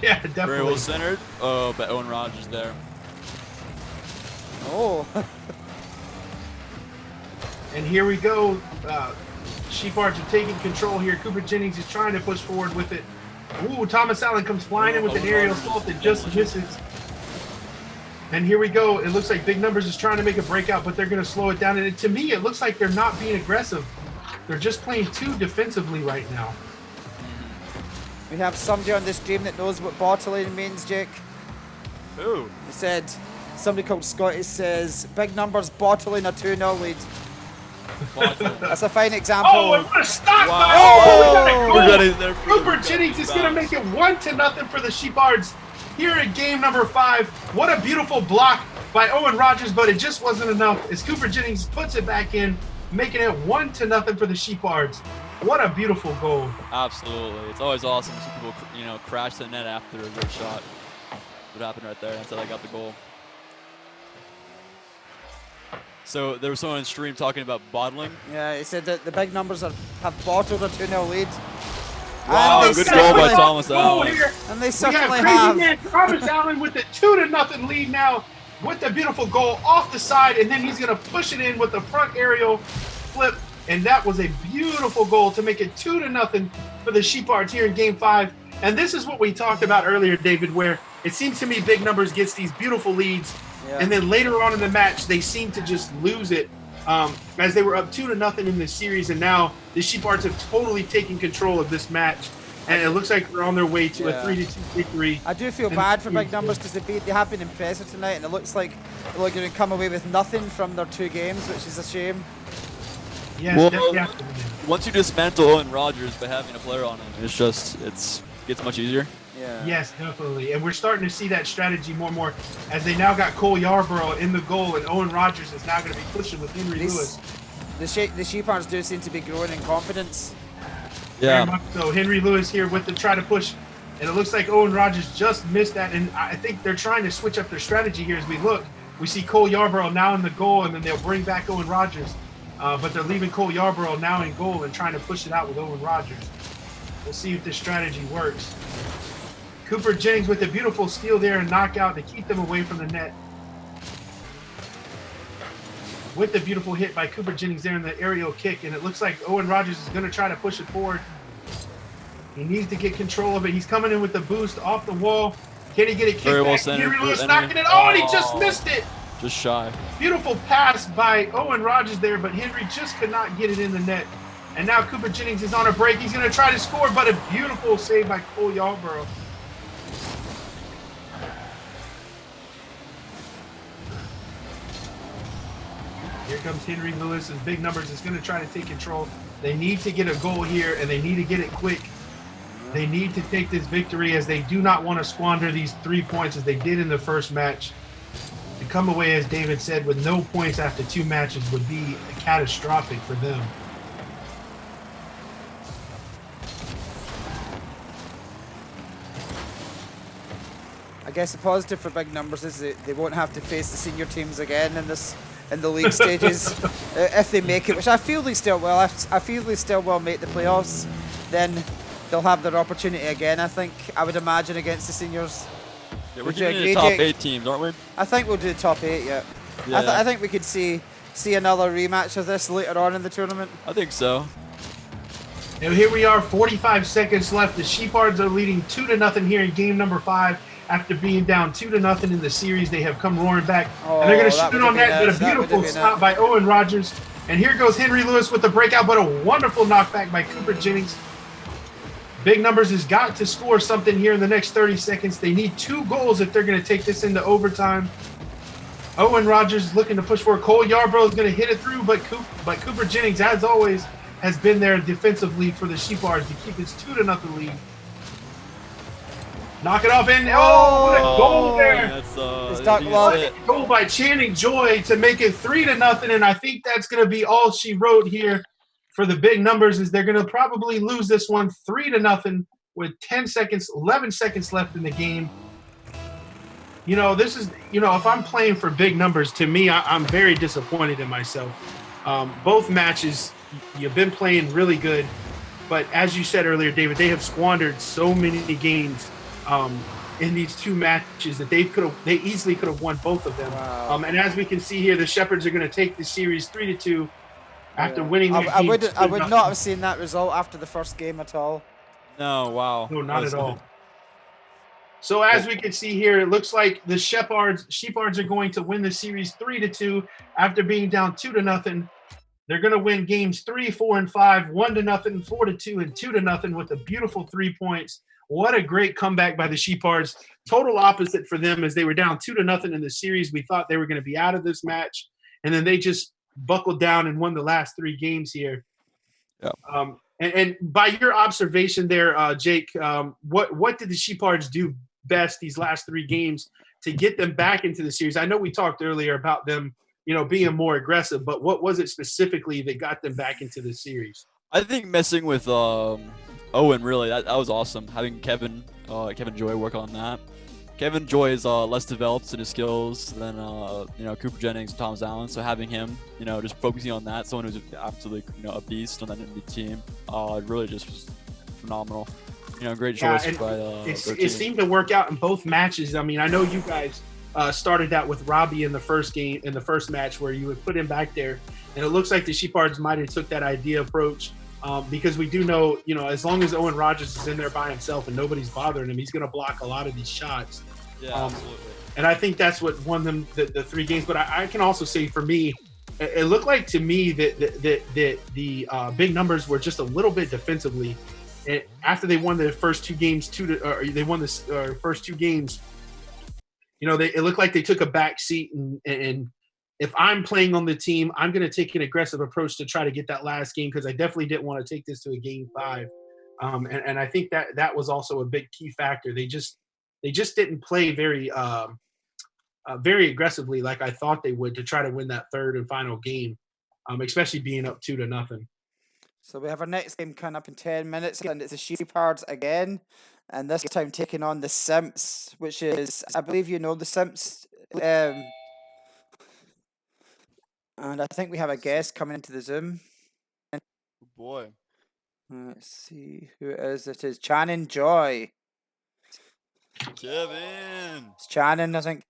Yeah, definitely. Very well centered. Oh, but Owen Rogers there. Oh. And here we go. Sheepards are taking control here. Cooper Jennings is trying to push forward with it. Ooh, Thomas Allen comes flying in with an aerial assault that just misses. And here we go. It looks like Big Numbers is trying to make a breakout, but they're going to slow it down. And to me, it looks like they're not being aggressive. They're just playing too defensively right now. We have somebody on this stream that knows what bottling means, Jake. Who? He said, somebody called Scotty says, Big Numbers bottling a 2-0 lead. That's a fine example. Oh, and what a stop Wow. by Oh, we got a goal. Cooper Jennings is going to make it 1-0 for the Sheepards here in game number 5. What a beautiful block by Owen Rogers, but it just wasn't enough as Cooper Jennings puts it back in, making it 1-0 for the Sheepards. What a beautiful goal. Absolutely. It's always awesome to see people, crash the net after a good shot. What happened right there? That's how they got the goal. So there was someone on stream talking about bottling. Yeah, he said that the Big Numbers have bottled a 2-0 lead. Wow, good goal by Thomas Allen. And they We certainly have have. crazy man Thomas Allen with the 2-0 lead now with the beautiful goal off the side, and then he's going to push it in with the front aerial flip, and that was a beautiful goal to make it 2-0 for the Sheepards here in Game 5. And this is what we talked about earlier, David, where It seems to me Big Numbers gets these beautiful leads, Yeah. and then later on in the match, they seem to just lose it as they were up 2-0 in the series, and now the Sheepards have totally taken control of this match, and it looks like they're on their way to a 3-2 victory. I do feel bad for Big Numbers because they have been impressive tonight, and it looks like they're going to come away with nothing from their 2 games, which is a shame. Yes, Well, once you dismantle Owen Rogers by having a player on him, it gets much easier. Yeah. Yes, definitely. And we're starting to see that strategy more and more as they now got Cole Yarborough in the goal, and Owen Rogers is now going to be pushing with Henry Lewis. The Sheepards do seem to be growing in confidence. Very much so. Henry Lewis here with the try to push, and it looks like Owen Rogers just missed that, and I think they're trying to switch up their strategy here as we look. We see Cole Yarborough now in the goal, and then they'll bring back Owen Rogers. But they're leaving Cole Yarborough now in goal and trying to push it out with Owen Rogers. We'll see if this strategy works. Cooper Jennings with a beautiful steal there and knockout to keep them away from the net. With the beautiful hit by Cooper Jennings there in the aerial kick, and it looks like Owen Rogers is going to try to push it forward. He needs to get control of it. He's coming in with the boost off the wall. Can he get it kicked back? Henry Lewis knocking it. Oh, and he just missed it. Just shy. Beautiful pass by Owen Rogers there, but Henry just could not get it in the net. And now Cooper Jennings is on a break. He's going to try to score, but a beautiful save by Cole Yarborough. Here comes Henry Lewis, and Big Numbers is going to try to take control. They need to get a goal here, and they need to get it quick. They need to take this victory as they do not want to squander these 3 points as they did in the first match. To come away, as David said, with no points after 2 matches would be catastrophic for them. I guess the positive for Big Numbers is they won't have to face the senior teams again in the league stages if they make it, which I feel they still will. I feel they still will make the playoffs. Then they'll have their opportunity again. I would imagine against the seniors. Yeah, we're getting the top 8 teams, aren't we? I think we'll do the top 8. Yeah. I think we could see another rematch of this later on in the tournament. I think so. And here we are, 45 seconds left. The Sheepards are leading 2-0 here in game number 5. After being down 2-0 in the series, they have come roaring back. And they're going to shoot it on net, but a beautiful stop by Owen Rogers. And here goes Henry Lewis with the breakout, but a wonderful knockback by Cooper Jennings. Big Numbers has got to score something here in the next 30 seconds. They need 2 goals if they're going to take this into overtime. Owen Rogers looking to push forward. Cole Yarborough is going to hit it through, but Cooper Jennings, as always, has been there defensively for the Sheepards to keep his 2-0 lead. Knock it off in. Oh, what a goal there. That's goal by Channing Joy to make it 3-0. And I think that's going to be all she wrote here for the Big Numbers is they're going to probably lose this one 3-0 with 11 seconds left in the game. You know, this is, if I'm playing for Big Numbers, to me, I'm very disappointed in myself. Both matches, you've been playing really good. But as you said earlier, David, they have squandered so many games in these 2 matches that they easily could have won both of them. Wow. And as we can see here, the Shepherds are going to take the series 3-2 after winning their I would not have seen that result after the first game at all. No, wow. No, not at all. So as we can see here, it looks like the Sheepards are going to win the series 3-2 after being down 2-0. They're going to win games 3, 4, and 5, 1-0, 4-2, and 2-0 with a beautiful 3 points. What a great comeback by the Sheepards. Total opposite for them as they were down 2-0 in the series. We thought they were going to be out of this match, and then they just buckled down and won the last 3 games here. Yeah. And by your observation there, Jake, what did the Sheepards do best these last 3 games to get them back into the series? I know we talked earlier about them, being more aggressive, but what was it specifically that got them back into the series? I think messing with Owen, really, that was awesome. Having Kevin Joy work on that. Kevin Joy is less developed in his skills than Cooper Jennings and Thomas Allen. So having him, just focusing on that, someone who's absolutely a beast on that NBA team, really just was phenomenal. Great choice by. It seemed to work out in both matches. I mean, I know you guys started out with Robbie in the first match where you would put him back there, and it looks like the Sheepards might have took that idea approach. Because we do know, as long as Owen Rogers is in there by himself and nobody's bothering him, he's going to block a lot of these shots. Yeah, absolutely. And I think that's what won them the 3 games. But I can also say for me, it looked like to me that the big numbers were just a little bit defensively. And after they won the first 2 games, they won the first 2 games. It looked like they took a back seat, and if I'm playing on the team, I'm going to take an aggressive approach to try to get that last game because I definitely didn't want to take this to a game 5. And I think that was also a big key factor. They just didn't play very aggressively like I thought they would to try to win that 3rd and final game, especially being up 2-0. So we have our next game coming up in 10 minutes, and it's the Sheepards again, and this time taking on the Simps, which is, I believe you know the Simps, and I think we have a guest coming into the Zoom. Oh boy. Let's see who it is. It is Channing Joy. Kevin. It's Channing, I think.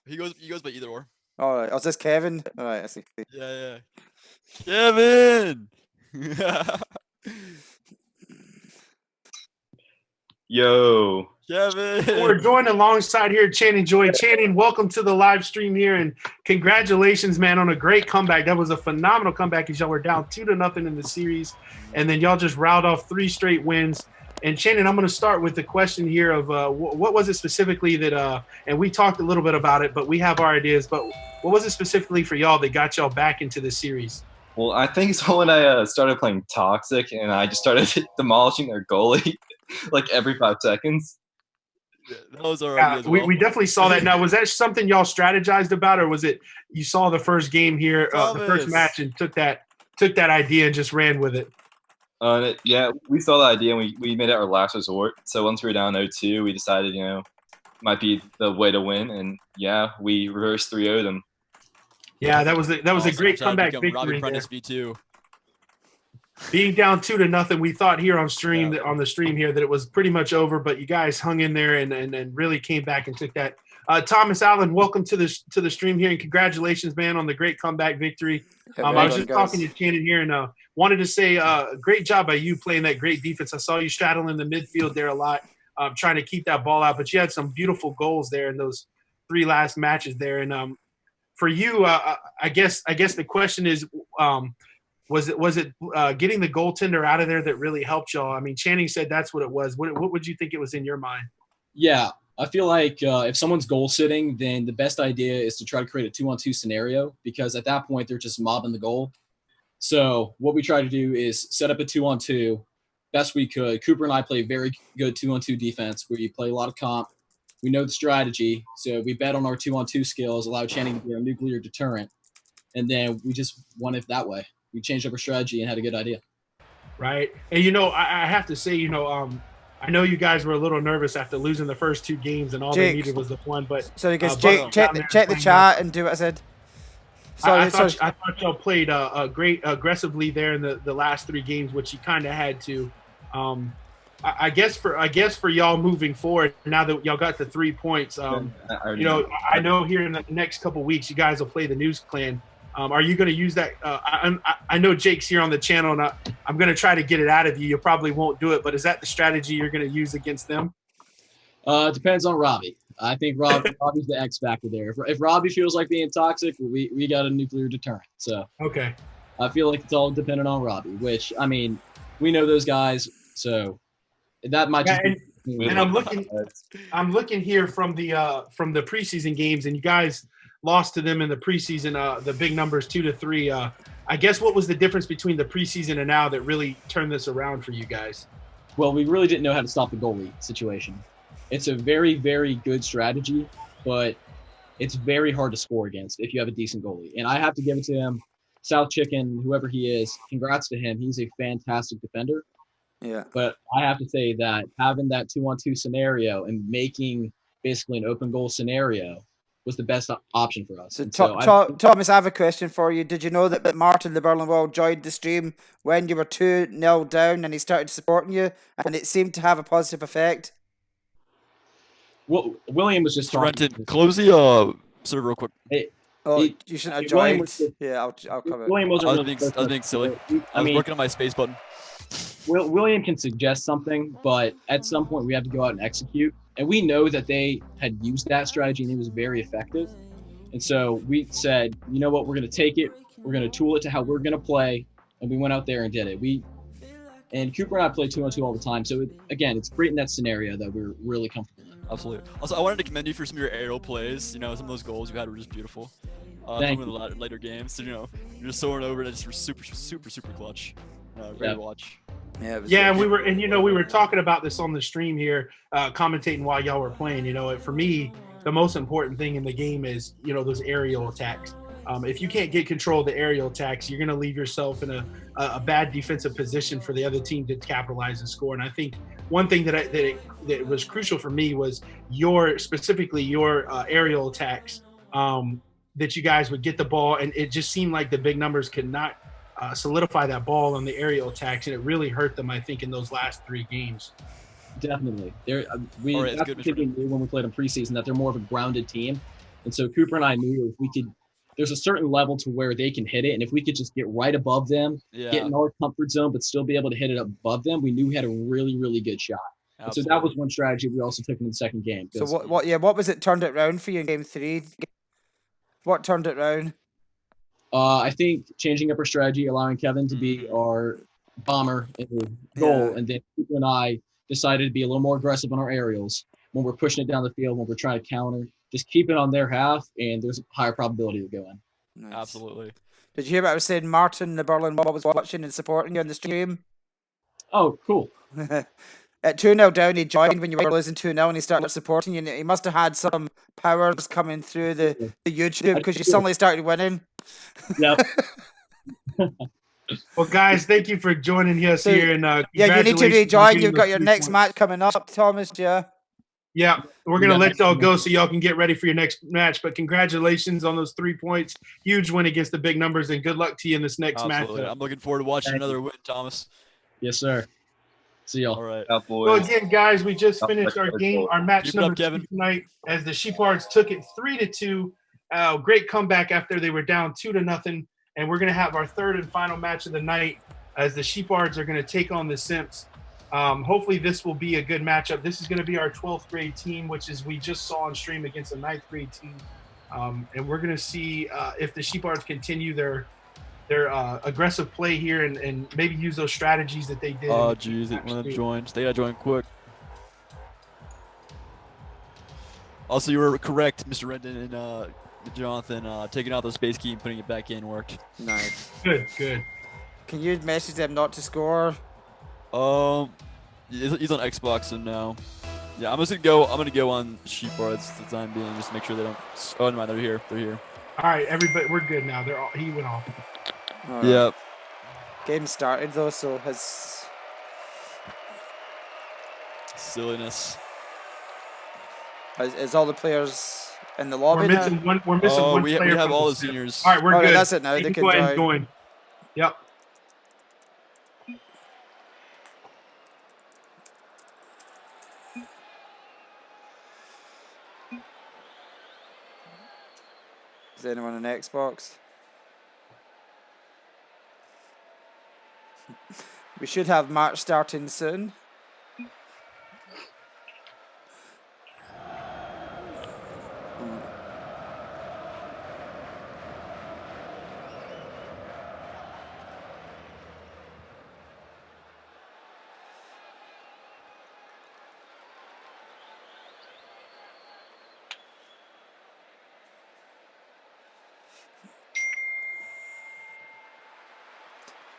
He goes by either or. Oh, is this Kevin? All right, I see. Yeah. Kevin. Yo. Kevin. We're joined alongside here, Channing Joy. Channing, welcome to the live stream here, and congratulations, man, on a great comeback. That was a phenomenal comeback as y'all were down 2-0 in the series, and then y'all just riled off 3 straight wins. And Channing, I'm going to start with the question here of what was it specifically that, and we talked a little bit about it, but we have our ideas, but what was it specifically for y'all that got y'all back into the series? Well, I think it's when I started playing Toxic and I just started demolishing their goalie like every 5 seconds. Yeah, that was our idea as well. We definitely saw that. Now, was that something y'all strategized about, or was it you saw the first game here, the first match, and took that idea and just ran with it? Yeah, we saw the idea and we made it our last resort. So once we were down 0-2, we decided, might be the way to win. And yeah, we reversed 3-0 them. Yeah, that was a great comeback victory. Robbie Prentice V2. Being down 2-0, we thought here on the stream here that it was pretty much over, but you guys hung in there and really came back and took that. Thomas Allen, welcome to the stream here, and congratulations, man, on the great comeback victory. I was just talking to Channing here and wanted to say great job by you playing that great defense. I saw you straddling the midfield there a lot, trying to keep that ball out, but you had some beautiful goals there in those 3 last matches there. And for you, I guess the question is, was it getting the goaltender out of there that really helped y'all? I mean, Channing said that's what it was. What would you think it was in your mind? Yeah, I feel like if someone's goal sitting, then the best idea is to try to create a 2-on-2 scenario, because at that point they're just mobbing the goal. So what we try to do is set up a 2-on-2 best we could. Cooper and I play very good 2-on-2 defense. We play a lot of comp. We know the strategy, so we bet on our 2-on-2 skills, allow Channing to be our nuclear deterrent, and then we just won it that way. We changed up our strategy and had a good idea. Right. And, I have to say, I know you guys were a little nervous after losing the first 2 games and all they needed was the one. But so you guys check the chat and do what I said. I thought y'all played great aggressively there in the last 3 games, which you kind of had to. I guess for y'all moving forward, now that y'all got the 3 points, I know here in the next couple weeks you guys will play the News Clan. Are you going to use that? I know Jake's here on the channel, and I'm going to try to get it out of you. You probably won't do it, but is that the strategy you're going to use against them? It depends on Robbie. I think Robbie's the X factor there. If Robbie feels like being toxic, we got a nuclear deterrent. So okay, I feel like it's all dependent on Robbie. Which, I mean, we know those guys, so that might just. And I'm looking here from the preseason games, and you guys lost to them in the preseason. The big numbers 2-3. I guess what was the difference between the preseason and now that really turned this around for you guys? Well, we really didn't know how to stop the goalie situation. It's a very, very good strategy, but it's very hard to score against if you have a decent goalie. And I have to give it to him, South Chicken, whoever he is. Congrats to him. He's a fantastic defender. Yeah. But I have to say that having that 2-on-2 scenario and making basically an open goal scenario was the best option for us. So, Thomas, I have a question for you. Did you know that Martin the Berlin Wall joined the stream when you were 2-0 down and he started supporting you, and it seemed to have a positive effect? Well, William was just Renton, close the server real quick. You shouldn't have joined. I'll cover it. William wasn't I was being silly. I was working on my space button. William can suggest something, but at some point we have to go out and execute. And we know that they had used that strategy and it was very effective. And so we said, you know what, we're going to take it, we're going to tool it to how we're going to play, and we went out there and did it. And Cooper and I play 2-on-2 all the time, so it's creating that scenario that we're really comfortable in. Absolutely. Also, I wanted to commend you for some of your aerial plays. You know, some of those goals you had were just beautiful. Thank Some of the later games, so, you know, you're just soaring over and just were super, super, super clutch. Great to watch. Yeah, and we were talking about this on the stream here, commentating while y'all were playing. You know, for me, the most important thing in the game is, you know, those aerial attacks. If you can't get control of the aerial attacks, you're going to leave yourself in a bad defensive position for the other team to capitalize and score. And I think one thing that was crucial for me was specifically your aerial attacks, that you guys would get the ball, and it just seemed like the big numbers could not solidify that ball on the aerial attacks, and it really hurt them, I think, in those last 3 games. Definitely. That's the thing we knew when we played in preseason, that they're more of a grounded team. And so Cooper and I knew there's a certain level to where they can hit it, and if we could just get right above them, get in our comfort zone, but still be able to hit it above them, we knew we had a really, really good shot. So that was one strategy we also took in the second game. So what was it turned it around for you in game 3? What turned it around? I think changing up our strategy, allowing Kevin to be our bomber in the goal, and then Cooper and I decided to be a little more aggressive on our aerials when we're pushing it down the field, when we're trying to counter. Just keep it on their half, and there's a higher probability to go in. Nice. Absolutely. Did you hear what I was saying? Martin, the Berlin Mob, was watching and supporting you on the stream. Oh, cool. At 2-0 down, he joined when you were losing 2-0, and he started supporting you. And he must have had some powers coming through the YouTube because you suddenly started winning. Yep. Well, guys, thank you for joining us here. And you need to rejoin. You've got your next match coming up, Thomas. Yeah, we're going to let y'all go so y'all can get ready for your next match. But congratulations on those 3 points. Huge win against the big numbers, and good luck to you in this next match. I'm looking forward to watching another win, Thomas. Yes, sir. See y'all. All right. So again, guys, we just finished our match number 2 tonight, as the Sheepards took it 3-2. Great comeback after they were down 2-0. And we're going to have our third and final match of the night, as the Sheepards are going to take on the Simps. Hopefully this will be a good matchup. This is going to be our 12th grade team, which is we just saw on stream against a 9th grade team. And we're going to see if the Sheepards continue their aggressive play here and maybe use those strategies that they did. Oh, geez, one of them joined. They got to join quick. Also, you were correct, Mr. Rendon and Jonathan. Taking out the space key and putting it back in worked. Nice. Good. Can you message them not to score? He's on Xbox, so no. Yeah, I'm gonna go on Sheepards for the time being, just to make sure they don't. Oh, never mind, they're here. All right, everybody, we're good now. He went off. Right. Yep. Game started though, so his silliness. Is all the players in the lobby? We're missing one. We're missing one player. We have all the seniors. All right, we're good. That's it now. They can go ahead and join. Yep. Is anyone on Xbox? We should have March starting soon.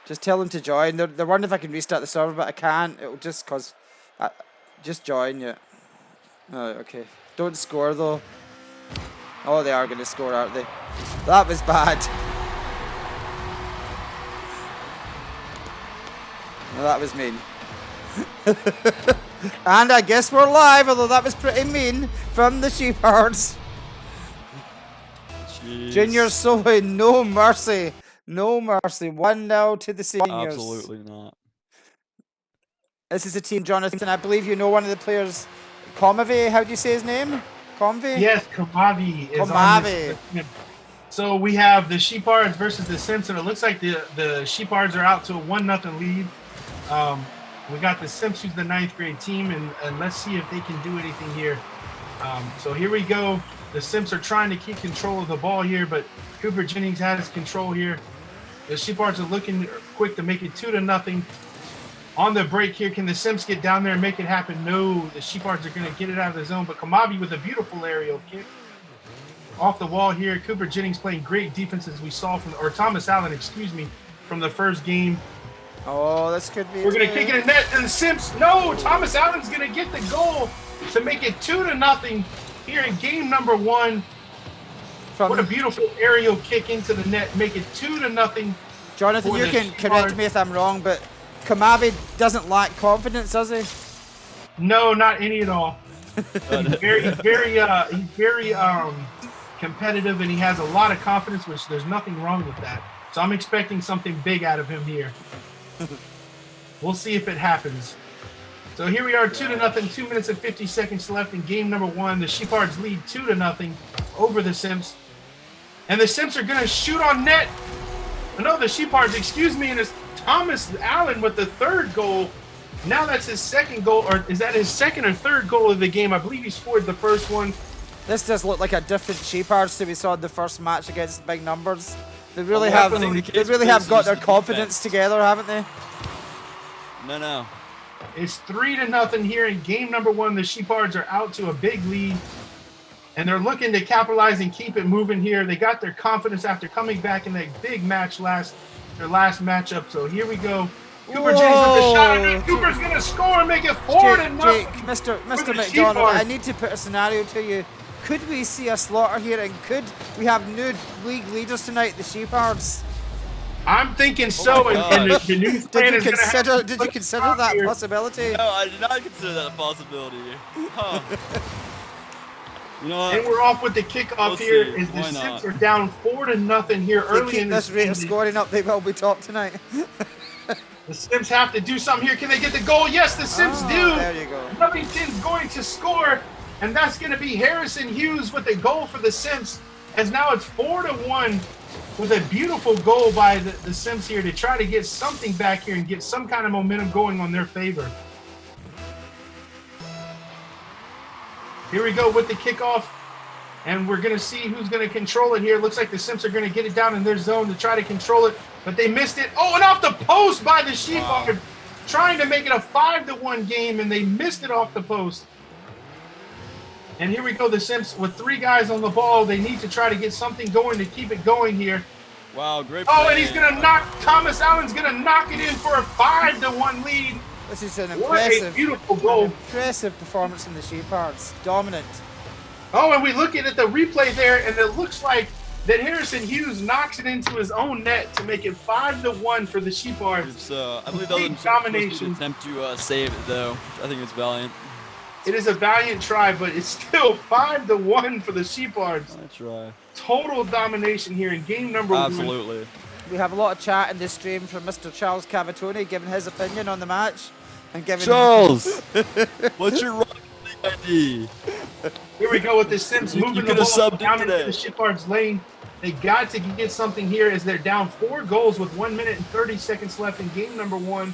Just tell them to join. They're wondering if I can restart the server, but I can't. It'll just cause. Just join, yeah. Oh, okay. Don't score though. Oh, they are going to score, aren't they? That was bad. No, that was mean. And I guess we're live, although that was pretty mean from the Sheepards. Juniors showing no mercy. No mercy. 1-0 to the seniors. Absolutely not. This is a team, Jonathan. I believe you know one of the players, Komavi. How do you say his name? Komvi? Yes, Komavi is on this. So we have the Sheepards versus the Simps, and it looks like the Sheepards are out to a 1-0 lead. We got the Simps, who's the 9th grade team, and let's see if they can do anything here. So here we go. The Simps are trying to keep control of the ball here, but Cooper Jennings has control here. The Sheepards are looking quick to make it 2-0. On the break here, can the Simps get down there and make it happen? No, the Sheepards are going to get it out of the zone, but Kamavi with a beautiful aerial kick. Off the wall here, Cooper Jennings playing great defense as we saw from, or Thomas Allen, excuse me, from the first game. Oh, this could be. We're going to kick it in net, and the Simps, no, Thomas Allen's going to get the goal to make it 2-0 here in game number 1. What a beautiful aerial kick into the net, make it 2-0. Jonathan, you can correct me if I'm wrong, but Kamavi doesn't lack confidence, does he? No, not any at all. He's very competitive, and he has a lot of confidence, which there's nothing wrong with that. So I'm expecting something big out of him here. We'll see if it happens. So here we are, 2-0, 2 minutes and 50 seconds left in game number 1. The Sheepards lead 2-0 over the Simps. And the Simps are going to shoot on net. No, the Sheepards, excuse me, and it's Thomas Allen with the 3rd goal. Now that's his 2nd goal, or is that his 2nd or 3rd goal of the game? I believe he scored the first one. This does look like a different Sheepards to we saw in the first match against Big Numbers. They really have got their confidence together, haven't they? No. It's 3-0 here in game number 1. The Sheepards are out to a big lead, and they're looking to capitalize and keep it moving here. They got their confidence after coming back in that big match their last matchup. So here we go. Cooper Jennings with the shot, and Cooper's going to score and make it 4-0. Jake, Mr. McDonald, I need to put a scenario to you. Could we see a slaughter here, and could we have new league leaders tonight, the Sheepards? I'm thinking so, and the new plan is going to happen. Did you consider that possibility? No, I did not consider that a possibility. Huh. You know what? And we're off with the kickoff here. As the Simps are down 4-0 here early in this rate of scoring up, they will be top tonight. The Simps have to do something here. Can they get the goal? Yes, the Simps do. There you go. Nubbington's going to score, and that's going to be Harrison Hughes with the goal for the Simps. As now it's 4-1 with a beautiful goal by the Simps here to try to get something back here and get some kind of momentum going on their favor. Here we go with the kickoff, and we're going to see who's going to control it here. Looks like the Simps are going to get it down in their zone to try to control it, but they missed it. Oh, and off the post by the Sheepard, trying to make it a 5-1 game, and they missed it off the post. And here we go, the Simps with 3 guys on the ball. They need to try to get something going to keep it going here. Wow, great play. Oh, and he's going to Thomas Allen's going to knock it in for a 5-1 lead. This is an beautiful goal. Impressive performance from the Sheepards. Dominant. Oh, and we look at the replay there, and it looks like that Harrison Hughes knocks it into his own net to make it 5-1 for the Sheepards. I believe that was domination. Attempt to save it, though. I think it's valiant. It is a valiant try, but it's still 5-1 for the Sheepards. I try. Total domination here in game number 1. Absolutely. We have a lot of chat in this stream from Mr. Charles Cavatoni giving his opinion on the match. And giving Charles, what's your Rocket League ID? Here we go with the Simps moving the ball down into the Sheepards lane. They got to get something here as they're down 4 goals with 1 minute and 30 seconds left in game number 1.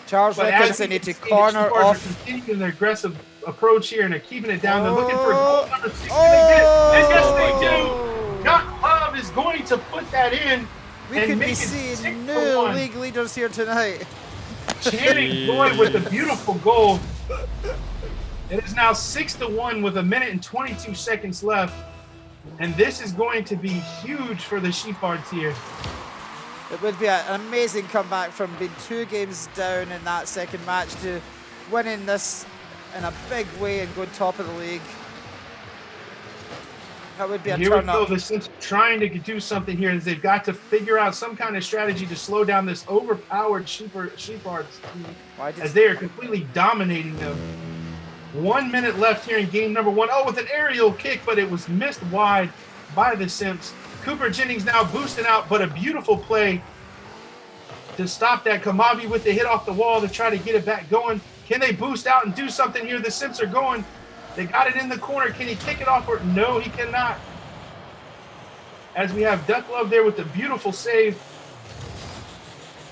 Charles reckons they need to corner off. They're continuing their aggressive approach here, and they're keeping it down. They're looking for goal number 6. And yes, they do. Got Love is going to put that in. We could be seeing new league leaders here tonight. Channing Boyd with a beautiful goal. It is now 6-1 with 1 minute and 22 seconds left. And this is going to be huge for the Sheepards here. It would be an amazing comeback from being 2 games down in that second match to winning this in a big way and going top of the league. That would be a turn up. The Simps trying to do something here as they've got to figure out some kind of strategy to slow down this overpowered Sheepards as they are completely dominating them. 1 minute left here in game number 1. Oh, with an aerial kick, but it was missed wide by the Simps. Cooper Jennings now boosting out, but a beautiful play to stop that. Kamavi with the hit off the wall to try to get it back going. Can they boost out and do something here? The Simps are going. They got it in the corner. Can he kick it off? Or no, he cannot. As we have Duck Love there with the beautiful save.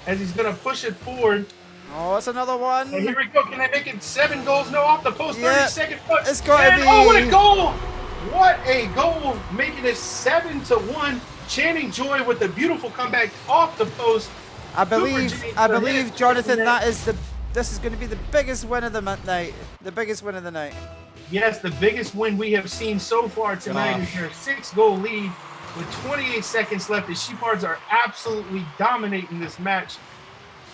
As he's going to push it forward. Oh, it's another one. And here we go. Can they make it 7 goals? No, off the post. Yeah, 32nd foot. it's gotta be. Oh, what a goal! What a goal! Making it 7-1. Channing Joy with a beautiful comeback off the post. I believe, Jonathan, this is going to be the biggest win of the night. The biggest win of the night. Yes, the biggest win we have seen so far tonight is their 6-goal lead with 28 seconds left. The Sheepards are absolutely dominating this match.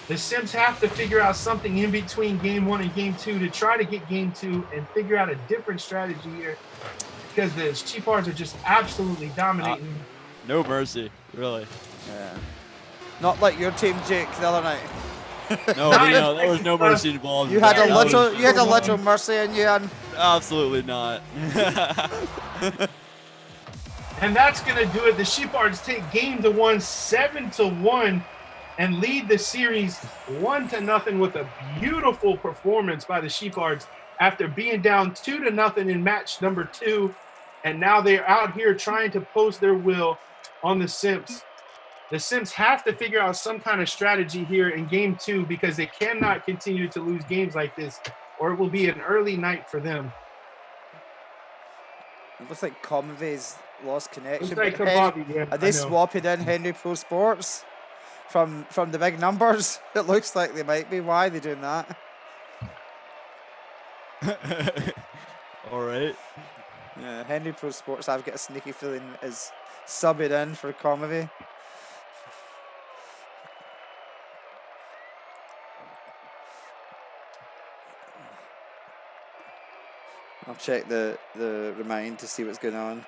The Sims have to figure out something in between game 1 and game 2 to try to get game 2 and figure out a different strategy here, because the Sheepards are just absolutely dominating. No mercy, really. Yeah. Not like your team, Jake, the other night. No, there was no mercy involved. You had a little mercy in you, and absolutely not. And that's going to do it. The Sheepards take game to 1, 7-1, and lead the series 1-0 with a beautiful performance by the Sheepards after being down 2-0 in match number 2. And now they're out here trying to post their will on the Sims. The Sims have to figure out some kind of strategy here in game 2, because they cannot continue to lose games like this, or it will be an early night for them. it looks like Convey's lost connection. Looks like but Kababi, yeah, are they swapping in Henry Pro Sports from the big numbers? It looks like they might be. Why are they doing that? All right. Yeah, Henry Pro Sports, I've got a sneaky feeling, is subbing in for Convey. I'll check the remind to see what's going on.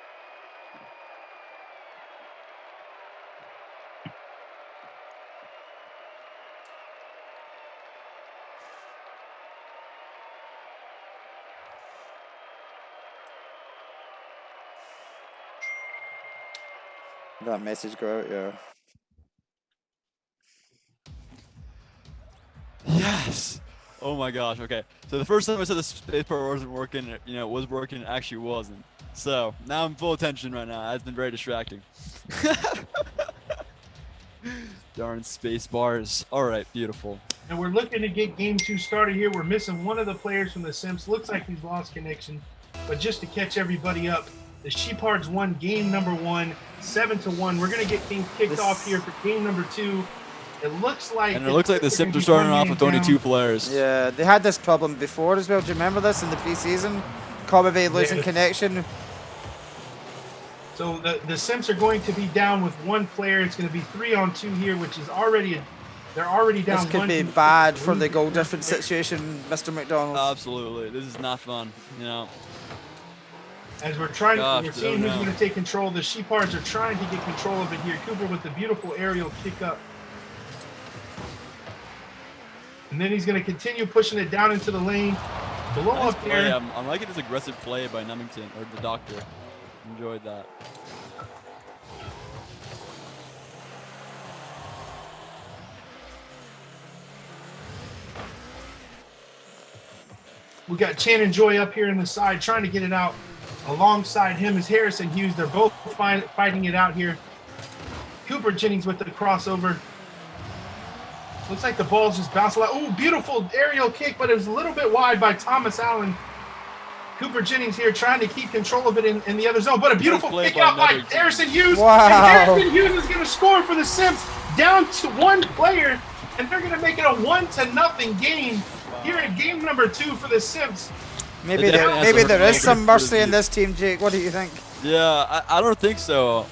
That message go out, yeah. Yes. Oh my gosh. Okay. So the first time I said the spacebar wasn't working, it was working. It actually wasn't. So now I'm full attention right now. That's been very distracting. Darn space bars. All right. Beautiful. And we're looking to get game 2 started here. We're missing one of the players from the Sims. Looks like he's lost connection. But just to catch everybody up, the Sheepards won game number 1, 7-1. We're going to get things kicked off here for game number 2. It looks like the Sims are starting off with only 2 players. Yeah, they had this problem before as well. Do you remember this in the preseason? Convey losing connection. So the Sims are going to be down with 1 player. It's going to be 3-on-2 here, which is they're already down. This could be bad for the goal difference situation, Mr. McDonald. Absolutely. This is not fun, As we're seeing who's going to take control. The Sheepards are trying to get control of it here. Cooper with the beautiful aerial kick up. And then he's going to continue pushing it down into the lane. Below nice up there. I'm liking this aggressive play by Nummington, or the Doctor. Enjoyed that. We got Channing Joy up here in the side trying to get it out. Alongside him is Harrison Hughes. They're both fighting it out here. Cooper Jennings with the crossover. Looks like the ball's just bouncing out. Oh, beautiful aerial kick, but it was a little bit wide by Thomas Allen. Cooper Jennings here trying to keep control of it in the other zone, but a beautiful kick out by Harrison Hughes. Wow. And Harrison Hughes is going to score for the Sims, down to 1 player, and they're going to make it a 1-0 game here in game number 2 for the Sims. Maybe there is some mercy in this team, Jake. What do you think? Yeah, I don't think so.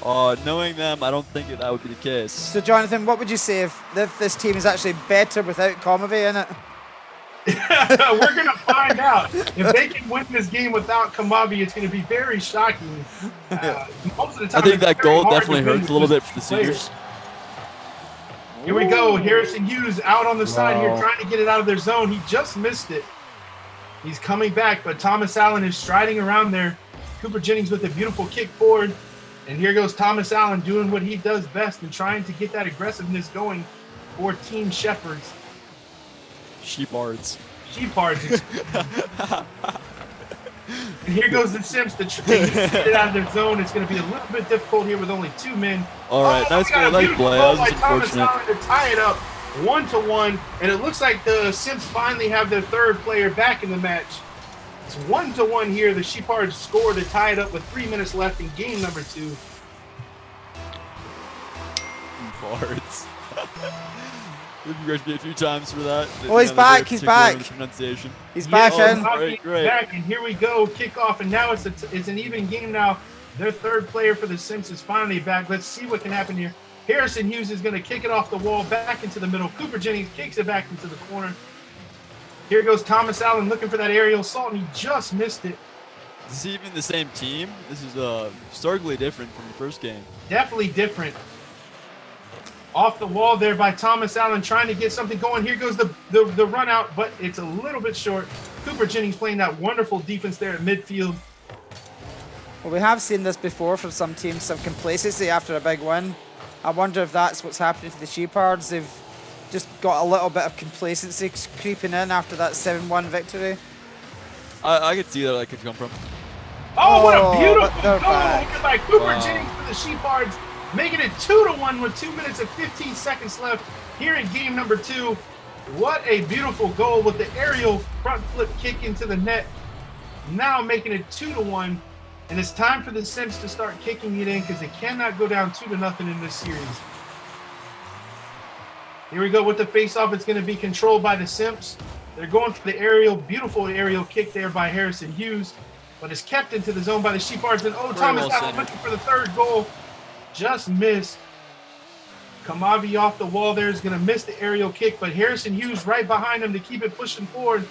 Knowing them, I don't think that would be the case. So, Jonathan, what would you say if this team is actually better without Convey in it? We're going to find out. If they can win this game without Kamabi, it's going to be very shocking. Most of the time, I think that goal definitely hurts a little bit for the Seagers. Here we go. Harrison Hughes out on the side here trying to get it out of their zone. He just missed it. He's coming back, but Thomas Allen is striding around there. Cooper Jennings with a beautiful kick forward. And here goes Thomas Allen doing what he does best and trying to get that aggressiveness going for Team Shepherds. Sheepards. And here goes the Sims to get it out of their zone. It's going to be a little bit difficult here with only 2 men. All right, nice goal, nice play. That was Thomas unfortunate. Allen to tie it up 1-1, and it looks like the Sims finally have their third player back in the match. It's 1-1 here. The Sheepards score to tie it up with 3 minutes left in game number 2. Farts. We've congratulated me a few times for that. Oh, he's back. He's back. Pronunciation. He's back in. Great. Back, and here we go. Kickoff, and now it's an even game now. Their third player for the Sims is finally back. Let's see what can happen here. Harrison Hughes is going to kick it off the wall back into the middle. Cooper Jennings kicks it back into the corner. Here goes Thomas Allen looking for that aerial assault, and he just missed it. Is this even the same team? This is starkly different from the first game. Definitely different. Off the wall there by Thomas Allen, trying to get something going. Here goes the run out, but it's a little bit short. Cooper Jennings playing that wonderful defense there at midfield. Well, we have seen this before from some teams, some complacency after a big win. I wonder if that's what's happening to the Sheepards. They've just got a little bit of complacency creeping in after that 7-1 victory. I could see that could come from. Oh, what a beautiful they're goal back. by Cooper Jennings for the Sheepards, making it 2-1 with 2 minutes and 15 seconds left here in game number 2. What a beautiful goal with the aerial front flip kick into the net. Now making it 2-1. And it's time for the Sims to start kicking it in because they cannot go down 2-0 in this series. Here we go with the face-off. It's going to be controlled by the Sims. They're going for the aerial, beautiful aerial kick there by Harrison Hughes, but it's kept into the zone by the Sheepards. And Thomas Allen looking for the third goal. Just missed. Kamavi off the wall there is going to miss the aerial kick, but Harrison Hughes right behind him to keep it pushing forward.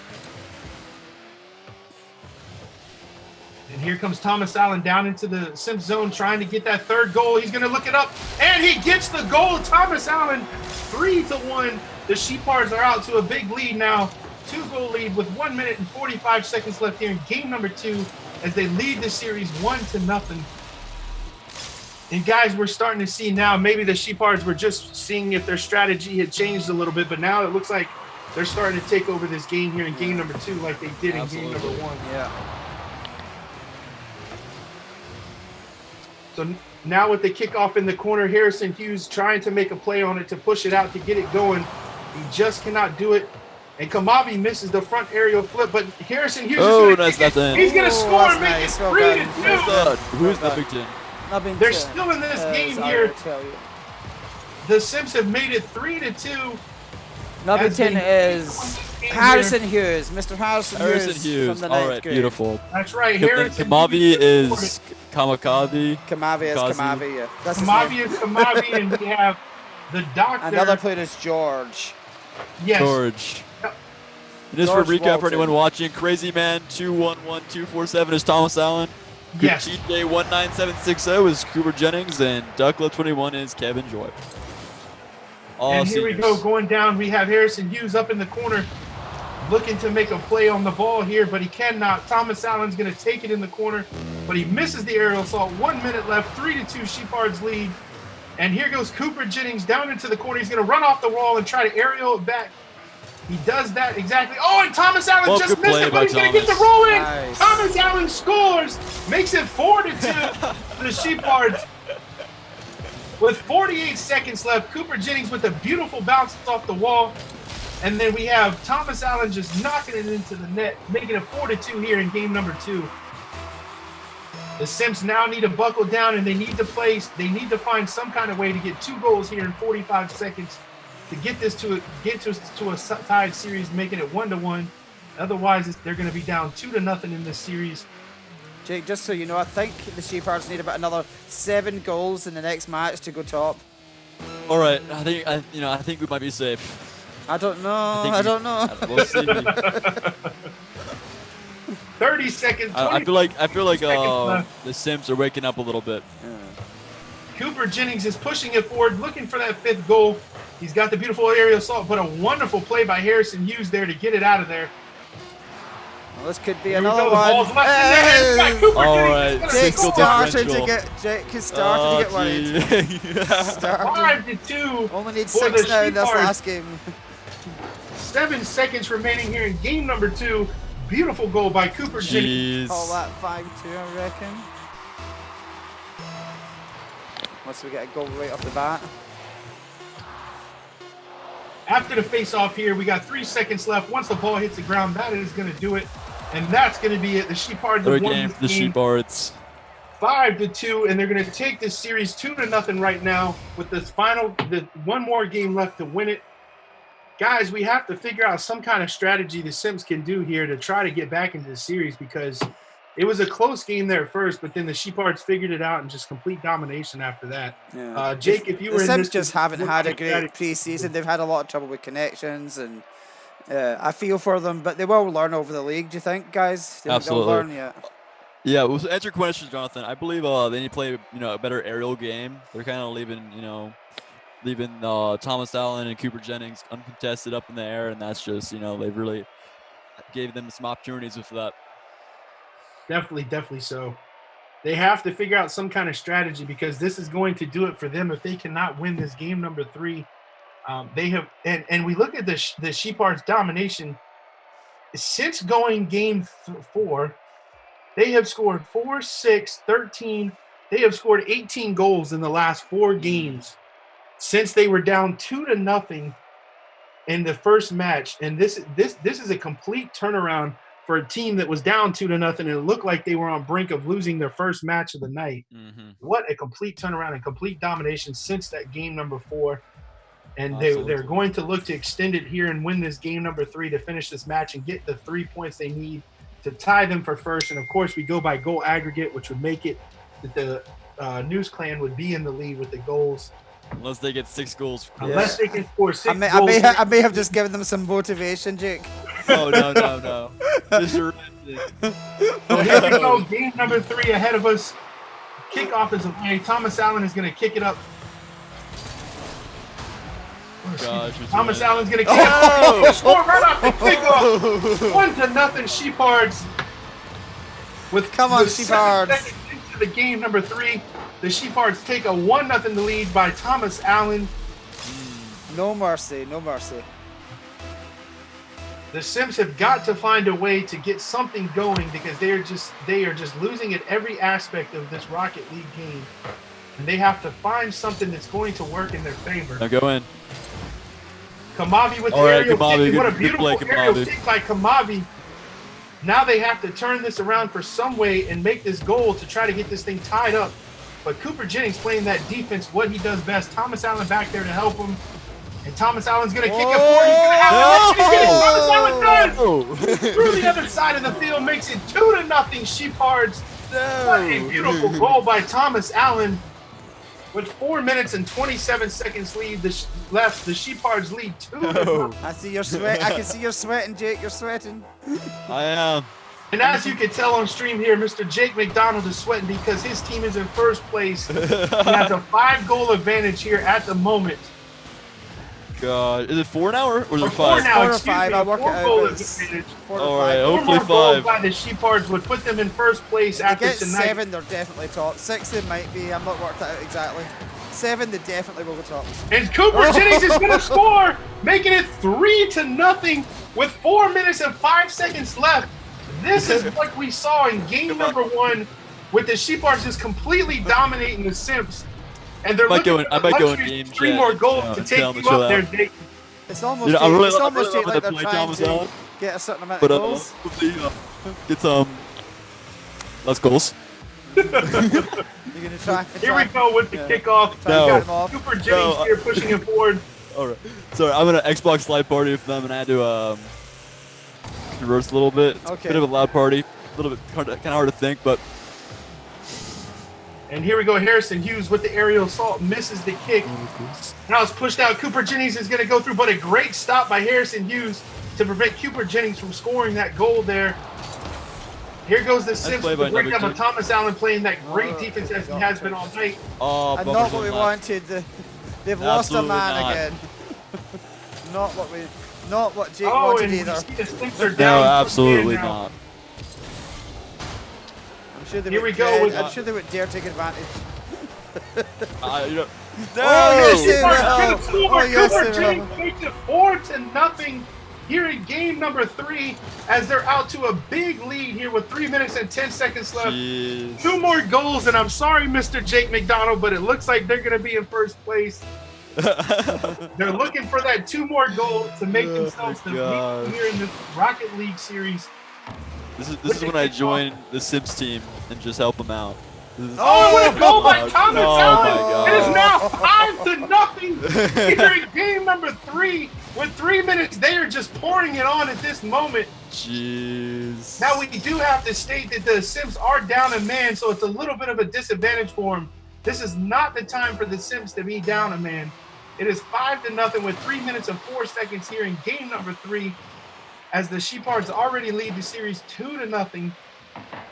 And here comes Thomas Allen down into the Sims zone trying to get that third goal. He's going to look it up, and he gets the goal. Thomas Allen, 3-1. The Sheepards are out to a big lead now. 2-goal lead with 1 minute and 45 seconds left here in game number 2 as they lead the series 1-0. And guys, we're starting to see now, maybe the Sheepards were just seeing if their strategy had changed a little bit, but now it looks like they're starting to take over this game here in game number 2 like they did in game number 1. Yeah. So now with the kickoff in the corner, Harrison Hughes trying to make a play on it to push it out to get it going. He just cannot do it. And Kamavi misses the front aerial flip, but Harrison Hughes is going to kick it. He's going to score and make it 3-2. Who's the big team? They're still in this game here. The Sims have made it 3-2. Nubbington is Harrison Hughes, Mr. Harrison Hughes from the All ninth right, grade. beautiful. That's right. Harrison Kamavi is Kamakavi. Kamavi is Kamavi, yeah. That's Kamavi is Kamavi, and we have the doctor. Another player is George. Yes. George. Yep. And just George for recap Walton. for anyone watching, Crazy Man 211247 is Thomas Allen. Yes. TJ 19760 is Cooper Jennings, and Duckla 21 is Kevin Joy. All And here we seniors. go, going down. We have Harrison Hughes up in the corner, looking to make a play on the ball here, but he cannot. Thomas Allen's going to take it in the corner, but he misses the aerial assault. 1 minute left, 3-2 Sheepards lead. And here goes Cooper Jennings down into the corner. He's going to run off the wall and try to aerial it back. He does that exactly. Oh, and Thomas Allen just missed it, but he's going to get the roll in. Nice. Thomas Allen scores, makes it 4-2 for the Sheepards. With 48 seconds left, Cooper Jennings with a beautiful bounce off the wall. And then we have Thomas Allen just knocking it into the net, making it 4-2 here in game number 2. The Sims now need to buckle down, and they need to find some kind of way to get 2 goals here in 45 seconds to get this to a tied series, making it 1-1. Otherwise, they're going to be down 2-0 in this series. Jake, just so you know, I think the Sheepards need about another 7 goals in the next match to go top. All right, I think we might be safe. I don't know. I don't know. We'll see. 30 seconds. I feel like seconds left. the Sims are waking up a little bit. Cooper Jennings is pushing it forward, looking for that 5th goal. He's got the beautiful aerial assault, but a wonderful play by Harrison Hughes there to get it out of there. Well, this could be Here we another go, the one. ball's left in there. It's got Cooper All Jennings right, is gonna Jake Single started differential. Jake is starting to get worried. Starting. 5-2. Only need for 6 the now in this Sheepards. last game. 7 seconds remaining here in game number 2. Beautiful goal by Cooper Jennings. Jeez. Call that 5-2, I reckon. Unless we get a goal right off the bat. After the face-off here, we got 3 seconds left. Once the ball hits the ground, that is going to do it. And that's going to be it. The Sheepards have won this the game Sheepards. 5-2, and they're going to take this series 2-0 right now with this one more game left to win it. Guys, we have to figure out some kind of strategy the Sims can do here to try to get back into the series, because it was a close game there at first, but then the Sheepards figured it out and just complete domination after that. Yeah. Jake, if you were The in Sims this, just haven't had a great strategy- preseason. They've had a lot of trouble with connections, and I feel for them, but they will learn over the league. Do you think, guys? Absolutely. They'll learn, yeah. Yeah, well, to answer your question, Jonathan, I believe they need to play, a better aerial game. They're kind of leaving Thomas Allen and Cooper Jennings uncontested up in the air, and that's just, they really gave them some opportunities with that. Definitely so. They have to figure out some kind of strategy, because this is going to do it for them if they cannot win this game number 3. They have, and we look at the Sheepards' domination since going game 4. They have scored 4, 6, 13. They have scored 18 goals in the last 4 games since they were down 2-0 in the first match. And this is a complete turnaround for a team that was down 2-0, and it looked like they were on brink of losing their first match of the night. Mm-hmm. What a complete turnaround and complete domination since that game number 4. And Absolutely. they're going to look to extend it here and win this game number 3 to finish this match and get the 3 points they need to tie them for first. And of course, we go by goal aggregate, which would make it that the News Clan would be in the lead with the goals. Unless they get 6 goals. Unless they can score 6 I goals. may have just given them some motivation, Jake. Oh, no. Just a So here we go. Game number 3 ahead of us. Kickoff is away. Thomas Allen is going to kick it up. Gosh, Thomas Allen's going to kick it up. Score right off the kickoff. 1-0 Sheepards. Come on, with 7 Sheepards. seconds into the game number 3, the Sheepards take a 1-0 lead by Thomas Allen. No mercy, no mercy. The Sims have got to find a way to get something going, because they are just losing at every aspect of this Rocket League game, and they have to find something that's going to work in their favor. Now go in. Kamavi with the All right, aerial Kamavi, kick. What a good beautiful play, aerial Kamavi. kick by Kamavi. Now they have to turn this around for some way and make this goal to try to get this thing tied up. But Cooper Jennings playing that defense, what he does best. Thomas Allen back there to help him. And Thomas Allen's going to kick it forward. He's going to have it. He's getting Thomas Allen done. Through the other side of the field, makes it 2-0 Sheepards. What a beautiful goal by Thomas Allen. With 4 minutes and 27 seconds left, the Sheepards lead 2-0. I see your sweat. I can see you're sweating, Jake. You're sweating. I am. And as you can tell on stream here, Mr. Jake McDonald is sweating because his team is in first place. He has a 5-goal advantage here at the moment. God, is it 4 now or is Or it 4 5? now, 4 or excuse 5. me. I'll A work it 4-goal out. It's advantage. 4 All or right, 5. Four hopefully more goals 5. by the Sheepards would put them in first place They after get tonight. 7, they're definitely top. 6, they might be. I'm not worked out exactly. 7, they definitely will go top. And Cooper Jennings is going to score, making it 3-0 with 4 minutes and 5 seconds left. This is what we saw in game number 1, with the Sheepards just completely dominating the Sims. And they're looking I for might the go in luxury game of 3 chat. more goals Yeah, to tell take them you to up chill there, Jake. It's almost, I'm really it's almost loving like the they're play trying Thomas to Allen. get a certain amount But of goals. hopefully, get some less goals. You're gonna try. Here we go with the kickoff. Try No. to get them off. Cooper Jennings No. here pushing it forward. All right. Sorry, I'm in an Xbox Live party with them, and I had to converse a little bit. It's Okay. a bit of a loud party, a little bit kind of hard to think, but And here we go. Harrison Hughes with the aerial assault misses the kick. Now it's pushed out. Cooper Jennings is going to go through, but a great stop by Harrison Hughes to prevent Cooper Jennings from scoring that goal there. Here goes the Sims play with by the breakdown number of Thomas Allen playing that great Oh, defense as he has been all night. oh, And bummer not what we zone left. wanted. They've lost a Absolutely man not. again. Not what Jake Oh, wanted and you either. see the Sims are down. No, for absolutely man now. not. I'm sure they Here would we go with- I'm sure they would dare take advantage. No! yes, they Sheepards will. gonna score. Oh, yes, Cooper they will. Jennings makes it 4-0 here in game number 3 as they're out to a big lead here with 3 minutes and 10 seconds left. Jeez. 2 more goals, and I'm sorry, Mr. Jake McDonald, but it looks like they're going to be in first place. They're looking for that 2 more goals to make themselves the God. lead here in the Rocket League series. This is when I join the Sims team and just help them out. Oh, what a goal by God. Thomas Oh Allen! my It is God. now 5-0 here in game number 3. With 3 minutes, they are just pouring it on at this moment. Jeez. Now we do have to state that the Sims are down a man, so it's a little bit of a disadvantage for them. This is not the time for the Sims to be down a man. It is 5-0 with 3 minutes and 4 seconds here in game number 3, as the Sheepards already lead the series 2-0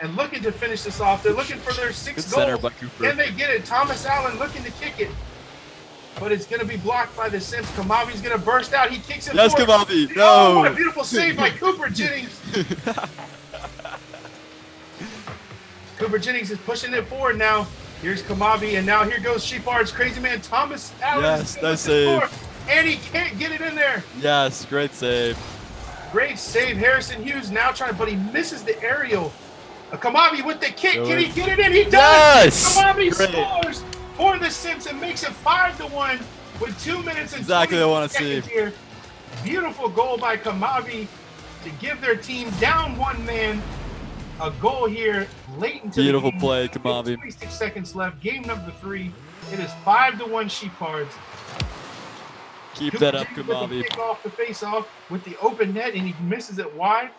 and looking to finish this off. They're looking for their 6th Good center goal. by Cooper. Can they get it? Thomas Allen looking to kick it, but it's going to be blocked by the Sims. Kamavi's going to burst out. He kicks it Yes, forward. Kamavi. Oh, what a No. beautiful save by Cooper Jennings. Cooper Jennings is pushing it forward now. Here's Kamavi, and now here goes Sheepards. Crazy man Thomas Allen. Yes, nice save. And he can't get it in there. Yes, great save. Great save. Harrison Hughes now trying, but he misses the aerial. Kamavi with the kick. Can he get it in? He does. Yes! Kamavi Great. scores for the Sims and makes it 5-1 with 2 minutes and Exactly what I 20 wanna see. seconds here. Beautiful goal by Kamavi to give their team down 1 man. A goal here late into Beautiful the game. play, With Kamavi. 26 seconds left. Game number 3. It is 5-1 Sheepards. Keep that up, Cooper Jennings with the Kamavi. kick off the face-off with the open net, and he misses it wide.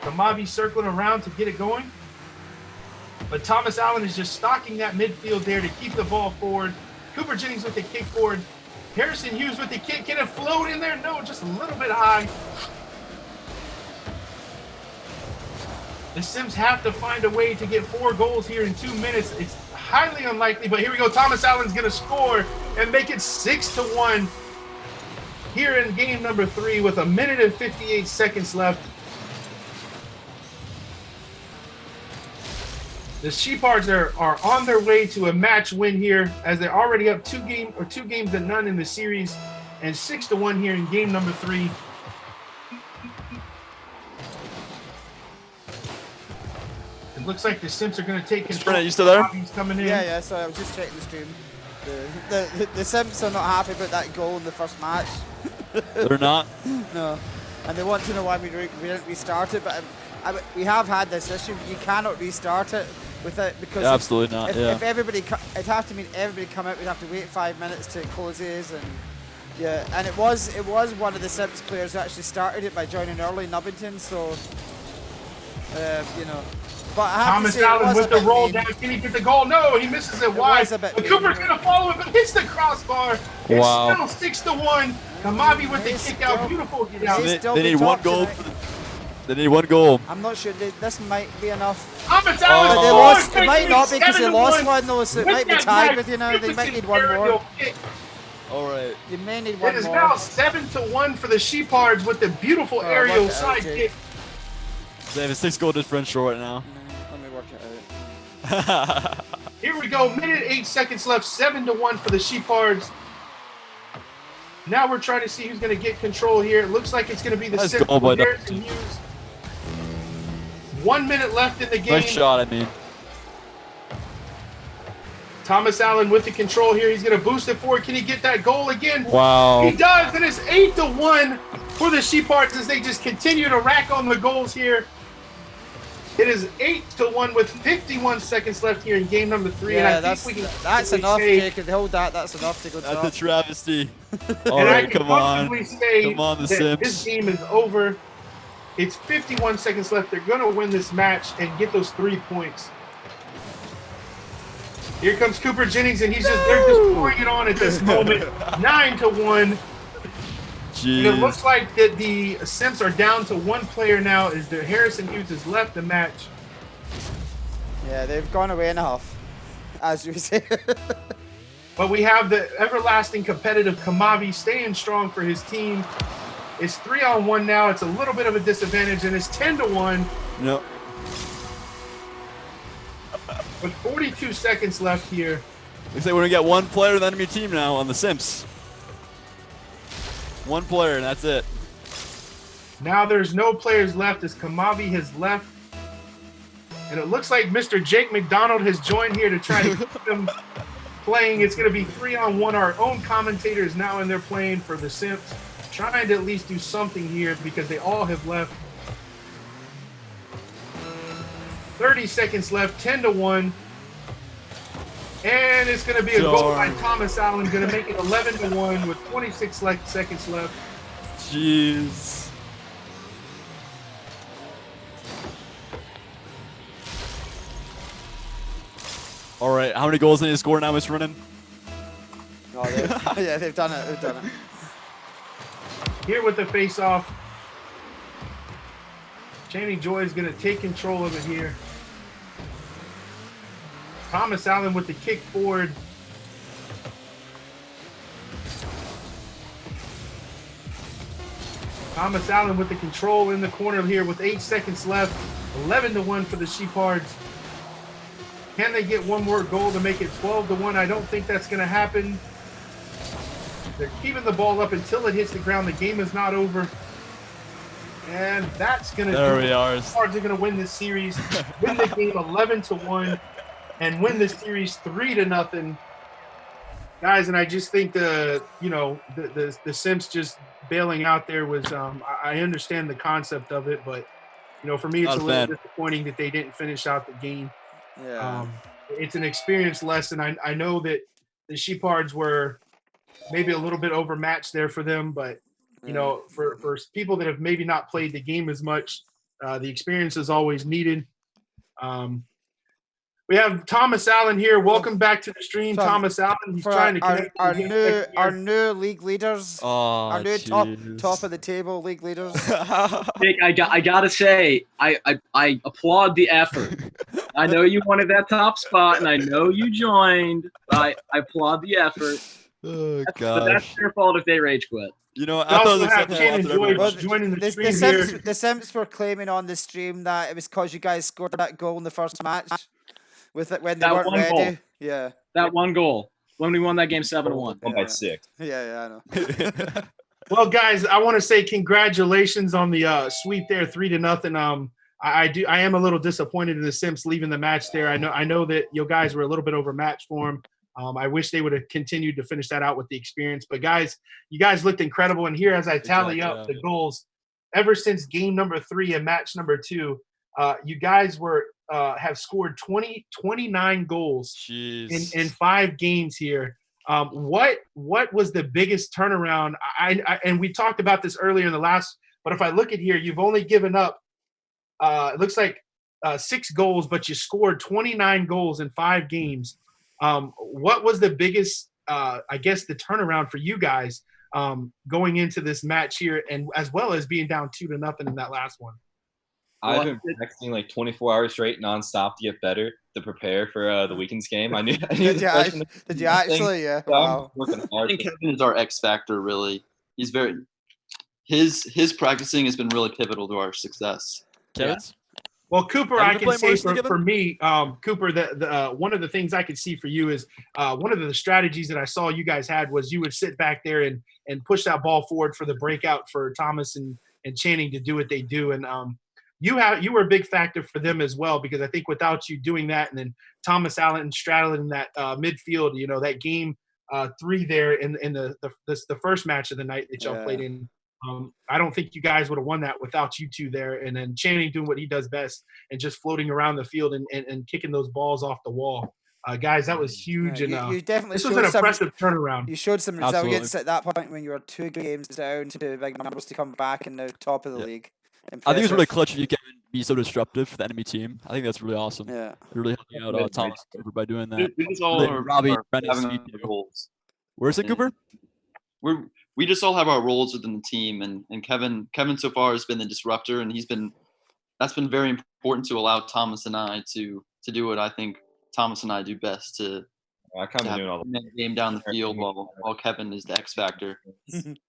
Kamavi circling around to get it going. But Thomas Allen is just stalking that midfield there to keep the ball forward. Cooper Jennings with the kick forward. Harrison Hughes with the kick. Can it float in there? No, just a little bit high. The Sims have to find a way to get 4 goals here in 2 minutes. It's highly unlikely, but here we go. Thomas Allen's going to score and make it 6-1 here in game number 3 with 1 minute and 58 seconds left. The Sheepards are on their way to a match win here, as they're already up 2 games to none in the series, and 6-1 here in game number 3. It looks like the Sims are going to take control. Sprint, you still there? He's coming in. Yeah, sorry, I was just checking the stream. The Simps are not happy about that goal in the first match. They're not. No. And they want to know why we didn't restart it, but we have had this issue. You cannot restart it with it because Yeah, absolutely not. if everybody, it'd have to mean everybody come out. We'd have to wait 5 minutes to closes, and yeah, and it was one of the Sims players who actually started it by joining early, Nubbington. So you know, but I have Thomas to say, it Allen was with a the bit roll mean. down. Can he get the goal? No, he misses it wide. was a bit But mean. Cooper's going to follow it, but hits the crossbar. It's Wow. still 6-1. Kamavi with the He's kick out. still- Beautiful kick he's out. They, still they the need one top goal. tonight. They need one goal. I'm not sure. This might be enough. Thomas Allen But they scores, lost. It might making not be because they lost 7-1 one though, so it with might be that tied with you now. They might magnificent need one more. aerial kick. All right. They may need It one is more. now 7-1 for the Sheepards with the beautiful Oh, aerial work it out, side Jake. kick. They have a 6-goal differential right now. Let me work it out. Here we go. Minute 8 seconds left. 7-1 for the Sheepards. Now we're trying to see who's going to get control here. It looks like it's going to be the Nice Sims goal by with Harrison Nubbington. Hughes. 1 minute left in the game. Nice shot, I mean. Thomas Allen with the control here. He's going to boost it forward. Can he get that goal again? Wow. He does, and it's 8-1 for the Sheepards as they just continue to rack on the goals here. It is 8-1 with 51 seconds left here in game number 3. Yeah, and I think we can that's comfortably enough, say- Jake. Hold that. That's enough to go That's a top. travesty. All and I right, can come on. comfortably say Come on, the that Sims. this game is over. It's 51 seconds left. They're going to win this match and get those 3 points. Here comes Cooper Jennings, and they're just pouring it on at this moment. 9-1. And it looks Jeez. like that the Sims are down to 1 player now as the Harrison Hughes has left the match. Yeah, they've gone away in a huff, as you say. But we have the everlasting competitive Kamavi staying strong for his team. It's 3-on-1 now. It's a little bit of a disadvantage, and it's 10-1 No. with 42 seconds left here. Looks like we're gonna get one player in the enemy team now on the Sims. One player, and that's it. Now there's no players left as Kamavi has left. And it looks like Mr. Jake McDonald has joined here to try to keep them playing. It's going to be 3-on-1. Our own commentator is now in there playing for the Simps, trying to at least do something here because they all have left. 30 seconds left, 10-1. And it's going to be a goal by Thomas Allen, going to make it 11-1 with 26 seconds left. Jeez. All right, how many goals do they score now, Mr. Running? Oh, yeah, they've done it. They've done it. Here with the face-off. Channing Joy is going to take control of it here. Thomas Allen with the kick forward. Thomas Allen with the control in the corner here with 8 seconds left. 11-1 for the Sheephards. Can they get one more goal to make it 12-1? I don't think that's going to happen. They're keeping the ball up until it hits the ground. The game is not over. And that's going to do it. Sheephards are going to win this series, win the game 11-1, and win the series 3-0. Guys, and I just think the Simps just bailing out there was I understand the concept of it, but for me it's a little disappointing that they didn't finish out the game. Yeah. It's an experience lesson. I know that the Sheephards were maybe a little bit overmatched there for them, but for people that have maybe not played the game as much, the experience is always needed. We have Thomas Allen here. Welcome back to the stream, Thomas Allen. He's trying to connect our new league leaders. Oh, our new top of the table league leaders. Nick, I gotta say, I applaud the effort. I know you wanted that top spot, and I know you joined. I applaud the effort. Oh, but that's their fault if they rage quit. I thought joining the stream here. The Simps were claiming on the stream that it was because you guys scored that goal in the first match. With it when they weren't ready. Goal. Yeah. That one goal. When we won that game 7-1. By 6. Yeah, I know. Well, guys, I want to say congratulations on the sweep there, 3-0. I am a little disappointed in the Simps leaving the match there. I know that you guys were a little bit overmatched for them. I wish they would have continued to finish that out with the experience. But guys, you guys looked incredible. And here, as I tally up the goals, ever since game number 3 and match number 2, you guys have scored 29 goals in 5 games here. What was the biggest turnaround? And we talked about this earlier in the last, but if I look at here, you've only given up, it looks like 6 goals, but you scored 29 goals in 5 games. What was the biggest, I guess, the turnaround for you guys going into this match here, and as well as being down 2-0 in that last one? I've been practicing like 24 hours straight nonstop to get better to prepare for the weekend's game. I knew Did you actually? Yeah. Wow. Working hard. I think Kevin is our X factor. Really, he's very his practicing has been really pivotal to our success. Kevin's? Well, Cooper, I can say for me, Cooper, the one of the things I could see for you is one of the strategies that I saw you guys had was you would sit back there and push that ball forward for the breakout for Thomas and Channing to do what they do. And you were a big factor for them as well, because I think without you doing that, and then Thomas Allen straddling that midfield, that game 3 there in the first match of the night that y'all played in. I don't think you guys would have won that without you two there. And then Channing doing what he does best and just floating around the field and kicking those balls off the wall. Guys, that was huge. Yeah, and you definitely this was an impressive turnaround. You showed some resilience at that point when you were 2 games down to big numbers to come back in the top of the league. Impressive. I think it's really clutch if you can be so disruptive for the enemy team. I think that's really awesome. Yeah. You're really helping out Thomas Cooper by doing that. We just all Robbie, having the goals. Where's it, Cooper? We just all have our roles within the team, and Kevin so far has been the disruptor, and that's been very important to allow Thomas and I to do what I think Thomas and I do best to doing all the game down the field while Kevin is the X factor.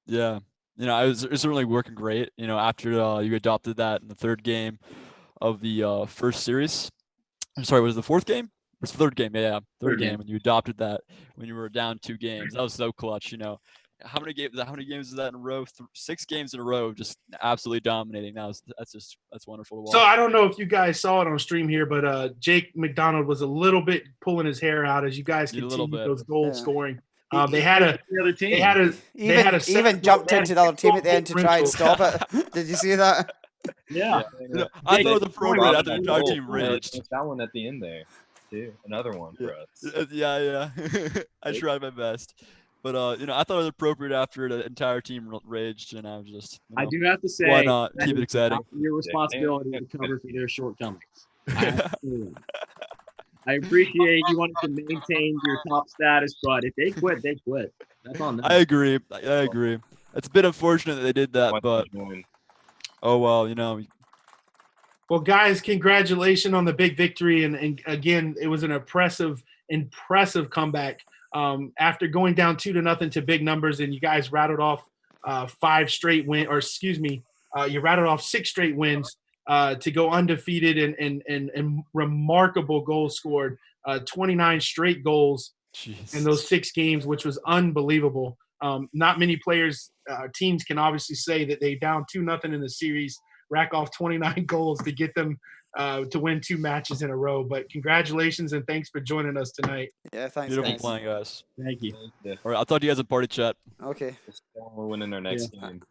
Yeah. It's really working great. After you adopted that in the 3rd game of the first series. I'm sorry, was it the 4th game? It was the 3rd game. Yeah, third game. And you adopted that when you were down 2 games. That was so clutch. how many games is that in a row? 6 games in a row, just absolutely dominating. That's wonderful to watch. So I don't know if you guys saw it on stream here, but Jake McDonald was a little bit pulling his hair out as you guys continued those goal scoring. They had a even jumped into the other team at the end to try and stop it. Did you see that? Yeah. I thought it was appropriate after the entire team raged. That one at the end there, too. Another one for us. Yeah. I tried my best. But I thought it was appropriate after the entire team raged, and I was just. I do have to say, why not keep it exciting? Your responsibility to cover for their shortcomings. I appreciate you wanting to maintain your top status, but if they quit, they quit. That's on them. I agree. It's a bit unfortunate that they did that, but oh well, Well, guys, congratulations on the big victory, and again, it was an impressive comeback. After going down 2-0 to big numbers, and you guys rattled off 5 straight wins, or excuse me, you rattled off 6 straight wins to go undefeated and remarkable goals scored, 29 straight goals in those 6 games, which was unbelievable. Not many teams can obviously say that they down 2-0 in the series, rack off 29 goals to get them to win 2 matches in a row. But congratulations and thanks for joining us tonight. Yeah, thanks. Beautiful playing, guys. Thank you. All right, I'll talk to you guys in party chat. Okay. We're winning our next game.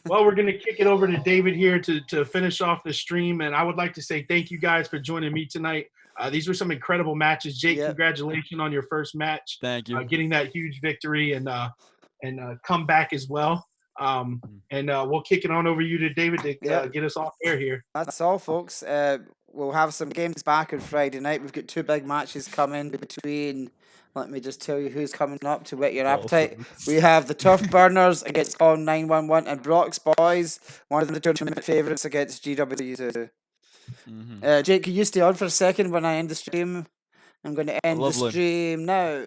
Well, we're going to kick it over to David here to finish off the stream. And I would like to say thank you guys for joining me tonight. These were some incredible matches. Jake, congratulations on your first match. Thank you. Getting that huge victory and come back as well. And we'll kick it on over you to David to get us off air here. That's all, folks. We'll have some games back on Friday night. We've got 2 big matches coming between. Let me just tell you who's coming up to whet your appetite. We have the Turf Burners against Bond 911 and Brock's Boys, one of the tournament favourites against GW2. Jake, can you stay on for a second when I end the stream? I'm going to end the stream now.